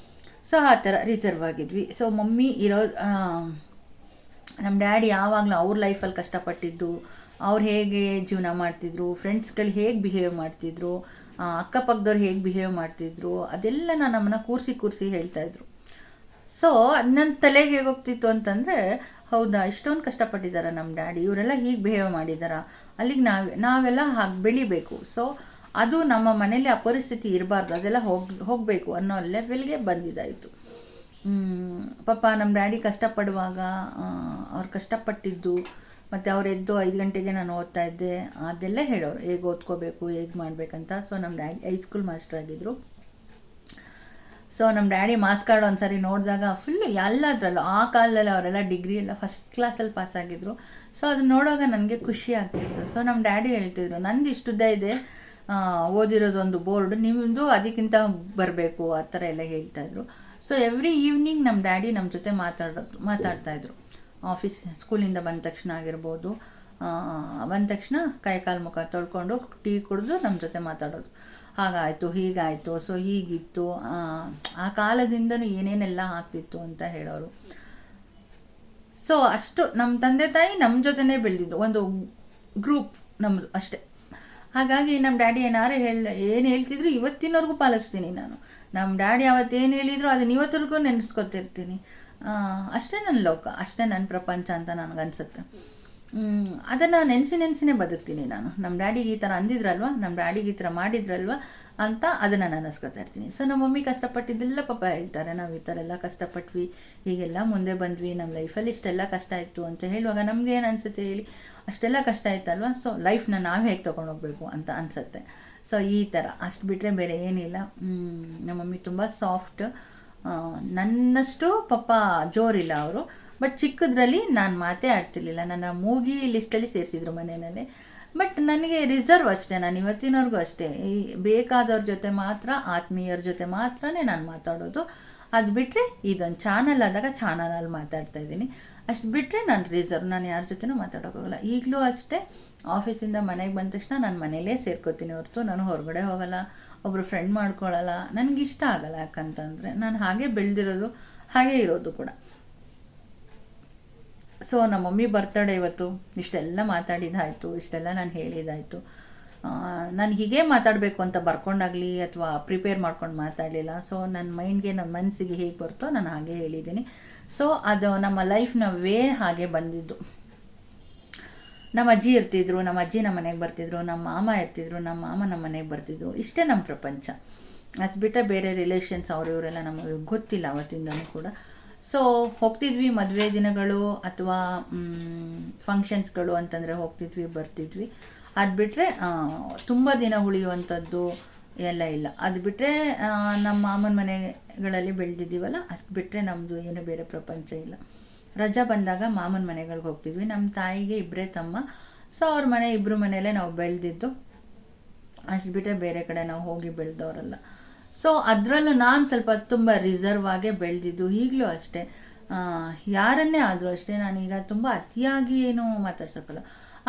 ಸೊ ಆ ಥರ ರಿಸರ್ವ್ ಆಗಿದ್ವಿ. ಸೊ ಮಮ್ಮಿ ನಮ್ಮ ಡ್ಯಾಡಿ ಯಾವಾಗಲೂ ಅವ್ರ ಲೈಫಲ್ಲಿ ಕಷ್ಟಪಟ್ಟಿದ್ದು, ಅವ್ರು ಹೇಗೆ ಜೀವನ ಮಾಡ್ತಿದ್ರು, ಫ್ರೆಂಡ್ಸ್ಗಳು ಹೇಗೆ ಬಿಹೇವ್ ಮಾಡ್ತಿದ್ರು, ಅಕ್ಕಪಕ್ಕದವ್ರು ಹೇಗೆ ಬಿಹೇವ್ ಮಾಡ್ತಿದ್ರು, ಅದೆಲ್ಲ ನಮ್ಮನ್ನು ಕೂರಿಸಿ ಹೇಳ್ತಾಯಿದ್ರು. ಸೊ ಅದು ನನ್ನ ತಲೆಗೆ ಹೇಗೆ ಹೋಗ್ತಿತ್ತು ಅಂತಂದರೆ, ಹೌದಾ ಇಷ್ಟೊಂದು ಕಷ್ಟಪಟ್ಟಿದ್ದಾರೆ ನಮ್ಮ ಡ್ಯಾಡಿ, ಇವರೆಲ್ಲ ಹೀಗೆ ಬಿಹೇವ್ ಮಾಡಿದಾರ, ಅಲ್ಲಿಗೆ ನಾವೆಲ್ಲ ಹಾಗೆ ಬೆಳಿಬೇಕು. ಸೊ ಅದು ನಮ್ಮ ಮನೇಲಿ ಆ ಪರಿಸ್ಥಿತಿ ಇರಬಾರ್ದು, ಅದೆಲ್ಲ ಹೋಗಬೇಕು ಅನ್ನೋ ಲೆವೆಲ್ಗೆ ಬಂದಿದ್ದಾಯಿತು. ಪಾಪ ನಮ್ಮ ಡ್ಯಾಡಿ ಕಷ್ಟಪಡುವಾಗ ಅವ್ರು ಕಷ್ಟಪಟ್ಟಿದ್ದು, ಮತ್ತು ಅವ್ರು ಎದ್ದು 5 ಗಂಟೆಗೆ ನಾನು ಓದ್ತಾ ಇದ್ದೆ, ಅದೆಲ್ಲ ಹೇಳೋರು ಹೇಗೆ ಓದ್ಕೋಬೇಕು, ಹೇಗೆ ಮಾಡಬೇಕಂತ. ಸೊ ನಮ್ಮ ಡ್ಯಾಡಿ ಹೈಸ್ಕೂಲ್ ಮಾಸ್ಟರ್ ಆಗಿದ್ದರು. ಸೊ ನಮ್ಮ ಡ್ಯಾಡಿ ಮಾರ್ಕ್ಸ್ ಕಾರ್ಡ್ ಒಂದು ಸಾರಿ ನೋಡಿದಾಗ ಫುಲ್ಲು ಎಲ್ಲದರಲ್ಲೂ, ಆ ಕಾಲದಲ್ಲಿ ಅವರೆಲ್ಲ ಡಿಗ್ರಿ ಎಲ್ಲ ಫಸ್ಟ್ ಕ್ಲಾಸಲ್ಲಿ ಪಾಸಾಗಿದ್ದರು. ಸೊ ಅದನ್ನ ನೋಡುವಾಗ ನನಗೆ ಖುಷಿ ಆಗ್ತಿತ್ತು. ಸೊ ನಮ್ಮ ಡ್ಯಾಡಿ ಹೇಳ್ತಿದ್ರು, ನಂದು ಇಷ್ಟುದ್ದ ಇದೆ ಓದಿರೋದೊಂದು ಬೋರ್ಡ್, ನಿಮ್ಮದು ಅದಕ್ಕಿಂತ ಬರಬೇಕು, ಆ ಥರ ಎಲ್ಲ ಹೇಳ್ತಾಯಿದ್ರು. ಸೊ ಎವ್ರಿ ಈವ್ನಿಂಗ್ ನಮ್ಮ ಡ್ಯಾಡಿ ನಮ್ಮ ಜೊತೆ ಮಾತಾಡ್ತಾಯಿದ್ರು. ಸ್ಕೂಲಿಂದ ಬಂದ ತಕ್ಷಣ ಆಗಿರ್ಬೋದು, ಬಂದ ತಕ್ಷಣ ಕೈಕಾಲು ಮುಖ ತೊಳ್ಕೊಂಡು ಟೀ ಕುಡಿದು ನಮ್ಮ ಜೊತೆ ಮಾತಾಡೋದು. ಹಾಗಾಯಿತು, ಹೀಗಾಯಿತು, ಸೊ ಹೀಗಿತ್ತು, ಆ ಕಾಲದಿಂದನೂ ಏನೇನೆಲ್ಲ ಆಗ್ತಿತ್ತು ಅಂತ ಹೇಳೋರು. ಸೊ ಅಷ್ಟು ನಮ್ಮ ತಂದೆ ತಾಯಿ ನಮ್ಮ ಜೊತೆನೇ ಬೆಳೆದಿದ್ದು, ಒಂದು ಗ್ರೂಪ್ ನಮ್ಮದು ಅಷ್ಟೇ. ಹಾಗಾಗಿ ನಮ್ಮ ಡ್ಯಾಡಿ ಏನು ಹೇಳ್ತಿದ್ರು ಇವತ್ತಿನವರೆಗೂ ಪಾಲಿಸ್ತೀನಿ ನಾನು. ನಮ್ಮ ಡ್ಯಾಡಿ ಅವತ್ತೇನು ಹೇಳಿದ್ರು ಅದನ್ನ ಇವತ್ತಿಗೂ ನೆನೆಸ್ಕೊತಿರ್ತೀನಿ. ಅಷ್ಟೇ ನನ್ನ ಲೋಕ, ಅಷ್ಟೇ ನನ್ನ ಪ್ರಪಂಚ ಅಂತ ನನಗನ್ಸುತ್ತೆ. ಅದನ್ನು ನೆನೆಸಿನೇ ಬದುಕ್ತೀನಿ ನಾನು. ನಮ್ಮ ಡ್ಯಾಡಿಗೆ ಈ ಥರ ಅಂದಿದ್ರಲ್ವ, ನಮ್ಮ ಡ್ಯಾಡಿಗೆ ಈ ಥರ ಮಾಡಿದ್ರಲ್ವ ಅಂತ ಅದನ್ನು ನೆನೆಸ್ಕೊತಾ ಇರ್ತೀನಿ. ಸೊ ನಮ್ಮ ಮಮ್ಮಿ ಕಷ್ಟಪಟ್ಟಿದ್ದೆಲ್ಲ ಪಾಪ ಹೇಳ್ತಾರೆ, ನಾವು ಈ ಥರ ಎಲ್ಲ ಕಷ್ಟಪಟ್ವಿ, ಹೀಗೆಲ್ಲ ಮುಂದೆ ಬಂದ್ವಿ, ನಮ್ಮ ಲೈಫಲ್ಲಿ ಇಷ್ಟೆಲ್ಲ ಕಷ್ಟ ಇತ್ತು ಅಂತ ಹೇಳುವಾಗ ನಮ್ಗೆ ಏನು ಅನಿಸುತ್ತೆ ಹೇಳಿ, ಅಷ್ಟೆಲ್ಲ ಕಷ್ಟ ಆಯ್ತಲ್ವ, ಸೊ ಲೈಫ್ನ ನಾವು ಹೇಗೆ ತೊಗೊಂಡೋಗ್ಬೇಕು ಅಂತ ಅನಿಸುತ್ತೆ. ಸೊ ಈ ಥರ, ಅಷ್ಟು ಬಿಟ್ಟರೆ ಬೇರೆ ಏನಿಲ್ಲ. ನಮ್ಮ ಮಮ್ಮಿ ತುಂಬ ಸಾಫ್ಟ್. ನನ್ನಷ್ಟು ಪಾಪ ಜೋರಿಲ್ಲ ಅವರು. ಬಟ್ ಚಿಕ್ಕದ್ರಲ್ಲಿ ನಾನು ಮಾತೇ ಆಡ್ತಿರ್ಲಿಲ್ಲ, ನನ್ನ ಮೂಗಿ ಲಿಸ್ಟಲ್ಲಿ ಸೇರಿಸಿದ್ರು ಮನೆಯಲ್ಲಿ. ಬಟ್ ನನಗೆ ರಿಸರ್ವ್ ಅಷ್ಟೇ, ನಾನು ಇವತ್ತಿನವರೆಗೂ ಅಷ್ಟೇ. ಬೇಕಾದವ್ರ ಜೊತೆ ಮಾತ್ರ, ಆತ್ಮೀಯರ ಜೊತೆ ಮಾತ್ರನೇ ನಾನು ಮಾತಾಡೋದು. ಅದು ಬಿಟ್ಟರೆ ಇದೊಂದು ಚಾನಲ್ ಆದಾಗ ಚಾನಲಲ್ಲಿ ಮಾತಾಡ್ತಾ ಇದ್ದೀನಿ. ಅಷ್ಟು ಬಿಟ್ಟರೆ ನಾನು ರಿಸರ್ವ್, ನಾನು ಯಾರ ಜೊತೆನೂ ಮಾತಾಡೋಕ್ಕೋಗಲ್ಲ. ಈಗಲೂ ಅಷ್ಟೇ, ಆಫೀಸಿಂದ ಮನೆಗೆ ಬಂದ ತಕ್ಷಣ ನಾನು ಮನೇಲೇ ಸೇರ್ಕೋತೀನಿ ಹೊರತು ನಾನು ಹೊರಗಡೆ ಹೋಗಲ್ಲ, ಒಬ್ಬರು ಫ್ರೆಂಡ್ ಮಾಡ್ಕೊಳ್ಳಲ್ಲ. ನನಗಿಷ್ಟ ಆಗಲ್ಲ, ಯಾಕಂತಂದರೆ ನಾನು ಹಾಗೆ ಬೆಳೆದಿರೋದು, ಹಾಗೆ ಇರೋದು ಕೂಡ. ಸೊ ನಮ್ಮ ಮಮ್ಮಿ ಬರ್ತಡೇ ಇವತ್ತು, ಇಷ್ಟೆಲ್ಲ ಮಾತಾಡಿದ್ದಾಯಿತು, ಇಷ್ಟೆಲ್ಲ ನಾನು ಹೇಳಿದ್ದಾಯಿತು. ನಾನು ಹೀಗೆ ಮಾತಾಡಬೇಕು ಅಂತ ಬರ್ಕೊಂಡಾಗಲಿ ಅಥವಾ ಪ್ರಿಪೇರ್ ಮಾಡ್ಕೊಂಡು ಮಾತಾಡಲಿಲ್ಲ. ಸೊ ನನ್ನ ಮೈಂಡ್ಗೆ, ನನ್ನ ಮನಸ್ಸಿಗೆ ಹೇಗೆ ಬರ್ತೋ ನಾನು ಹಾಗೆ ಹೇಳಿದ್ದೀನಿ. ಸೊ ಅದು ನಮ್ಮ ಲೈಫ್ನ ವೇ ಹಾಗೆ ಬಂದಿದ್ದು. ನಮ್ಮ ಅಜ್ಜಿ ಇರ್ತಿದ್ರು, ನಮ್ಮ ಅಜ್ಜಿ ನಮ್ಮ ಮನೆಗೆ ಬರ್ತಿದ್ರು, ನಮ್ಮ ಮಾಮ ಇರ್ತಿದ್ರು, ನಮ್ಮ ಮಾಮ ನಮ್ಮ ಮನೆಗೆ ಬರ್ತಿದ್ರು. ಇಷ್ಟೇ ನಮ್ಮ ಪ್ರಪಂಚ. ಅದು ಬಿಟ್ಟರೆ ಬೇರೆ ರಿಲೇಷನ್ಸ್ ಇವರೆಲ್ಲ ನಮಗೆ ಗೊತ್ತಿಲ್ಲ ಅವತ್ತಿಂದನೂ ಕೂಡ. ಸೊ ಹೋಗ್ತಿದ್ವಿ, ಮದುವೆ ದಿನಗಳು ಅಥವಾ ಫಂಕ್ಷನ್ಸ್ಗಳು ಅಂತಂದರೆ ಹೋಗ್ತಿದ್ವಿ, ಬರ್ತಿದ್ವಿ. ಅದು ಬಿಟ್ಟರೆ ತುಂಬ ದಿನ ಉಳಿಯುವಂಥದ್ದು ಎಲ್ಲ ಇಲ್ಲ. ಅದು ಬಿಟ್ಟರೆ ನಮ್ಮ ಮಾಮನ ಮನೆಗಳಲ್ಲಿ ಬೆಳೆದಿದ್ದೀವಲ್ಲ, ಅಷ್ಟು ಬಿಟ್ಟರೆ ನಮ್ಮದು ಏನು ಬೇರೆ ಪ್ರಪಂಚ ಇಲ್ಲ. ರಜಾ ಬಂದಾಗ ಮಾಮನ ಮನೆಗಳಿಗೆ ಹೋಗ್ತಿದ್ವಿ. ನಮ್ಮ ತಾಯಿಗೆ ಇಬ್ಬರೇ ತಮ್ಮ, ಸೊ ಅವ್ರ ಮನೆ ಇಬ್ಬರು ಮನೆಯಲ್ಲೇ ನಾವು ಬೆಳೆದಿದ್ದು, ಅಷ್ಟು ಬಿಟ್ಟರೆ ಬೇರೆ ಕಡೆ ನಾವು ಹೋಗಿ ಬೆಳೆದವರಲ್ಲ. ಸೊ ಅದರಲ್ಲೂ ನಾನು ಸ್ವಲ್ಪ ತುಂಬ ರಿಸರ್ವ್ ಆಗೇ ಬೆಳೆದಿದ್ದು. ಈಗಲೂ ಅಷ್ಟೇ, ಯಾರನ್ನೇ ಆದರೂ ಅಷ್ಟೇ, ನಾನೀಗ ತುಂಬ ಅತಿಯಾಗಿ ಏನೂ ಮಾತಾಡ್ಸೋಕ್ಕಲ್ಲ.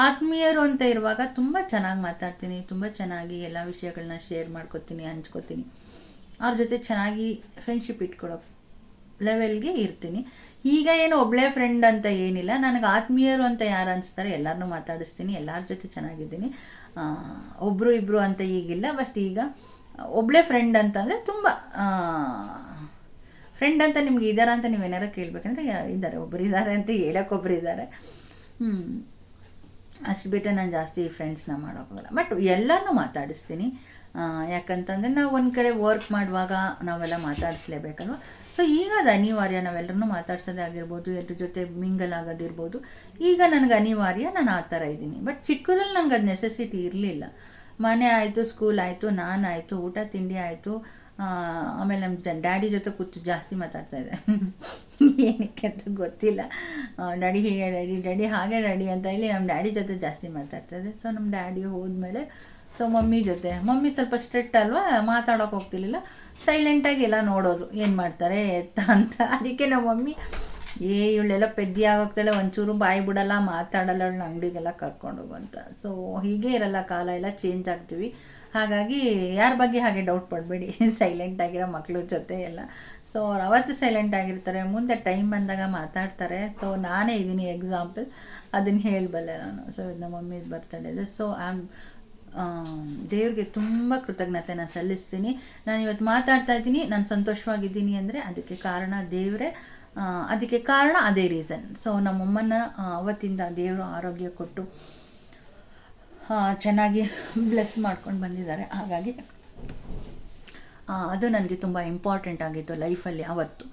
ಆತ್ಮೀಯರು ಅಂತ ಇರುವಾಗ ತುಂಬ ಚೆನ್ನಾಗಿ ಮಾತಾಡ್ತೀನಿ, ತುಂಬ ಚೆನ್ನಾಗಿ ಎಲ್ಲ ವಿಷಯಗಳನ್ನ ಶೇರ್ ಮಾಡ್ಕೊತೀನಿ, ಹಂಚ್ಕೊತೀನಿ. ಅವ್ರ ಜೊತೆ ಚೆನ್ನಾಗಿ ಫ್ರೆಂಡ್ಶಿಪ್ ಇಟ್ಕೊಳ್ಳೋ ಲೆವೆಲ್ಗೆ ಇರ್ತೀನಿ. ಈಗ ಏನು ಒಬ್ಬಳೇ ಫ್ರೆಂಡ್ ಅಂತ ಏನಿಲ್ಲ, ನನಗೆ ಆತ್ಮೀಯರು ಅಂತ ಯಾರು ಅನಿಸ್ತಾರೆ ಎಲ್ಲರನ್ನೂ ಮಾತಾಡಿಸ್ತೀನಿ, ಎಲ್ಲರ ಜೊತೆ ಚೆನ್ನಾಗಿದ್ದೀನಿ. ಒಬ್ಬರು ಇಬ್ಬರು ಅಂತ ಈಗಿಲ್ಲ, ಬಟ್ ಈಗ ಒಬ್ಬಳೇ ಫ್ರೆಂಡ್ ಅಂತಂದರೆ ತುಂಬ ಫ್ರೆಂಡ್ ಅಂತ ನಿಮ್ಗೆ ಇದ್ದಾರೆ ಅಂತ ನೀವೇನಾರು ಕೇಳಬೇಕಂದ್ರೆ ಇದ್ದಾರೆ, ಒಬ್ಬರು ಇದ್ದಾರೆ ಅಂತ ಹೇಳೋಕ್ಕೊಬ್ರು ಇದ್ದಾರೆ. ಅಷ್ಟು ಬಿಟ್ಟರೆ ನಾನು ಜಾಸ್ತಿ ಫ್ರೆಂಡ್ಸ್ನ ಮಾಡೋಕ್ಕಾಗಲ್ಲ, ಬಟ್ ಎಲ್ಲರನ್ನೂ ಮಾತಾಡಿಸ್ತೀನಿ. ಯಾಕಂತಂದರೆ ನಾವು ಒಂದು ಕಡೆ ವರ್ಕ್ ಮಾಡುವಾಗ ನಾವೆಲ್ಲ ಮಾತಾಡಿಸ್ಲೇಬೇಕಲ್ವ. ಸೊ ಈಗ ಅದು ಅನಿವಾರ್ಯ, ನಾವೆಲ್ಲರನ್ನೂ ಮಾತಾಡ್ಸೋದೇ ಆಗಿರ್ಬೋದು, ಎಲ್ಲರ ಜೊತೆ ಮಿಂಗಲ್ ಆಗೋದಿರ್ಬೋದು, ಈಗ ನನಗೆ ಅನಿವಾರ್ಯ, ನಾನು ಆ ಥರ ಇದ್ದೀನಿ. ಬಟ್ ಚಿಕ್ಕದಲ್ಲಿ ನನಗೆ ಅದು ನೆಸೆಸಿಟಿ ಇರಲಿಲ್ಲ. ಮನೆ ಆಯಿತು, ಸ್ಕೂಲ್ ಆಯಿತು, ನಾನಾಯಿತು, ಊಟ ತಿಂಡಿ ಆಯಿತು, ಆಮೇಲೆ ನಮ್ಮ ಡ್ಯಾಡಿ ಜೊತೆ ಕೂತು ಜಾಸ್ತಿ ಮಾತಾಡ್ತಾಯಿದ್ದೆ. ಏನಕ್ಕೆ ಅಂತ ಗೊತ್ತಿಲ್ಲ. ಡ್ಯಾಡಿ ಹೀಗೆ ಡ್ಯಾಡಿ ಹಾಗೆ ಡ್ಯಾಡಿ ಅಂತ ಹೇಳಿ ನಮ್ಮ ಡ್ಯಾಡಿ ಜೊತೆ ಜಾಸ್ತಿ ಮಾತಾಡ್ತಾಯಿದ್ದೆ. ಸೊ ನಮ್ಮ ಡ್ಯಾಡಿ ಹೋದ್ಮೇಲೆ ಸೊ ಮಮ್ಮಿ ಜೊತೆ, ಮಮ್ಮಿ ಸ್ವಲ್ಪ ಸ್ಟ್ರಿಕ್ಟ್ ಅಲ್ವಾ, ಮಾತಾಡೋಕೆ ಹೋಗ್ತಿರ್ಲಿಲ್ಲ, ಸೈಲೆಂಟಾಗಿ ಎಲ್ಲ ನೋಡೋದು ಏನು ಮಾಡ್ತಾರೆ ಎತ್ತ ಅಂತ. ಅದಕ್ಕೆ ನಮ್ಮ ಮಮ್ಮಿ ಇವಳೆಲ್ಲ ಪೆದ್ದಿ ಆಗೋಗ್ತಾಳೆ, ಒಂಚೂರು ಬಾಯಿ ಬಿಡಲ್ಲ, ಮಾತಾಡಲ್ಲ, ಅವಳನ್ನ ಅಂಗಡಿಗೆಲ್ಲ ಕರ್ಕೊಂಡೋಗು ಅಂತ. ಸೊ ಹೀಗೆ ಇರಲ್ಲ, ಕಾಲ ಎಲ್ಲ ಚೇಂಜ್ ಆಗ್ತೀವಿ. ಹಾಗಾಗಿ ಯಾರ ಬಗ್ಗೆ ಹಾಗೆ ಡೌಟ್ ಪಡಬೇಡಿ, ಸೈಲೆಂಟಾಗಿರೋ ಮಕ್ಳ ಜೊತೆ ಎಲ್ಲ. ಸೊ ಅವ್ರು ಅವತ್ತು ಸೈಲೆಂಟ್ ಆಗಿರ್ತಾರೆ, ಮುಂದೆ ಟೈಮ್ ಬಂದಾಗ ಮಾತಾಡ್ತಾರೆ. ಸೊ ನಾನೇ ಇದ್ದೀನಿ ಎಕ್ಸಾಂಪಲ್, ಅದನ್ನು ಹೇಳಬಲ್ಲೆ ನಾನು. ಸೊ ಇದು ನಮ್ಮ ಮಮ್ಮಿದು ಬರ್ತಡೇ ಇದೆ. ಸೊ ದೇವ್ರಿಗೆ ತುಂಬ ಕೃತಜ್ಞತೆನ ಸಲ್ಲಿಸ್ತೀನಿ. ನಾನು ಇವತ್ತು ಮಾತಾಡ್ತಾ ಇದ್ದೀನಿ, ನಾನು ಸಂತೋಷವಾಗಿದ್ದೀನಿ ಅಂದರೆ ಅದಕ್ಕೆ ಕಾರಣ ದೇವರೇ, ಅದಕ್ಕೆ ಕಾರಣ ಅದೇ ರೀಸನ್. ಸೊ ನಮ್ಮಮ್ಮನ ಅವತ್ತಿಂದ ದೇವರು ಆರೋಗ್ಯ ಕೊಟ್ಟು ಚೆನ್ನಾಗಿ ಬ್ಲೆಸ್ ಮಾಡ್ಕೊಂಡು ಬಂದಿದ್ದಾರೆ. ಹಾಗಾಗಿ ಅದು ನನಗೆ ತುಂಬ ಇಂಪಾರ್ಟೆಂಟ್ ಆಗಿತ್ತು ಲೈಫಲ್ಲಿ ಅವತ್ತು.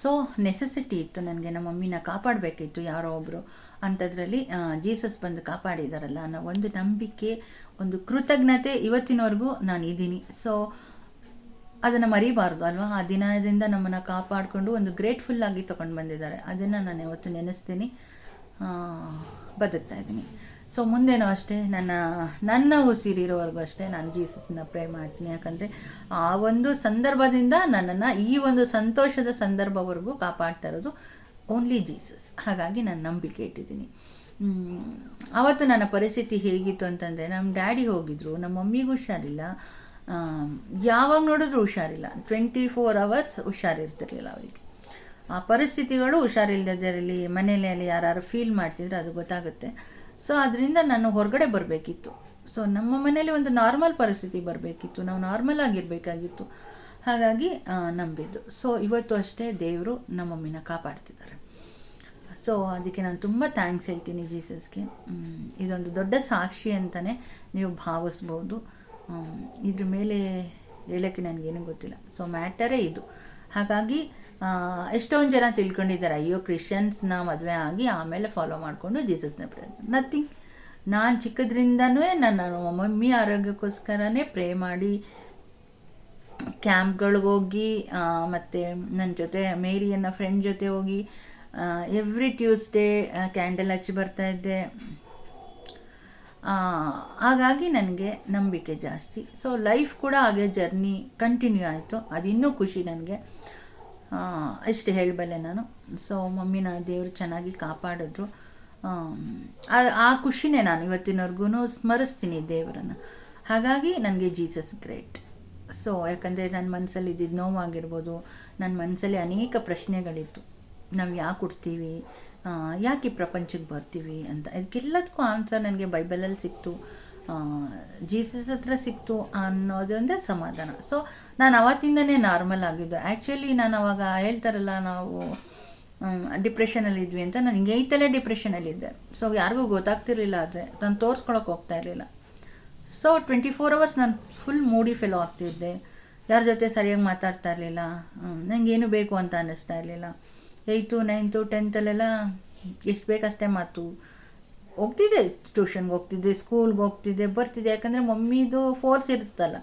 ಸೊ ನೆಸೆಸಿಟಿ ಇತ್ತು ನನಗೆ, ನಮ್ಮ ಮಮ್ಮಿನ ಕಾಪಾಡಬೇಕಿತ್ತು ಯಾರೋ ಒಬ್ಬರು. ಅಂಥದ್ರಲ್ಲಿ ಜೀಸಸ್ ಬಂದು ಕಾಪಾಡಿದಾರಲ್ಲ ಅನ್ನೋ ಒಂದು ನಂಬಿಕೆ, ಒಂದು ಕೃತಜ್ಞತೆ ಇವತ್ತಿನವರೆಗೂ ನಾನು ಇದ್ದೀನಿ. ಸೊ ಅದನ್ನು ಮರಿಬಾರ್ದು ಅಲ್ವಾ. ಆ ದಿನದಿಂದ ನಮ್ಮನ್ನು ಕಾಪಾಡಿಕೊಂಡು ಒಂದು ಗ್ರೇಟ್ಫುಲ್ಲಾಗಿ ತೊಗೊಂಡು ಬಂದಿದ್ದಾರೆ. ಅದನ್ನು ನಾನು ಯಾವತ್ತು ನೆನೆಸ್ತೀನಿ, ಬದುಕ್ತಾ ಇದ್ದೀನಿ. ಸೊ ಮುಂದೇನೂ ಅಷ್ಟೇ, ನನ್ನ ಉಸಿರಿರೋವರೆಗೂ ಅಷ್ಟೇ ನಾನು ಜೀಸಸ್ನ ಪ್ರೇ ಮಾಡ್ತೀನಿ. ಯಾಕಂದರೆ ಆ ಒಂದು ಸಂದರ್ಭದಿಂದ ನನ್ನನ್ನು ಈ ಒಂದು ಸಂತೋಷದ ಸಂದರ್ಭವರೆಗೂ ಕಾಪಾಡ್ತಾ ಇರೋದು ಓನ್ಲಿ ಜೀಸಸ್. ಹಾಗಾಗಿ ನಾನು ನಂಬಿಕೆ ಇಟ್ಟಿದ್ದೀನಿ. ಆವತ್ತು ನನ್ನ ಪರಿಸ್ಥಿತಿ ಹೇಗಿತ್ತು ಅಂತಂದರೆ, ನಮ್ಮ ಡ್ಯಾಡಿ ಹೋಗಿದ್ರು, ನಮ್ಮ ಮಮ್ಮಿಗೂ ಹುಷಾರಿಲ್ಲ, ಯಾವಾಗ ನೋಡಿದ್ರು ಹುಷಾರಿಲ್ಲ, 24 hours ಹುಷಾರಿರ್ತಿರ್ಲಿಲ್ಲ ಅವರಿಗೆ. ಆ ಪರಿಸ್ಥಿತಿಗಳು ಹುಷಾರಿಲ್ಲದರಲ್ಲಿ ಮನೆಯಲ್ಲಿ ಯಾರು ಫೀಲ್ ಮಾಡ್ತಿದ್ರೆ ಅದು ಗೊತ್ತಾಗುತ್ತೆ. ಸೊ ಅದರಿಂದ ನಾನು ಹೊರಗಡೆ ಬರಬೇಕಿತ್ತು. ಸೊ ನಮ್ಮ ಮನೇಲಿ ಒಂದು ನಾರ್ಮಲ್ ಪರಿಸ್ಥಿತಿ ಬರಬೇಕಿತ್ತು, ನಾವು ನಾರ್ಮಲ್ ಆಗಿರಬೇಕಾಗಿತ್ತು. ಹಾಗಾಗಿ ನಂಬಿದ್ದು. ಸೊ ಇವತ್ತು ಅಷ್ಟೇ ದೇವರು ನಮ್ಮ ಮಮ್ಮಿನ ಕಾಪಾಡ್ತಿದ್ದಾರೆ. ಸೊ ಅದಕ್ಕೆ ನಾನು ತುಂಬ ಥ್ಯಾಂಕ್ಸ್ ಹೇಳ್ತೀನಿ ಜೀಸಸ್ಗೆ. ಇದೊಂದು ದೊಡ್ಡ ಸಾಕ್ಷಿ ಅಂತಲೇ ನೀವು ಭಾವಿಸ್ಬೋದು. ಇದ್ರ ಮೇಲೆ ಹೇಳೋಕ್ಕೆ ನನಗೇನು ಗೊತ್ತಿಲ್ಲ. ಸೊ ಮ್ಯಾಟರೇ ಇದು. ಹಾಗಾಗಿ ಎಷ್ಟೊಂದು ಜನ ತಿಳ್ಕೊಂಡಿದ್ದಾರೆ, ಅಯ್ಯೋ ಕ್ರಿಶ್ಚಿಯನ್ಸ್ನ ಮದುವೆ ಆಗಿ ಆಮೇಲೆ ಫಾಲೋ ಮಾಡಿಕೊಂಡು ಜೀಸಸ್ನ ಪ್ರೇ. ನಥಿಂಗ್. ನಾನು ಚಿಕ್ಕದ್ರಿಂದನೂ ನನ್ನ ಮಮ್ಮಿ ಆರೋಗ್ಯಕ್ಕೋಸ್ಕರನೇ ಪ್ರೇ ಮಾಡಿ ಕ್ಯಾಂಪ್ಗಳಿಗೆ ಹೋಗಿ, ಮತ್ತು ನನ್ನ ಜೊತೆ ಮೇರಿ ಅನ್ನೋ ಫ್ರೆಂಡ್ ಜೊತೆ ಹೋಗಿ ಎವ್ರಿ ಟ್ಯೂಸ್ಡೇ ಕ್ಯಾಂಡಲ್ ಹಚ್ಚಿ ಬರ್ತಾಯಿದ್ದೆ. ಹಾಗಾಗಿ ನನಗೆ ನಂಬಿಕೆ ಜಾಸ್ತಿ. ಸೊ ಲೈಫ್ ಕೂಡ ಹಾಗೆ ಜರ್ನಿ ಕಂಟಿನ್ಯೂ ಆಯಿತು. ಅದಿನ್ನೂ ಖುಷಿ ನನಗೆ, ಇಷ್ಟು ಹೇಳಬಲ್ಲೆ ನಾನು. ಸೊ ಮಮ್ಮಿನ ದೇವರು ಚೆನ್ನಾಗಿ ಕಾಪಾಡಿದ್ರು. ಆ ಖುಷಿನೇ ನಾನು ಇವತ್ತಿನವರೆಗೂ ಸ್ಮರಿಸ್ತೀನಿ ದೇವರನ್ನು. ಹಾಗಾಗಿ ನನಗೆ ಜೀಸಸ್ ಗ್ರೇಟ್. ಸೊ ಯಾಕಂದರೆ ನನ್ನ ಮನಸ್ಸಲ್ಲಿ ಇದ್ದಿದ್ದು ನೋವಾಗಿರ್ಬೋದು, ನನ್ನ ಮನಸ್ಸಲ್ಲಿ ಅನೇಕ ಪ್ರಶ್ನೆಗಳಿತ್ತು. ನಾವು ಯಾಕೆ ಹುಡ್ತೀವಿ, ಯಾಕೆ ಈ ಪ್ರಪಂಚಕ್ಕೆ ಬರ್ತೀವಿ ಅಂತ. ಇದಕ್ಕೆಲ್ಲದಕ್ಕೂ ಆನ್ಸರ್ ನನಗೆ ಬೈಬಲಲ್ಲಿ ಸಿಕ್ತು, ಜೀಸಸ್ ಹತ್ರ ಸಿಕ್ತು ಅನ್ನೋದೊಂದೇ ಸಮಾಧಾನ. ಸೊ ನಾನು ಅವತ್ತಿಂದನೇ ನಾರ್ಮಲ್ ಆಗಿದ್ದು. ಆ್ಯಕ್ಚುಲಿ ನಾನು ಅವಾಗ ಹೇಳ್ತಾರಲ್ಲ, ನಾವು ಡಿಪ್ರೆಷನಲ್ಲಿ ಇದ್ವಿ ಅಂತ. ನನಗೆ 8ನೇ ಡಿಪ್ರೆಷನಲ್ಲಿದ್ದೆ. ಸೊ ಯಾರಿಗೂ ಗೊತ್ತಾಗ್ತಿರ್ಲಿಲ್ಲ, ಆದರೆ ನಾನು ತೋರಿಸ್ಕೊಳಕ್ಕೆ ಹೋಗ್ತಾ ಇರಲಿಲ್ಲ. ಸೊ 24 hours ನಾನು ಫುಲ್ ಮೂಡಿ ಫೆಲೋ ಆಗ್ತಿದ್ದೆ. ಯಾರ ಜೊತೆ ಸರಿಯಾಗಿ ಮಾತಾಡ್ತಾ ಇರಲಿಲ್ಲ, ನನಗೇನು ಬೇಕು ಅಂತ ಅನ್ನಿಸ್ತಾ ಇರಲಿಲ್ಲ. 8th, 9th, 10th ಎಷ್ಟು ಬೇಕಷ್ಟೇ ಮಾತು. ಹೋಗ್ತಿದ್ದೆ, ಟ್ಯೂಷನ್ಗೆ ಹೋಗ್ತಿದ್ದೆ, ಸ್ಕೂಲ್ಗೆ ಹೋಗ್ತಿದ್ದೆ, ಬರ್ತಿದ್ದೆ. ಯಾಕಂದರೆ ಮಮ್ಮಿದು ಫೋರ್ಸ್ ಇರುತ್ತಲ್ಲ,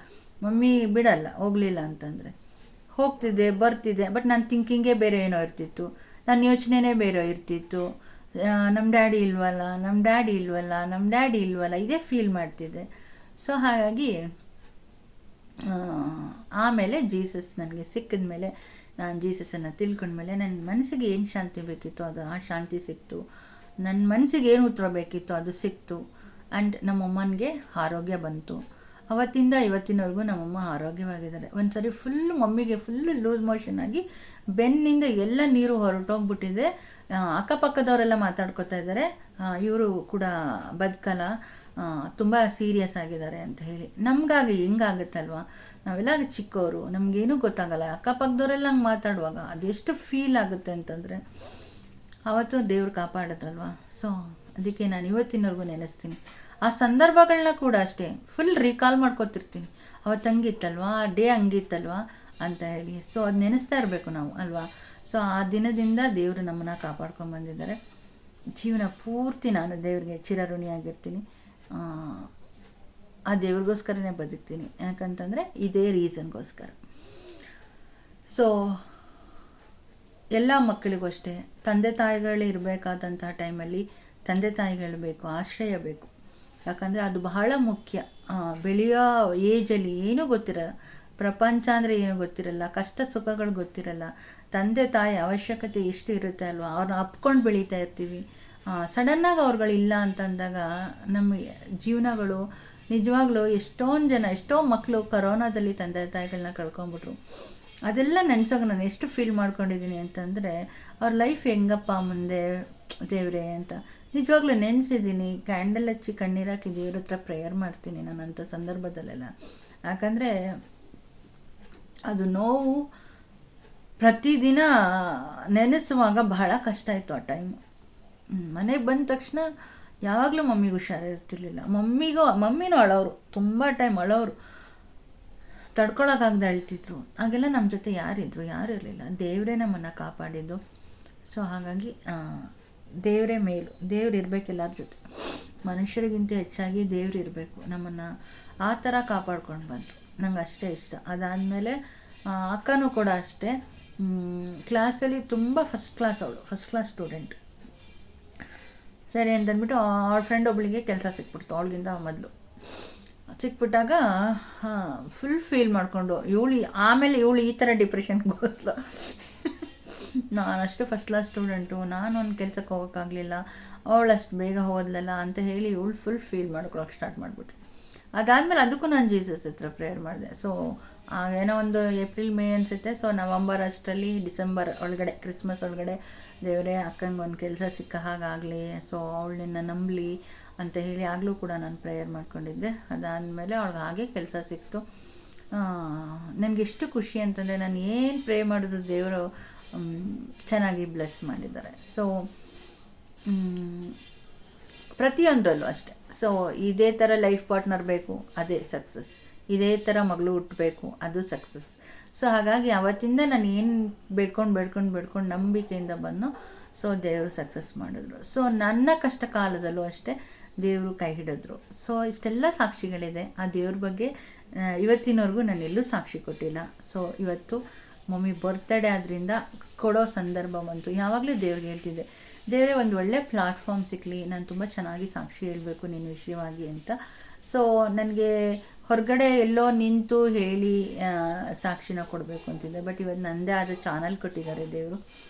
ಮಮ್ಮಿ ಬಿಡಲ್ಲ ಹೋಗಲಿಲ್ಲ ಅಂತಂದರೆ. ಹೋಗ್ತಿದ್ದೆ, ಬರ್ತಿದ್ದೆ. ಬಟ್ ನನ್ನ ಥಿಂಕಿಂಗೇ ಬೇರೆ ಏನೋ ಇರ್ತಿತ್ತು. ನನ್ನ ಯೋಚನೆನೇ ಬೇರೆ ಇರ್ತಿತ್ತು. ನಮ್ಮ ಡ್ಯಾಡಿ ಇಲ್ವಲ್ಲ, ನಮ್ಮ ಡ್ಯಾಡಿ ಇಲ್ವಲ್ಲ, ನಮ್ಮ ಡ್ಯಾಡಿ ಇಲ್ವಲ್ಲ, ಇದೇ ಫೀಲ್ ಮಾಡ್ತಿದ್ದೆ. ಸೊ ಹಾಗಾಗಿ ಆಮೇಲೆ ಜೀಸಸ್ ನನಗೆ ಸಿಕ್ಕಿದ ಮೇಲೆ, ನಾನು ಜೀಸಸನ್ನು ತಿಳ್ಕೊಂಡ್ಮೇಲೆ ನನ್ನ ಮನಸ್ಸಿಗೆ ಏನು ಶಾಂತಿ ಬೇಕಿತ್ತು ಅದು ಆ ಶಾಂತಿ ಸಿಕ್ತು. ನನ್ನ ಮನಸ್ಸಿಗೆ ಏನು ಉತ್ತರ ಬೇಕಿತ್ತು ಅದು ಸಿಕ್ತು. ಆ್ಯಂಡ್ ನಮ್ಮಮ್ಮನಿಗೆ ಆರೋಗ್ಯ ಬಂತು. ಅವತ್ತಿಂದ ಇವತ್ತಿನವರೆಗೂ ನಮ್ಮಮ್ಮ ಆರೋಗ್ಯವಾಗಿದ್ದಾರೆ. ಒಂದು ಸರಿ ಮಮ್ಮಿಗೆ ಫುಲ್ಲು ಲೂಸ್ ಮೋಷನ್ ಆಗಿ ಬೆನ್ನಿಂದ ಎಲ್ಲ ನೀರು ಹೊರಟೋಗ್ಬಿಟ್ಟಿದೆ. ಅಕ್ಕಪಕ್ಕದವರೆಲ್ಲ ಮಾತಾಡ್ಕೊತಾ ಇದ್ದಾರೆ, ಇವರು ಕೂಡ ಬದುಕಲ್ಲ, ತುಂಬ ಸೀರಿಯಸ್ ಆಗಿದ್ದಾರೆ ಅಂತ ಹೇಳಿ. ನಮಗಾಗಿ ಹೆಂಗಾಗುತ್ತಲ್ವ, ನಾವೆಲ್ಲ ಚಿಕ್ಕವರು, ನಮಗೇನೂ ಗೊತ್ತಾಗಲ್ಲ. ಅಕ್ಕಪಕ್ಕದವರೆಲ್ಲ ಹಂಗೆ ಮಾತಾಡುವಾಗ ಅದೆಷ್ಟು ಫೀಲ್ ಆಗುತ್ತೆ ಅಂತಂದರೆ, ಆವತ್ತು ದೇವ್ರು ಕಾಪಾಡಿದ್ರಲ್ವ. ಸೊ ಅದಕ್ಕೆ ನಾನು ಇವತ್ತಿನವರೆಗೂ ನೆನೆಸ್ತೀನಿ. ಆ ಸಂದರ್ಭಗಳನ್ನ ಕೂಡ ಅಷ್ಟೇ ಫುಲ್ ರೀಕಾಲ್ ಮಾಡ್ಕೊತಿರ್ತೀನಿ. ಅವತ್ತು ಹಂಗಿತ್ತಲ್ವ, ಆ ಡೇ ಹಂಗಿತ್ತಲ್ವ ಅಂತ ಹೇಳಿ. ಸೊ ಅದು ನೆನೆಸ್ತಾ ಇರಬೇಕು ನಾವು ಅಲ್ವಾ. ಸೊ ಆ ದಿನದಿಂದ ದೇವರು ನಮ್ಮನ್ನು ಕಾಪಾಡ್ಕೊಂಡ್ಬಂದಿದ್ದಾರೆ. ಜೀವನ ಪೂರ್ತಿ ನಾನು ದೇವ್ರಿಗೆ ಚಿರಋಣಿಯಾಗಿರ್ತೀನಿ. ಆ ದೇವ್ರಿಗೋಸ್ಕರನೇ ಬದುಕ್ತೀನಿ. ಯಾಕಂತಂದರೆ ಇದೇ ರೀಸನ್ಗೋಸ್ಕರ. ಸೊ ಎಲ್ಲ ಮಕ್ಕಳಿಗೂ ಅಷ್ಟೇ ತಂದೆ ತಾಯಿಗಳು ಇರಬೇಕಾದಂಥ ಟೈಮಲ್ಲಿ ತಂದೆ ತಾಯಿಗಳು ಬೇಕು, ಆಶ್ರಯ ಬೇಕು. ಯಾಕಂದರೆ ಅದು ಬಹಳ ಮುಖ್ಯ. ಬೆಳೆಯೋ ಏಜಲ್ಲಿ ಏನೂ ಗೊತ್ತಿರಲ್ಲ, ಪ್ರಪಂಚ ಅಂದರೆ ಏನೂ ಗೊತ್ತಿರಲ್ಲ, ಕಷ್ಟ ಸುಖಗಳು ಗೊತ್ತಿರಲ್ಲ. ತಂದೆ ತಾಯಿ ಅವಶ್ಯಕತೆ ಎಷ್ಟು ಇರುತ್ತೆ ಅಲ್ವಾ, ಅವ್ರನ್ನ ಅಪ್ಕೊಂಡು ಬೆಳೀತಾ ಇರ್ತೀವಿ. ಸಡನ್ನಾಗಿ ಅವ್ರುಗಳಿಲ್ಲ ಅಂತಂದಾಗ ನಮ್ಮ ಜೀವನಗಳು ನಿಜವಾಗ್ಲೂ ಎಷ್ಟೋ ಮಕ್ಕಳು ಕರೋನಾದಲ್ಲಿ ತಂದೆ ತಾಯಿಗಳನ್ನ ಕಳ್ಕೊಂಬಿಟ್ರು. ಅದೆಲ್ಲ ನೆನೆಸೋಕೆ ನಾನು ಎಷ್ಟು ಫೀಲ್ ಮಾಡ್ಕೊಂಡಿದ್ದೀನಿ ಅಂತಂದರೆ, ಅವ್ರ ಲೈಫ್ ಹೆಂಗಪ್ಪ ಮುಂದೆ ದೇವ್ರೆ ಅಂತ ನಿಜವಾಗ್ಲೂ ನೆನೆಸಿದ್ದೀನಿ. ಕ್ಯಾಂಡಲ್ ಹಚ್ಚಿ ಕಣ್ಣೀರಾಕಿ ದೇವ್ರ ಹತ್ರ ಪ್ರೇಯರ್ ಮಾಡ್ತೀನಿ ನಾನು ಅಂಥ ಸಂದರ್ಭದಲ್ಲೆಲ್ಲ. ಯಾಕಂದರೆ ಅದು ನೋವು ಪ್ರತಿದಿನ ನೆನೆಸುವಾಗ ಬಹಳ ಕಷ್ಟ ಇತ್ತು ಆ ಟೈಮು. ಮನೆಗೆ ಬಂದ ತಕ್ಷಣ ಯಾವಾಗಲೂ ಮಮ್ಮಿಗೆ ಹುಷಾರಿರ್ತಿರ್ಲಿಲ್ಲ. ಮಮ್ಮಿನೂ ಅಳೋರು, ತುಂಬ ಟೈಮ್ ಅಳೋರು, ತಡ್ಕೊಳಕ್ಕಾಗದೆ ಅಳ್ತಿದ್ರು. ಹಾಗೆಲ್ಲ ನಮ್ಮ ಜೊತೆ ಯಾರು ಇರಲಿಲ್ಲ. ದೇವರೇ ನಮ್ಮನ್ನು ಕಾಪಾಡಿದ್ದು. ಸೊ ಹಾಗಾಗಿ ದೇವರೇ ಮೇಲು, ದೇವ್ರು ಇರಬೇಕು ಎಲ್ಲರ ಜೊತೆ. ಮನುಷ್ಯರಿಗಿಂತ ಹೆಚ್ಚಾಗಿ ದೇವ್ರು ಇರಬೇಕು, ನಮ್ಮನ್ನು ಆ ಥರ ಕಾಪಾಡ್ಕೊಂಡು ಬಂದರು. ನಂಗೆ ಅಷ್ಟೇ ಇಷ್ಟ. ಅದಾದಮೇಲೆ ಅಕ್ಕನೂ ಕೂಡ ಅಷ್ಟೇ, ಕ್ಲಾಸಲ್ಲಿ ತುಂಬ ಫಸ್ಟ್ ಕ್ಲಾಸ್ ಸ್ಟೂಡೆಂಟ್. ಸರಿ ಅಂತಂದ್ಬಿಟ್ಟು ಅವಳ ಫ್ರೆಂಡ್ ಒಬ್ಳಿಗೆ ಕೆಲಸ ಸಿಕ್ಬಿಡ್ತು, ಅವಳಿಗಿಂತ ಮೊದಲು ಸಿಕ್ಬಿಟ್ಟಾಗ ಫುಲ್ ಫೀಲ್ ಮಾಡಿಕೊಂಡು ಆಮೇಲೆ ಇವಳು ಈ ಥರ ಡಿಪ್ರೆಷನ್ಗೆ ಹೋದ್ಲು. ನಾನಷ್ಟು ಫಸ್ಟ್ ಕ್ಲಾಸ್ ಸ್ಟೂಡೆಂಟು, ನಾನು ಒಂದು ಕೆಲಸಕ್ಕೆ ಹೋಗೋಕ್ಕಾಗಲಿಲ್ಲ, ಅವಳಷ್ಟು ಬೇಗ ಹೋದ್ಲಲ್ಲ ಅಂತ ಹೇಳಿ ಇವಳು ಫುಲ್ ಫೀಲ್ ಮಾಡ್ಕೊಳಕ್ಕೆ ಸ್ಟಾರ್ಟ್ ಮಾಡಿಬಿಟ್ಲು. ಅದಾದಮೇಲೆ ಅದಕ್ಕೂ ನಾನು ಜೀಸಸ್ ಹತ್ರ ಪ್ರೇಯರ್ ಮಾಡಿದೆ. ಸೊ ಏನೋ ಒಂದು ಏಪ್ರಿಲ್ ಮೇ ಅನಿಸುತ್ತೆ. ಸೊ ನವಂಬರ್ ಅಷ್ಟರಲ್ಲಿ ಡಿಸೆಂಬರ್ ಒಳಗಡೆ, ಕ್ರಿಸ್ಮಸ್ ಒಳಗಡೆ ದೇವರೇ ಅಕ್ಕಂಗೆ ಒಂದು ಕೆಲಸ ಸಿಕ್ಕ ಹಾಗಾಗಲಿ, ಸೊ ಅವಳು ನಿನ್ನ ನಂಬಲಿ ಅಂತ ಹೇಳಿ ಆಗಲೂ ಕೂಡ ನಾನು ಪ್ರೇಯರ್ ಮಾಡ್ಕೊಂಡಿದ್ದೆ. ಅದಾದಮೇಲೆ ಅವಳಿಗೆ ಹಾಗೆ ಕೆಲಸ ಸಿಕ್ತು. ನನಗೆಷ್ಟು ಖುಷಿ ಅಂತಂದರೆ, ನಾನು ಏನು ಪ್ರೇ ಮಾಡಿದ್ರು ದೇವರು ಚೆನ್ನಾಗಿ ಬ್ಲೆಸ್ ಮಾಡಿದ್ದಾರೆ. ಸೊ ಪ್ರತಿಯೊಂದರಲ್ಲೂ ಅಷ್ಟೆ. ಸೊ ಇದೇ ಥರ ಲೈಫ್ ಪಾರ್ಟ್ನರ್ ಬೇಕು, ಅದೇ ಸಕ್ಸಸ್. ಇದೇ ಥರ ಮಗಳು ಹುಟ್ಟಬೇಕು, ಅದು ಸಕ್ಸಸ್. ಸೊ ಹಾಗಾಗಿ ಅವತ್ತಿಂದ ನಾನು ಏನು ಬೇಡ್ಕೊಂಡು ನಂಬಿಕೆಯಿಂದ ಬಂದು ಸೊ ದೇವರು ಸಕ್ಸಸ್ ಮಾಡಿದ್ರು. ಸೊ ನನ್ನ ಕಷ್ಟ ಕಾಲದಲ್ಲೂ ಅಷ್ಟೇ ದೇವರು ಕೈ ಹಿಡಿದ್ರು. ಸೊ ಇಷ್ಟೆಲ್ಲ ಸಾಕ್ಷಿಗಳಿದೆ. ಆ ದೇವ್ರ ಬಗ್ಗೆ ಇವತ್ತಿನವರೆಗೂ ನಾನು ಎಲ್ಲೂ ಸಾಕ್ಷಿ ಕೊಟ್ಟಿಲ್ಲ. ಸೊ ಇವತ್ತು ಮಮ್ಮಿ ಬರ್ತ್ಡೇ ಆದ್ದರಿಂದ ಕೊಡೋ ಸಂದರ್ಭ ಬಂತು. ಯಾವಾಗಲೂ ದೇವ್ರಿಗೆ ಹೇಳ್ತಿದ್ದೆ, ದೇವರೇ ಒಂದು ಒಳ್ಳೆ ಪ್ಲಾಟ್ಫಾರ್ಮ್ ಸಿಕ್ಕಲಿ, ನಾನು ತುಂಬ ಚೆನ್ನಾಗಿ ಸಾಕ್ಷಿ ಹೇಳಬೇಕು ನಿನ್ನ ವಿಷಯವಾಗಿ ಅಂತ. ಸೊ ನನಗೆ ಹೊರಗಡೆ ಎಲ್ಲೋ ನಿಂತು ಹೇಳಿ ಸಾಕ್ಷಿನ ಕೊಡಬೇಕು ಅಂತಿದ್ದೆ. ಬಟ್ ಇವತ್ತು ನನ್ನದೇ ಆದ ಚಾನಲ್ ಕೊಟ್ಟಿದ್ದಾರೆ ದೇವರು.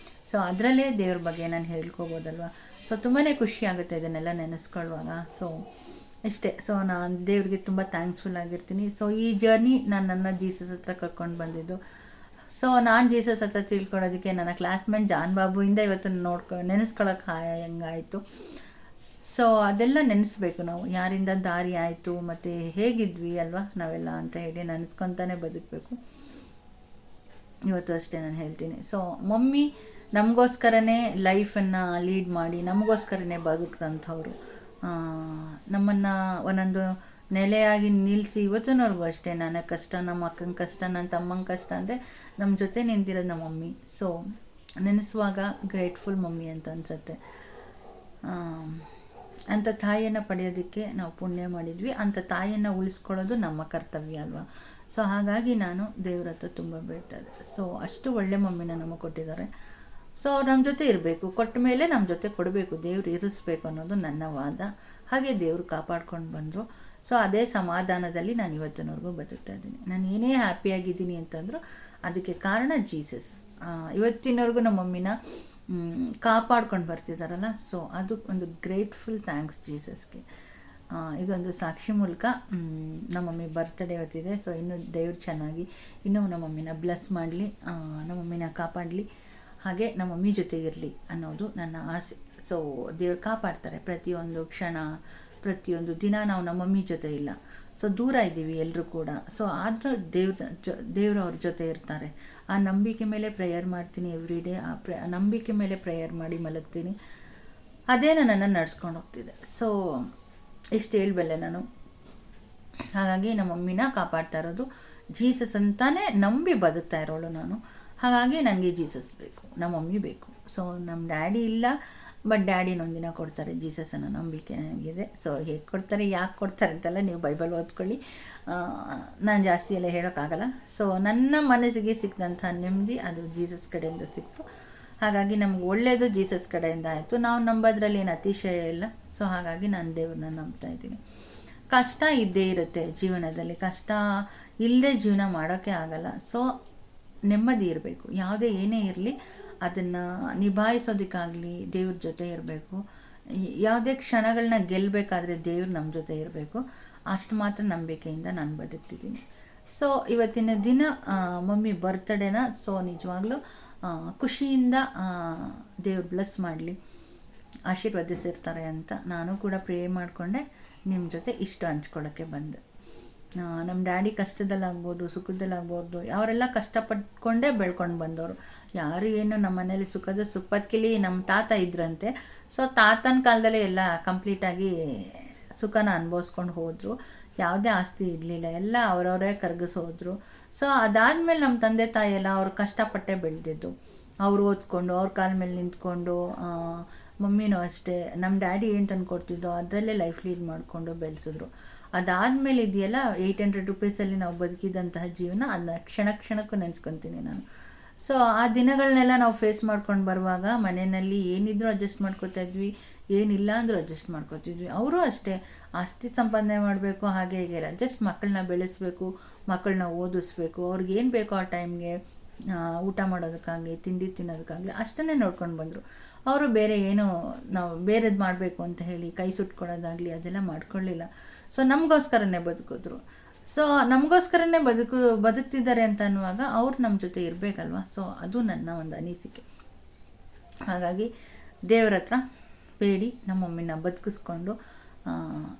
ಸೊ ಅದರಲ್ಲೇ ದೇವ್ರ ಬಗ್ಗೆ ನಾನು ಹೇಳ್ಕೊಬೋದಲ್ವ. ಸೊ ತುಂಬಾ ಖುಷಿ ಆಗುತ್ತೆ ಇದನ್ನೆಲ್ಲ ನೆನೆಸ್ಕೊಳ್ಳುವಾಗ. ಸೊ ಇಷ್ಟೇ. ಸೊ ನಾನು ದೇವ್ರಿಗೆ ತುಂಬ ಥ್ಯಾಂಕ್ಸ್ಫುಲ್ ಆಗಿರ್ತೀನಿ. ಸೊ ಈ ಜರ್ನಿ ನನ್ನ ಜೀಸಸ್ ಹತ್ರ ಕರ್ಕೊಂಡು ಬಂದಿದ್ದು. ಸೊ ನಾನು ಜೀಸಸ್ ಹತ್ರ ತಿಳ್ಕೊಳ್ಳೋದಕ್ಕೆ ನನ್ನ ಕ್ಲಾಸ್ಮೇಟ್ ಜಾನ್ ಬಾಬುಯಿಂದ ಇವತ್ತು ನೆನೆಸ್ಕೊಳ್ಳೋಕೆ ಹೆಂಗಾಯಿತು. ಸೊ ಅದೆಲ್ಲ ನೆನೆಸ್ಬೇಕು ನಾವು, ಯಾರಿಂದ ದಾರಿ ಆಯಿತು ಮತ್ತು ಹೇಗಿದ್ವಿ ಅಲ್ವಾ ನಾವೆಲ್ಲ ಅಂತ ಹೇಳಿ ನೆನೆಸ್ಕೊತಾನೆ ಬದುಕಬೇಕು. ಇವತ್ತು ಅಷ್ಟೇ ನಾನು ಹೇಳ್ತೀನಿ. ಸೊ ಮಮ್ಮಿ ನಮಗೋಸ್ಕರನೇ ಲೈಫನ್ನು ಲೀಡ್ ಮಾಡಿ ನಮಗೋಸ್ಕರನೇ ಬದುಕಿದಂಥವ್ರು, ನಮ್ಮನ್ನು ಒಂದೊಂದು ನೆಲೆಯಾಗಿ ನಿಲ್ಲಿಸಿ ಇವತ್ತಿನವ್ರಿಗೂ ಅಷ್ಟೇ. ನನ್ನ ಕಷ್ಟ, ನಮ್ಮ ಅಕ್ಕನ ಕಷ್ಟ, ನನ್ನ ತಮ್ಮನ ಕಷ್ಟ ಅಂದರೆ ನಮ್ಮ ಜೊತೆ ನಿಂತಿರೋದು ನಮ್ಮ ಮಮ್ಮಿ. ಸೊ ನೆನೆಸುವಾಗ ಗ್ರೇಟ್ಫುಲ್ ಮಮ್ಮಿ ಅಂತ ಅನಿಸುತ್ತೆ. ಅಂಥ ತಾಯಿಯನ್ನು ಪಡೆಯೋದಕ್ಕೆ ನಾವು ಪುಣ್ಯ ಮಾಡಿದ್ವಿ. ಅಂಥ ತಾಯಿಯನ್ನು ಉಳಿಸ್ಕೊಳ್ಳೋದು ನಮ್ಮ ಕರ್ತವ್ಯ ಅಲ್ವಾ. ಸೊ ಹಾಗಾಗಿ ನಾನು ದೇವ್ರ ಹತ್ರ ತುಂಬ ಬೇಡ್ತಾ ಇದ್ದೆ. ಸೊ ಅಷ್ಟು ಒಳ್ಳೆ ಮಮ್ಮಿನ ನಮಗೆ ಕೊಟ್ಟಿದ್ದಾರೆ. ಸೊ ನಮ್ಮ ಜೊತೆ ಇರಬೇಕು, ಕೊಟ್ಟ ಮೇಲೆ ನಮ್ಮ ಜೊತೆ ಕೊಡಬೇಕು, ದೇವ್ರು ಇರಿಸ್ಬೇಕು ಅನ್ನೋದು ನನ್ನ ವಾದ. ಹಾಗೆ ದೇವರು ಕಾಪಾಡ್ಕೊಂಡು ಬಂದರು. ಸೊ ಅದೇ ಸಮಾಧಾನದಲ್ಲಿ ನಾನು ಇವತ್ತಿನವರೆಗೂ ಬದುಕ್ತಾ ಇದ್ದೀನಿ. ನಾನು ಏನೇ ಹ್ಯಾಪಿಯಾಗಿದ್ದೀನಿ ಅಂತಂದರೂ ಅದಕ್ಕೆ ಕಾರಣ ಜೀಸಸ್. ಇವತ್ತಿನವರೆಗೂ ನಮ್ಮ ಮಮ್ಮಿನ ಕಾಪಾಡ್ಕೊಂಡು ಬರ್ತಿದ್ದಾರಲ್ಲ, ಸೊ ಅದು ಒಂದು ಗ್ರೇಟ್ಫುಲ್ ಥ್ಯಾಂಕ್ಸ್ ಜೀಸಸ್ಗೆ. ಇದೊಂದು ಸಾಕ್ಷಿ ಮೂಲಕ ನಮ್ಮ ಮಮ್ಮಿ ಬರ್ತ್ಡೇ ಇವತ್ತಿದೆ. ಸೊ ಇನ್ನೂ ದೇವ್ರು ಚೆನ್ನಾಗಿ ಇನ್ನೂ ನಮ್ಮ ಮಮ್ಮಿನ ಬ್ಲೆಸ್ ಮಾಡಲಿ, ನಮ್ಮ ಮಮ್ಮಿನ ಕಾಪಾಡಲಿ, ಹಾಗೆ ನಮ್ಮ ಮಮ್ಮಿ ಜೊತೆ ಇರಲಿ ಅನ್ನೋದು ನನ್ನ ಆಸೆ. ಸೊ ದೇವ್ರು ಕಾಪಾಡ್ತಾರೆ ಪ್ರತಿಯೊಂದು ಕ್ಷಣ, ಪ್ರತಿಯೊಂದು ದಿನ. ನಾವು ನಮ್ಮ ಮಮ್ಮಿ ಜೊತೆ ಇಲ್ಲ, ಸೊ ದೂರ ಇದ್ದೀವಿ ಎಲ್ಲರೂ ಕೂಡ. ಸೊ ಆದರೂ ದೇವ್ರು ಅವ್ರ ಜೊತೆ ಇರ್ತಾರೆ. ಆ ನಂಬಿಕೆ ಮೇಲೆ ಪ್ರೇಯರ್ ಮಾಡ್ತೀನಿ ಎವ್ರಿ ಡೇ. ಆ ನಂಬಿಕೆ ಮೇಲೆ ಪ್ರೇಯರ್ ಮಾಡಿ ಮಲಗ್ತೀನಿ. ಅದೇ ನನ್ನನ್ನು ನಡ್ಸ್ಕೊಂಡು ಹೋಗ್ತಿದೆ. ಸೊ ಇಷ್ಟು ಹೇಳಬಲ್ಲೆ ನಾನು. ಹಾಗಾಗಿ ನಮ್ಮ ಮಮ್ಮಿನ ಕಾಪಾಡ್ತಾ ಇರೋದು ಜೀಸಸ್ ಅಂತಾನೆ ನಂಬಿ ಬದುಕ್ತಾ ಇರೋಳು ನಾನು. ಹಾಗಾಗಿ ನನಗೆ ಜೀಸಸ್ ಬೇಕು, ನಮ್ಮ ಮಮ್ಮಿ ಬೇಕು. ಸೊ ನಮ್ಮ ಡ್ಯಾಡಿ ಇಲ್ಲ, ಬಟ್ ಡ್ಯಾಡಿನ ಒಂದಿನ ಕೊಡ್ತಾರೆ ಜೀಸಸ್ ಅನ್ನೋ ನಂಬಿಕೆ ನನಗಿದೆ. ಸೊ ಹೇಗೆ ಕೊಡ್ತಾರೆ, ಯಾಕೆ ಕೊಡ್ತಾರೆ ಅಂತೆಲ್ಲ ನೀವು ಬೈಬಲ್ ಓದ್ಕೊಳ್ಳಿ. ನಾನು ಜಾಸ್ತಿ ಎಲ್ಲ ಹೇಳೋಕ್ಕಾಗಲ್ಲ. ಸೊ ನನ್ನ ಮನಸ್ಸಿಗೆ ಸಿಕ್ಕಿದಂಥ ನೆಮ್ಮದಿ ಅದು ಜೀಸಸ್ ಕಡೆಯಿಂದ ಸಿಕ್ತು. ಹಾಗಾಗಿ ನಮ್ಗೆ ಒಳ್ಳೆಯದು ಜೀಸಸ್ ಕಡೆಯಿಂದ ಆಯಿತು. ನಾವು ನಂಬೋದ್ರಲ್ಲಿ ಏನು ಅತಿಶಯ ಇಲ್ಲ. ಸೊ ಹಾಗಾಗಿ ನಾನು ದೇವ್ರನ್ನ ನಂಬ್ತಾ ಇದ್ದೀನಿ. ಕಷ್ಟ ಇದ್ದೇ ಇರುತ್ತೆ ಜೀವನದಲ್ಲಿ, ಕಷ್ಟ ಇಲ್ಲದೆ ಜೀವನ ಮಾಡೋಕ್ಕೆ ಆಗಲ್ಲ. ಸೊ ನೆಮ್ಮದಿ ಇರಬೇಕು. ಯಾವುದೇ ಏನೇ ಇರಲಿ ಅದನ್ನು ನಿಭಾಯಿಸೋದಕ್ಕಾಗಲಿ ದೇವ್ರ ಜೊತೆ ಇರಬೇಕು. ಯಾವುದೇ ಕ್ಷಣಗಳನ್ನ ಗೆಲ್ಲಬೇಕಾದ್ರೆ ದೇವ್ರು ನಮ್ಮ ಜೊತೆ ಇರಬೇಕು. ಅಷ್ಟು ಮಾತ್ರ ನಂಬಿಕೆಯಿಂದ ನಾನು ಬದುಕ್ತಿದ್ದೀನಿ. ಸೊ ಇವತ್ತಿನ ದಿನ ಮಮ್ಮಿ ಬರ್ತ್ಡೇನ ಸೊ ನಿಜವಾಗ್ಲೂ ಖುಷಿಯಿಂದ ದೇವ್ರು ಬ್ಲೆಸ್ ಮಾಡಲಿ, ಆಶೀರ್ವದಿಸಿರ್ತಾರೆ ಅಂತ ನಾನು ಕೂಡ ಪ್ರೇ ಮಾಡಿಕೊಂಡೆ ನಿಮ್ಮ ಜೊತೆ ಇಷ್ಟು ಹಂಚ್ಕೊಳ್ಳೋಕ್ಕೆ ಬಂದೆ. ನಮ್ಮ ಡ್ಯಾಡಿ ಕಷ್ಟದಲ್ಲಾಗ್ಬೋದು, ಸುಖದಲ್ಲಾಗ್ಬೋದು, ಅವರೆಲ್ಲ ಕಷ್ಟಪಟ್ಕೊಂಡೇ ಬೆಳ್ಕೊಂಡು ಬಂದವರು. ಯಾರು ಏನು ನಮ್ಮ ಮನೇಲಿ ಸುಖದ ಸುಪ್ಪತ್ತಿಲಿ ನಮ್ಮ ತಾತ ಇದ್ರಂತೆ. ಸೊ ತಾತನ ಕಾಲದಲ್ಲೇ ಎಲ್ಲ ಕಂಪ್ಲೀಟಾಗಿ ಸುಖನ ಅನುಭವಿಸ್ಕೊಂಡು ಹೋದರು. ಯಾವುದೇ ಆಸ್ತಿ ಇರಲಿಲ್ಲ, ಎಲ್ಲ ಅವರವರೇ ಕರಗಿಸೋದ್ರು. ಸೊ ಅದಾದಮೇಲೆ ನಮ್ಮ ತಂದೆ ತಾಯಿ ಎಲ್ಲ ಅವ್ರು ಕಷ್ಟಪಟ್ಟೆ ಬೆಳೆದಿದ್ದು. ಅವ್ರು ಓದ್ಕೊಂಡು ಅವ್ರ ಕಾಲ ಮೇಲೆ ನಿಂತ್ಕೊಂಡು, ಮಮ್ಮಿನೂ ಅಷ್ಟೇ ನಮ್ಮ ಡ್ಯಾಡಿ ಏನು ತಂದು ಕೊಡ್ತಿದ್ದೋ ಅದರಲ್ಲೇ ಲೈಫ್ ಲೀಡ್ ಮಾಡಿಕೊಂಡು ಬೆಳೆಸಿದ್ರು. ಅದಾದಮೇಲೆ ಇದೆಯಲ್ಲ 800 ರೂಪೀಸಲ್ಲಿ ನಾವು ಬದುಕಿದಂತಹ ಜೀವನ, ಅದನ್ನ ಕ್ಷಣ ಕ್ಷಣಕ್ಕೂ ನೆನೆಸ್ಕೊತೀನಿ ನಾನು. ಸೊ ಆ ದಿನಗಳನ್ನೆಲ್ಲ ನಾವು ಫೇಸ್ ಮಾಡ್ಕೊಂಡು ಬರುವಾಗ ಮನೆಯಲ್ಲಿ ಏನಿದ್ರೂ ಅಡ್ಜಸ್ಟ್ ಮಾಡ್ಕೋತಾ ಇದ್ವಿ, ಏನಿಲ್ಲ ಅಂದರೂ ಅಡ್ಜಸ್ಟ್ ಮಾಡ್ಕೋತಿದ್ವಿ. ಅವರು ಅಷ್ಟೇ ಆಸ್ತಿ ಸಂಪಾದನೆ ಮಾಡಬೇಕು ಹಾಗೆ ಹೀಗೆಲ್ಲ, ಜಸ್ಟ್ ಮಕ್ಕಳನ್ನ ಬೆಳೆಸಬೇಕು, ಮಕ್ಕಳನ್ನ ಓದಿಸ್ಬೇಕು, ಅವ್ರಿಗೇನು ಬೇಕೋ ಆ ಟೈಮ್ಗೆ ಊಟ ಮಾಡೋದಕ್ಕಾಗಲಿ ತಿಂಡಿ ತಿನ್ನೋದಕ್ಕಾಗಲಿ ಅಷ್ಟನ್ನೇ ನೋಡ್ಕೊಂಡು ಬಂದರು. ಅವರು ಬೇರೆ ಏನೋ ನಾವು ಬೇರೆದು ಮಾಡಬೇಕು ಅಂತ ಹೇಳಿ ಕೈ ಸುಟ್ಕೊಳ್ಳೋದಾಗಲಿ ಅದೆಲ್ಲ ಮಾಡ್ಕೊಳ್ಳಿಲ್ಲ. ಸೊ ನಮಗೋಸ್ಕರನೇ ಬದುಕಿದ್ರು. ಸೊ ನಮಗೋಸ್ಕರನೇ ಬದುಕ್ತಿದ್ದಾರೆ ಅಂತ ಅನ್ನುವಾಗ ಅವ್ರು ನಮ್ಮ ಜೊತೆ ಇರಬೇಕಲ್ವ. ಸೊ ಅದು ನನ್ನ ಒಂದು ಅನಿಸಿಕೆ. ಹಾಗಾಗಿ ದೇವ್ರ ಹತ್ರ ಬೇಡಿ ನಮ್ಮ ಮಮ್ಮಿನ ಬದುಕಿಸ್ಕೊಂಡು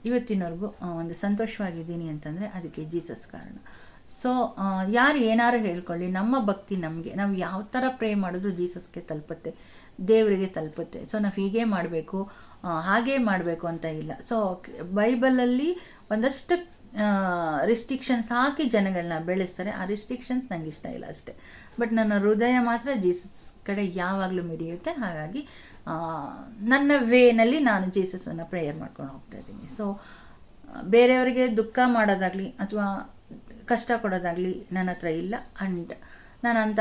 ಇವತ್ತಿನವರೆಗೂ ಒಂದು ಸಂತೋಷವಾಗಿದ್ದೀನಿ ಅಂತಂದರೆ ಅದಕ್ಕೆ ಜೀಸಸ್ ಕಾರಣ. ಸೊ ಯಾರು ಏನಾರು ಹೇಳ್ಕೊಳ್ಳಿ, ನಮ್ಮ ಭಕ್ತಿ ನಮಗೆ, ನಾವು ಯಾವ ಥರ ಪ್ರೇ ಮಾಡಿದ್ರು ಜೀಸಸ್ಗೆ ತಲುಪುತ್ತೆ, ದೇವರಿಗೆ ತಲುಪುತ್ತೆ. ಸೊ ನಾವು ಹೀಗೆ ಮಾಡಬೇಕು ಹಾಗೇ ಮಾಡಬೇಕು ಅಂತ ಇಲ್ಲ. ಸೊ ಬೈಬಲಲ್ಲಿ ಒಂದಷ್ಟು ರಿಸ್ಟ್ರಿಕ್ಷನ್ಸ್ ಹಾಕಿ ಜನಗಳನ್ನ ಬೆಳೆಸ್ತಾರೆ. ಆ ರಿಸ್ಟ್ರಿಕ್ಷನ್ಸ್ ನಂಗೆ ಇಷ್ಟ ಇಲ್ಲ ಅಷ್ಟೇ. ಬಟ್ ನನ್ನ ಹೃದಯ ಮಾತ್ರ ಜೀಸಸ್ ಕಡೆ ಯಾವಾಗಲೂ ಮಿಡಿಯುತ್ತೆ. ಹಾಗಾಗಿ ನನ್ನ ವೇನಲ್ಲಿ ನಾನು ಜೀಸಸನ್ನು ಪ್ರೇಯರ್ ಮಾಡ್ಕೊಂಡು ಹೋಗ್ತಾ ಇದ್ದೀನಿ. ಸೊ ಬೇರೆಯವರಿಗೆ ದುಃಖ ಮಾಡೋದಾಗಲಿ ಅಥವಾ ಕಷ್ಟ ಕೊಡೋದಾಗಲಿ ನನ್ನ ಹತ್ರ ಇಲ್ಲ. ಆ್ಯಂಡ್ ನಾನು ಅಂಥ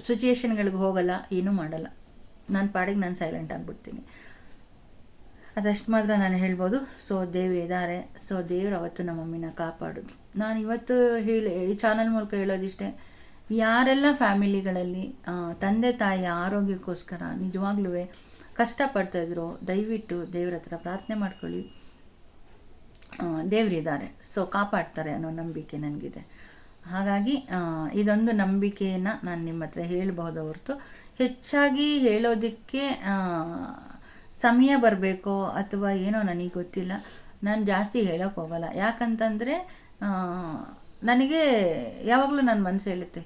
ಸಿಚುಯೇಷನ್ಗಳಿಗೆ ಹೋಗಲ್ಲ, ಏನೂ ಮಾಡಲ್ಲ. ನನ್ನ ಪಾಡಿಗೆ ನಾನು ಸೈಲೆಂಟ್ ಆಗಿಬಿಡ್ತೀನಿ. ಅದಷ್ಟು ಮಾತ್ರ ನಾನು ಹೇಳ್ಬೋದು. ಸೊ ದೇವ್ರು ಇದ್ದಾರೆ. ಸೊ ದೇವ್ರು ಅವತ್ತು ನಮ್ಮ ಮಮ್ಮಿನ ಕಾಪಾಡೋದು. ನಾನು ಇವತ್ತು ಈ ಚಾನಲ್ ಮೂಲಕ ಹೇಳೋದಿಷ್ಟೇ, ಯಾರೆಲ್ಲ ಫ್ಯಾಮಿಲಿಗಳಲ್ಲಿ ತಂದೆ ತಾಯಿ ಆರೋಗ್ಯಕ್ಕೋಸ್ಕರ ನಿಜವಾಗ್ಲೂ ಕಷ್ಟಪಡ್ತಾಯಿದ್ರು ದಯವಿಟ್ಟು ದೇವ್ರ ಹತ್ರ ಪ್ರಾರ್ಥನೆ ಮಾಡ್ಕೊಳ್ಳಿ. ದೇವರಿದ್ದಾರೆ, ಸೊ ಕಾಪಾಡ್ತಾರೆ ಅನ್ನೋ ನಂಬಿಕೆ ನನಗಿದೆ. ಹಾಗಾಗಿ ಇದೊಂದು ನಂಬಿಕೆಯನ್ನು ನಾನು ನಿಮ್ಮ ಹತ್ರ ಹೇಳಬಹುದು ಹೊರತು ಹೆಚ್ಚಾಗಿ ಹೇಳೋದಕ್ಕೆ ಸಮಯ ಬರಬೇಕೋ ಅಥವಾ ಏನೋ ನನಗೆ ಗೊತ್ತಿಲ್ಲ. ನಾನು ಜಾಸ್ತಿ ಹೇಳೋಕ್ಕೆ ಹೋಗಲ್ಲ. ಯಾಕಂತಂದರೆ ನನಗೆ ಯಾವಾಗಲೂ ನನ್ನ ಮನಸ್ಸು ಹೇಳುತ್ತೆ,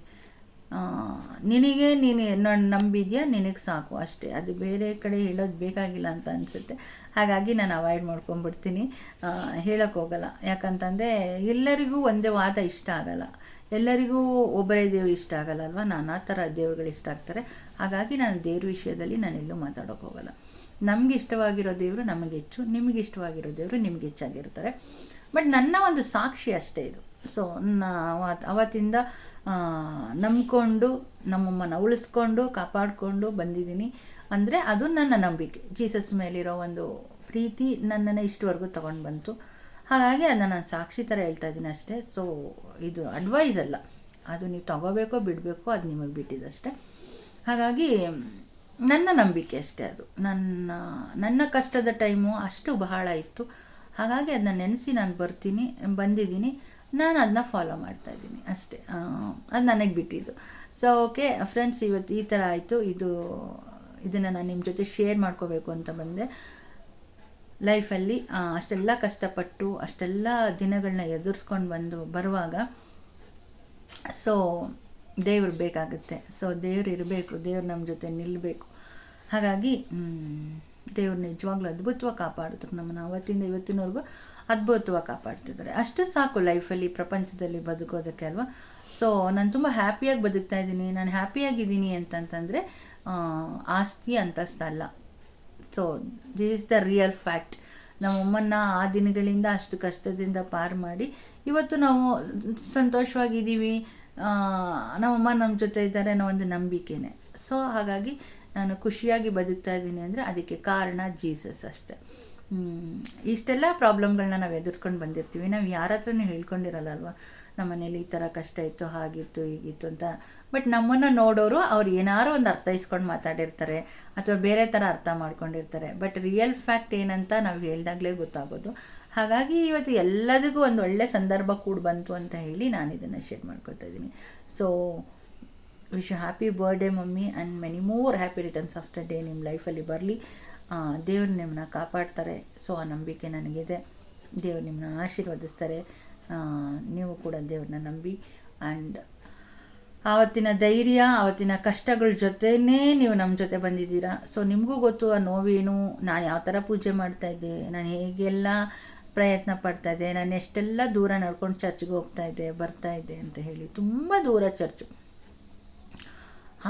ನಿನಗೆ ನೀನು ನಂಬಿದ್ಯಾ, ನಿನಗೆ ಸಾಕು ಅಷ್ಟೇ, ಅದು ಬೇರೆ ಕಡೆ ಹೇಳೋದು ಬೇಕಾಗಿಲ್ಲ ಅಂತ ಅನಿಸುತ್ತೆ. ಹಾಗಾಗಿ ನಾನು ಅವಾಯ್ಡ್ ಮಾಡ್ಕೊಂಡ್ಬಿಡ್ತೀನಿ, ಹೇಳೋಕ್ಕೆ ಹೋಗಲ್ಲ. ಯಾಕಂತಂದರೆ ಎಲ್ಲರಿಗೂ ಒಂದೇ ವಾದ ಇಷ್ಟ ಆಗಲ್ಲ, ಎಲ್ಲರಿಗೂ ಒಬ್ಬರೇ ದೇವ್ರು ಇಷ್ಟ ಆಗಲ್ಲ ಅಲ್ವಾ. ನಾನಾ ಥರ ದೇವ್ರುಗಳು ಇಷ್ಟ ಆಗ್ತಾರೆ. ಹಾಗಾಗಿ ನಾನು ದೇವ್ರ ವಿಷಯದಲ್ಲಿ ನಾನೆಲ್ಲೂ ಮಾತಾಡೋಕ್ಕೆ ಹೋಗಲ್ಲ. ನಮಗೆ ಇಷ್ಟವಾಗಿರೋ ದೇವರು ನಮಗೆ ಹೆಚ್ಚು, ನಿಮಗೆ ಇಷ್ಟವಾಗಿರೋ ದೇವರು ನಿಮ್ಗೆ ಹೆಚ್ಚಾಗಿರ್ತಾರೆ. ಬಟ್ ನನ್ನ ಒಂದು ಸಾಕ್ಷಿ ಅಷ್ಟೇ ಇದು. ಸೊ ಅವತ್ತಿಂದ ನಂಬಿಕೊಂಡು ನಮ್ಮಮ್ಮನ ಉಳಿಸ್ಕೊಂಡು ಕಾಪಾಡಿಕೊಂಡು ಬಂದಿದ್ದೀನಿ. ಅಂದರೆ ಅದು ನನ್ನ ನಂಬಿಕೆ. ಜೀಸಸ್ ಮೇಲಿರೋ ಒಂದು ಪ್ರೀತಿ ನನ್ನನ್ನು ಇಷ್ಟವರೆಗೂ ತೊಗೊಂಡು ಬಂತು. ಹಾಗಾಗಿ ಅದನ್ನು ನಾನು ಸಾಕ್ಷಿ ಥರ ಹೇಳ್ತಾ ಇದ್ದೀನಿ ಅಷ್ಟೇ. ಸೊ ಇದು ಅಡ್ವೈಸ್ ಅಲ್ಲ, ಅದು ನೀವು ತಗೋಬೇಕೋ ಬಿಡಬೇಕೋ ಅದು ನಿಮಗೆ ಬಿಟ್ಟಿದ್ದಷ್ಟೇ. ಹಾಗಾಗಿ ನನ್ನ ನಂಬಿಕೆ ಅಷ್ಟೇ ಅದು. ನನ್ನ ಕಷ್ಟದ ಟೈಮು ಅಷ್ಟು ಬಹಳ ಇತ್ತು. ಹಾಗಾಗಿ ಅದನ್ನ ನೆನೆಸಿ ನಾನು ಬಂದಿದ್ದೀನಿ. ನಾನು ಅದನ್ನ ಫಾಲೋ ಮಾಡ್ತಾಯಿದ್ದೀನಿ ಅಷ್ಟೇ. ಅದು ನನಗೆ ಬಿಟ್ಟಿದ್ದು. ಸೊ ಓಕೆ ಫ್ರೆಂಡ್ಸ್, ಇವತ್ತು ಈ ಥರ ಆಯಿತು. ಇದನ್ನು ನಾನು ನಿಮ್ಮ ಜೊತೆ ಶೇರ್ ಮಾಡ್ಕೋಬೇಕು ಅಂತ ಬಂದೆ. ಲೈಫಲ್ಲಿ ಅಷ್ಟೆಲ್ಲ ಕಷ್ಟಪಟ್ಟು ಅಷ್ಟೆಲ್ಲ ದಿನಗಳನ್ನ ಎದುರಿಸ್ಕೊಂಡು ಬರುವಾಗ ಸೊ ದೇವ್ರು ಬೇಕಾಗುತ್ತೆ. ಸೊ ದೇವ್ರು ಇರಬೇಕು, ದೇವ್ರು ನಮ್ಮ ಜೊತೆ ನಿಲ್ಲಬೇಕು. ಹಾಗಾಗಿ ದೇವ್ರು ನಿಜವಾಗ್ಲೂ ಅದ್ಭುತವಾಗಿ ಕಾಪಾಡಿದ್ರು ನಮ್ಮನ್ನು. ಅವತ್ತಿಂದ ಇವತ್ತಿನವರೆಗೂ ಅದ್ಭುತವಾಗಿ ಕಾಪಾಡ್ತಿದ್ದಾರೆ. ಅಷ್ಟು ಸಾಕು ಲೈಫಲ್ಲಿ, ಪ್ರಪಂಚದಲ್ಲಿ ಬದುಕೋದಕ್ಕೆ ಅಲ್ವಾ. ಸೊ ನಾನು ತುಂಬ ಹ್ಯಾಪಿಯಾಗಿ ಬದುಕ್ತಾ ಇದ್ದೀನಿ. ನಾನು ಹ್ಯಾಪಿಯಾಗಿದ್ದೀನಿ ಅಂತಂತಂದರೆ ಆಸ್ತಿ ಅಂತಸ್ತಲ್ಲ. So this is the real fact. ನಮ್ಮಮ್ಮನ್ನ ಆ ದಿನಗಳಿಂದ ಅಷ್ಟು ಕಷ್ಟದಿಂದ ಪಾರು ಮಾಡಿ ಇವತ್ತು ನಾವು ಸಂತೋಷವಾಗಿದ್ದೀವಿ. ನಮ್ಮಮ್ಮ ನಮ್ಮ ಜೊತೆ ಇದ್ದಾರೆ ಅನ್ನೋ ಒಂದು ನಂಬಿಕೆನೇ. ಸೊ ಹಾಗಾಗಿ ನಾನು ಖುಷಿಯಾಗಿ ಬದುಕ್ತಾ ಇದ್ದೀನಿ ಅಂದರೆ ಅದಕ್ಕೆ ಕಾರಣ ಜೀಸಸ್ ಅಷ್ಟೆ. ಇಷ್ಟೆಲ್ಲ ಪ್ರಾಬ್ಲಮ್ಗಳನ್ನ ನಾವು ಎದುರಿಸ್ಕೊಂಡು ಬಂದಿರ್ತೀವಿ. ನಾವು ಯಾರ ಹತ್ರನೂ ಹೇಳ್ಕೊಂಡಿರಲ್ಲ ಅಲ್ವಾ, ನಮ್ಮ ಮನೇಲಿ ಈ ಥರ ಕಷ್ಟ ಇತ್ತು, ಹಾಗಿತ್ತು ಹೀಗಿತ್ತು ಅಂತ. ಬಟ್ ನಮ್ಮನ್ನು ನೋಡೋರು ಅವ್ರು ಏನಾರು ಒಂದು ಅರ್ಥೈಸ್ಕೊಂಡು ಮಾತಾಡಿರ್ತಾರೆ ಅಥವಾ ಬೇರೆ ಥರ ಅರ್ಥ ಮಾಡ್ಕೊಂಡಿರ್ತಾರೆ. ಬಟ್ ರಿಯಲ್ ಫ್ಯಾಕ್ಟ್ ಏನಂತ ನಾವು ಹೇಳ್ದಾಗಲೇ ಗೊತ್ತಾಗೋದು. ಹಾಗಾಗಿ ಇವತ್ತು ಎಲ್ಲದಕ್ಕೂ ಒಂದು ಒಳ್ಳೆ ಸಂದರ್ಭ ಕೂಡ ಬಂತು ಅಂತ ಹೇಳಿ ನಾನು ಇದನ್ನು ಶೇರ್ ಮಾಡ್ಕೊತಾ ಇದ್ದೀನಿ. So wish you happy birthday mummy and many more happy returns of the day ನಿಮ್ಮ ಲೈಫಲ್ಲಿ ಬರಲಿ. ದೇವ್ರು ನಿಮ್ಮನ್ನ ಕಾಪಾಡ್ತಾರೆ. ಸೊ ಆ ನಂಬಿಕೆ ನನಗಿದೆ. ದೇವ್ರು ನಿಮ್ಮನ್ನ ಆಶೀರ್ವದಿಸ್ತಾರೆ. ನೀವು ಕೂಡ ದೇವ್ರನ್ನ ನಂಬಿ. ಆ್ಯಂಡ್ ಆವತ್ತಿನ ಧೈರ್ಯ, ಆವತ್ತಿನ ಕಷ್ಟಗಳ ಜೊತೆನೇ ನೀವು ನಮ್ಮ ಜೊತೆ ಬಂದಿದ್ದೀರಾ. ಸೊ ನಿಮಗೂ ಗೊತ್ತು ಆ ನೋವೇನು, ನಾನು ಯಾವ ಥರ ಪೂಜೆ ಮಾಡ್ತಾಯಿದ್ದೆ, ನಾನು ಹೇಗೆಲ್ಲ ಪ್ರಯತ್ನ ಪಡ್ತಾಯಿದ್ದೆ, ನಾನು ಎಷ್ಟೆಲ್ಲ ದೂರ ನಡ್ಕೊಂಡು ಚರ್ಚ್ಗೆ ಹೋಗ್ತಾಯಿದ್ದೆ ಬರ್ತಾಯಿದ್ದೆ ಅಂತ ಹೇಳಿ. ತುಂಬ ದೂರ ಚರ್ಚು,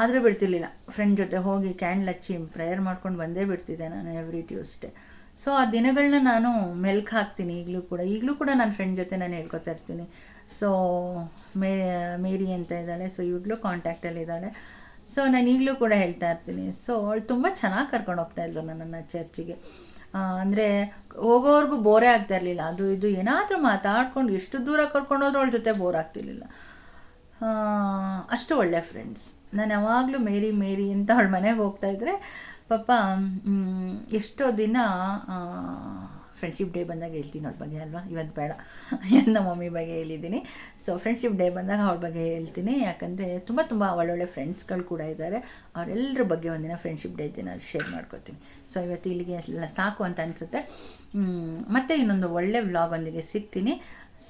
ಆದರೂ ಬಿಡ್ತಿರ್ಲಿಲ್ಲ. ಫ್ರೆಂಡ್ ಜೊತೆ ಹೋಗಿ ಕ್ಯಾಂಡಲ್ ಹಚ್ಚಿ ಪ್ರೇಯರ್ ಮಾಡ್ಕೊಂಡು ಬಂದೇ ಬಿಡ್ತಿದ್ದೆ ನಾನು ಎವ್ರಿ ಟ್ಯೂಸ್ಡೇ. ಸೊ ಆ ದಿನಗಳನ್ನ ನಾನು ಮೆಲ್ಕು ಹಾಕ್ತೀನಿ ಈಗಲೂ ಕೂಡ ನನ್ನ ಫ್ರೆಂಡ್ ಜೊತೆ ನಾನು ಹೇಳ್ಕೊತಾ ಇರ್ತೀನಿ. ಸೊ ಮೇರಿ ಅಂತ ಇದ್ದಾಳೆ. ಸೊ ಇವಾಗಲೂ ಕಾಂಟ್ಯಾಕ್ಟಲ್ಲಿ ಇದ್ದಾಳೆ. ಸೊ ನಾನು ಈಗಲೂ ಕೂಡ ಹೇಳ್ತಾ ಇರ್ತೀನಿ. ಸೊ ಅವಳು ತುಂಬ ಚೆನ್ನಾಗಿ ಕರ್ಕೊಂಡು ಹೋಗ್ತಾಯಿದ್ಲು ನನ್ನನ್ನು ಚರ್ಚಿಗೆ. ಅಂದರೆ ಹೋಗೋವರೆಗೂ ಬೋರೇ ಆಗ್ತಾ ಇರಲಿಲ್ಲ. ಅದು ಇದು ಏನಾದರೂ ಮಾತಾಡ್ಕೊಂಡು ಎಷ್ಟು ದೂರ ಕರ್ಕೊಂಡೋದ್ರೂ ಅವಳ ಜೊತೆ ಬೋರ್ ಆಗ್ತಿರ್ಲಿಲ್ಲ. ಅಷ್ಟು ಒಳ್ಳೆ ಫ್ರೆಂಡ್ಸ್. ನಾನು ಯಾವಾಗಲೂ ಮೇರಿ ಅಂತ ಅವಳ ಮನೆಗೆ ಹೋಗ್ತಾಯಿದ್ರೆ ಪಾಪ ಎಷ್ಟೋ ದಿನ ಫ್ರೆಂಡ್ಶಿಪ್ ಡೇ ಬಂದಾಗ ಹೇಳ್ತೀನಿ ಅವಳ ಬಗ್ಗೆ ಅಲ್ವಾ. ಇವತ್ತು ಬೇಡ, ನಮ್ಮ ಮಮ್ಮಿ ಬಗ್ಗೆ ಹೇಳಿದ್ದೀನಿ. ಸೊ ಫ್ರೆಂಡ್ಶಿಪ್ ಡೇ ಬಂದಾಗ ಅವಳ ಬಗ್ಗೆ ಹೇಳ್ತೀನಿ. ಯಾಕಂದರೆ ತುಂಬ ಒಳ್ಳೊಳ್ಳೆ ಫ್ರೆಂಡ್ಸ್ಗಳು ಕೂಡ ಇದ್ದಾರೆ. ಅವರೆಲ್ಲರ ಬಗ್ಗೆ ಒಂದಿನ ಫ್ರೆಂಡ್ಶಿಪ್ ಡೇ ದಿನ ಶೇರ್ ಮಾಡ್ಕೊತೀನಿ. ಸೊ ಇವತ್ತು ಇಲ್ಲಿಗೆ ಎಲ್ಲ ಸಾಕು ಅಂತ ಅನಿಸುತ್ತೆ. ಮತ್ತೆ ಇನ್ನೊಂದು ಒಳ್ಳೆ ವ್ಲಾಗೊಂದಿಗೆ ಸಿಗ್ತೀನಿ.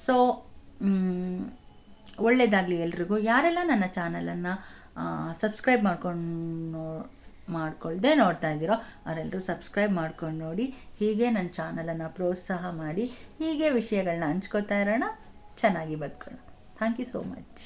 ಸೊ ಒಳ್ಳೆಯದಾಗಲಿ ಎಲ್ರಿಗೂ. ಯಾರೆಲ್ಲ ನನ್ನ ಚಾನಲನ್ನು ಸಬ್ಸ್ಕ್ರೈಬ್ ಮಾಡ್ಕೊಳ್ದೆ ನೋಡ್ತಾ ಇದ್ದೀರೋ ಅವರೆಲ್ಲರೂ ಸಬ್ಸ್ಕ್ರೈಬ್ ಮಾಡ್ಕೊಂಡು ನೋಡಿ. ಹೀಗೆ ನನ್ನ ಚಾನಲನ್ನು ಪ್ರೋತ್ಸಾಹ ಮಾಡಿ, ಹೀಗೆ ವಿಷಯಗಳನ್ನ ಹಂಚ್ಕೋತಾ ಇರೋಣ, ಚೆನ್ನಾಗಿ ಬದುಕೋಣ. Thank you so much.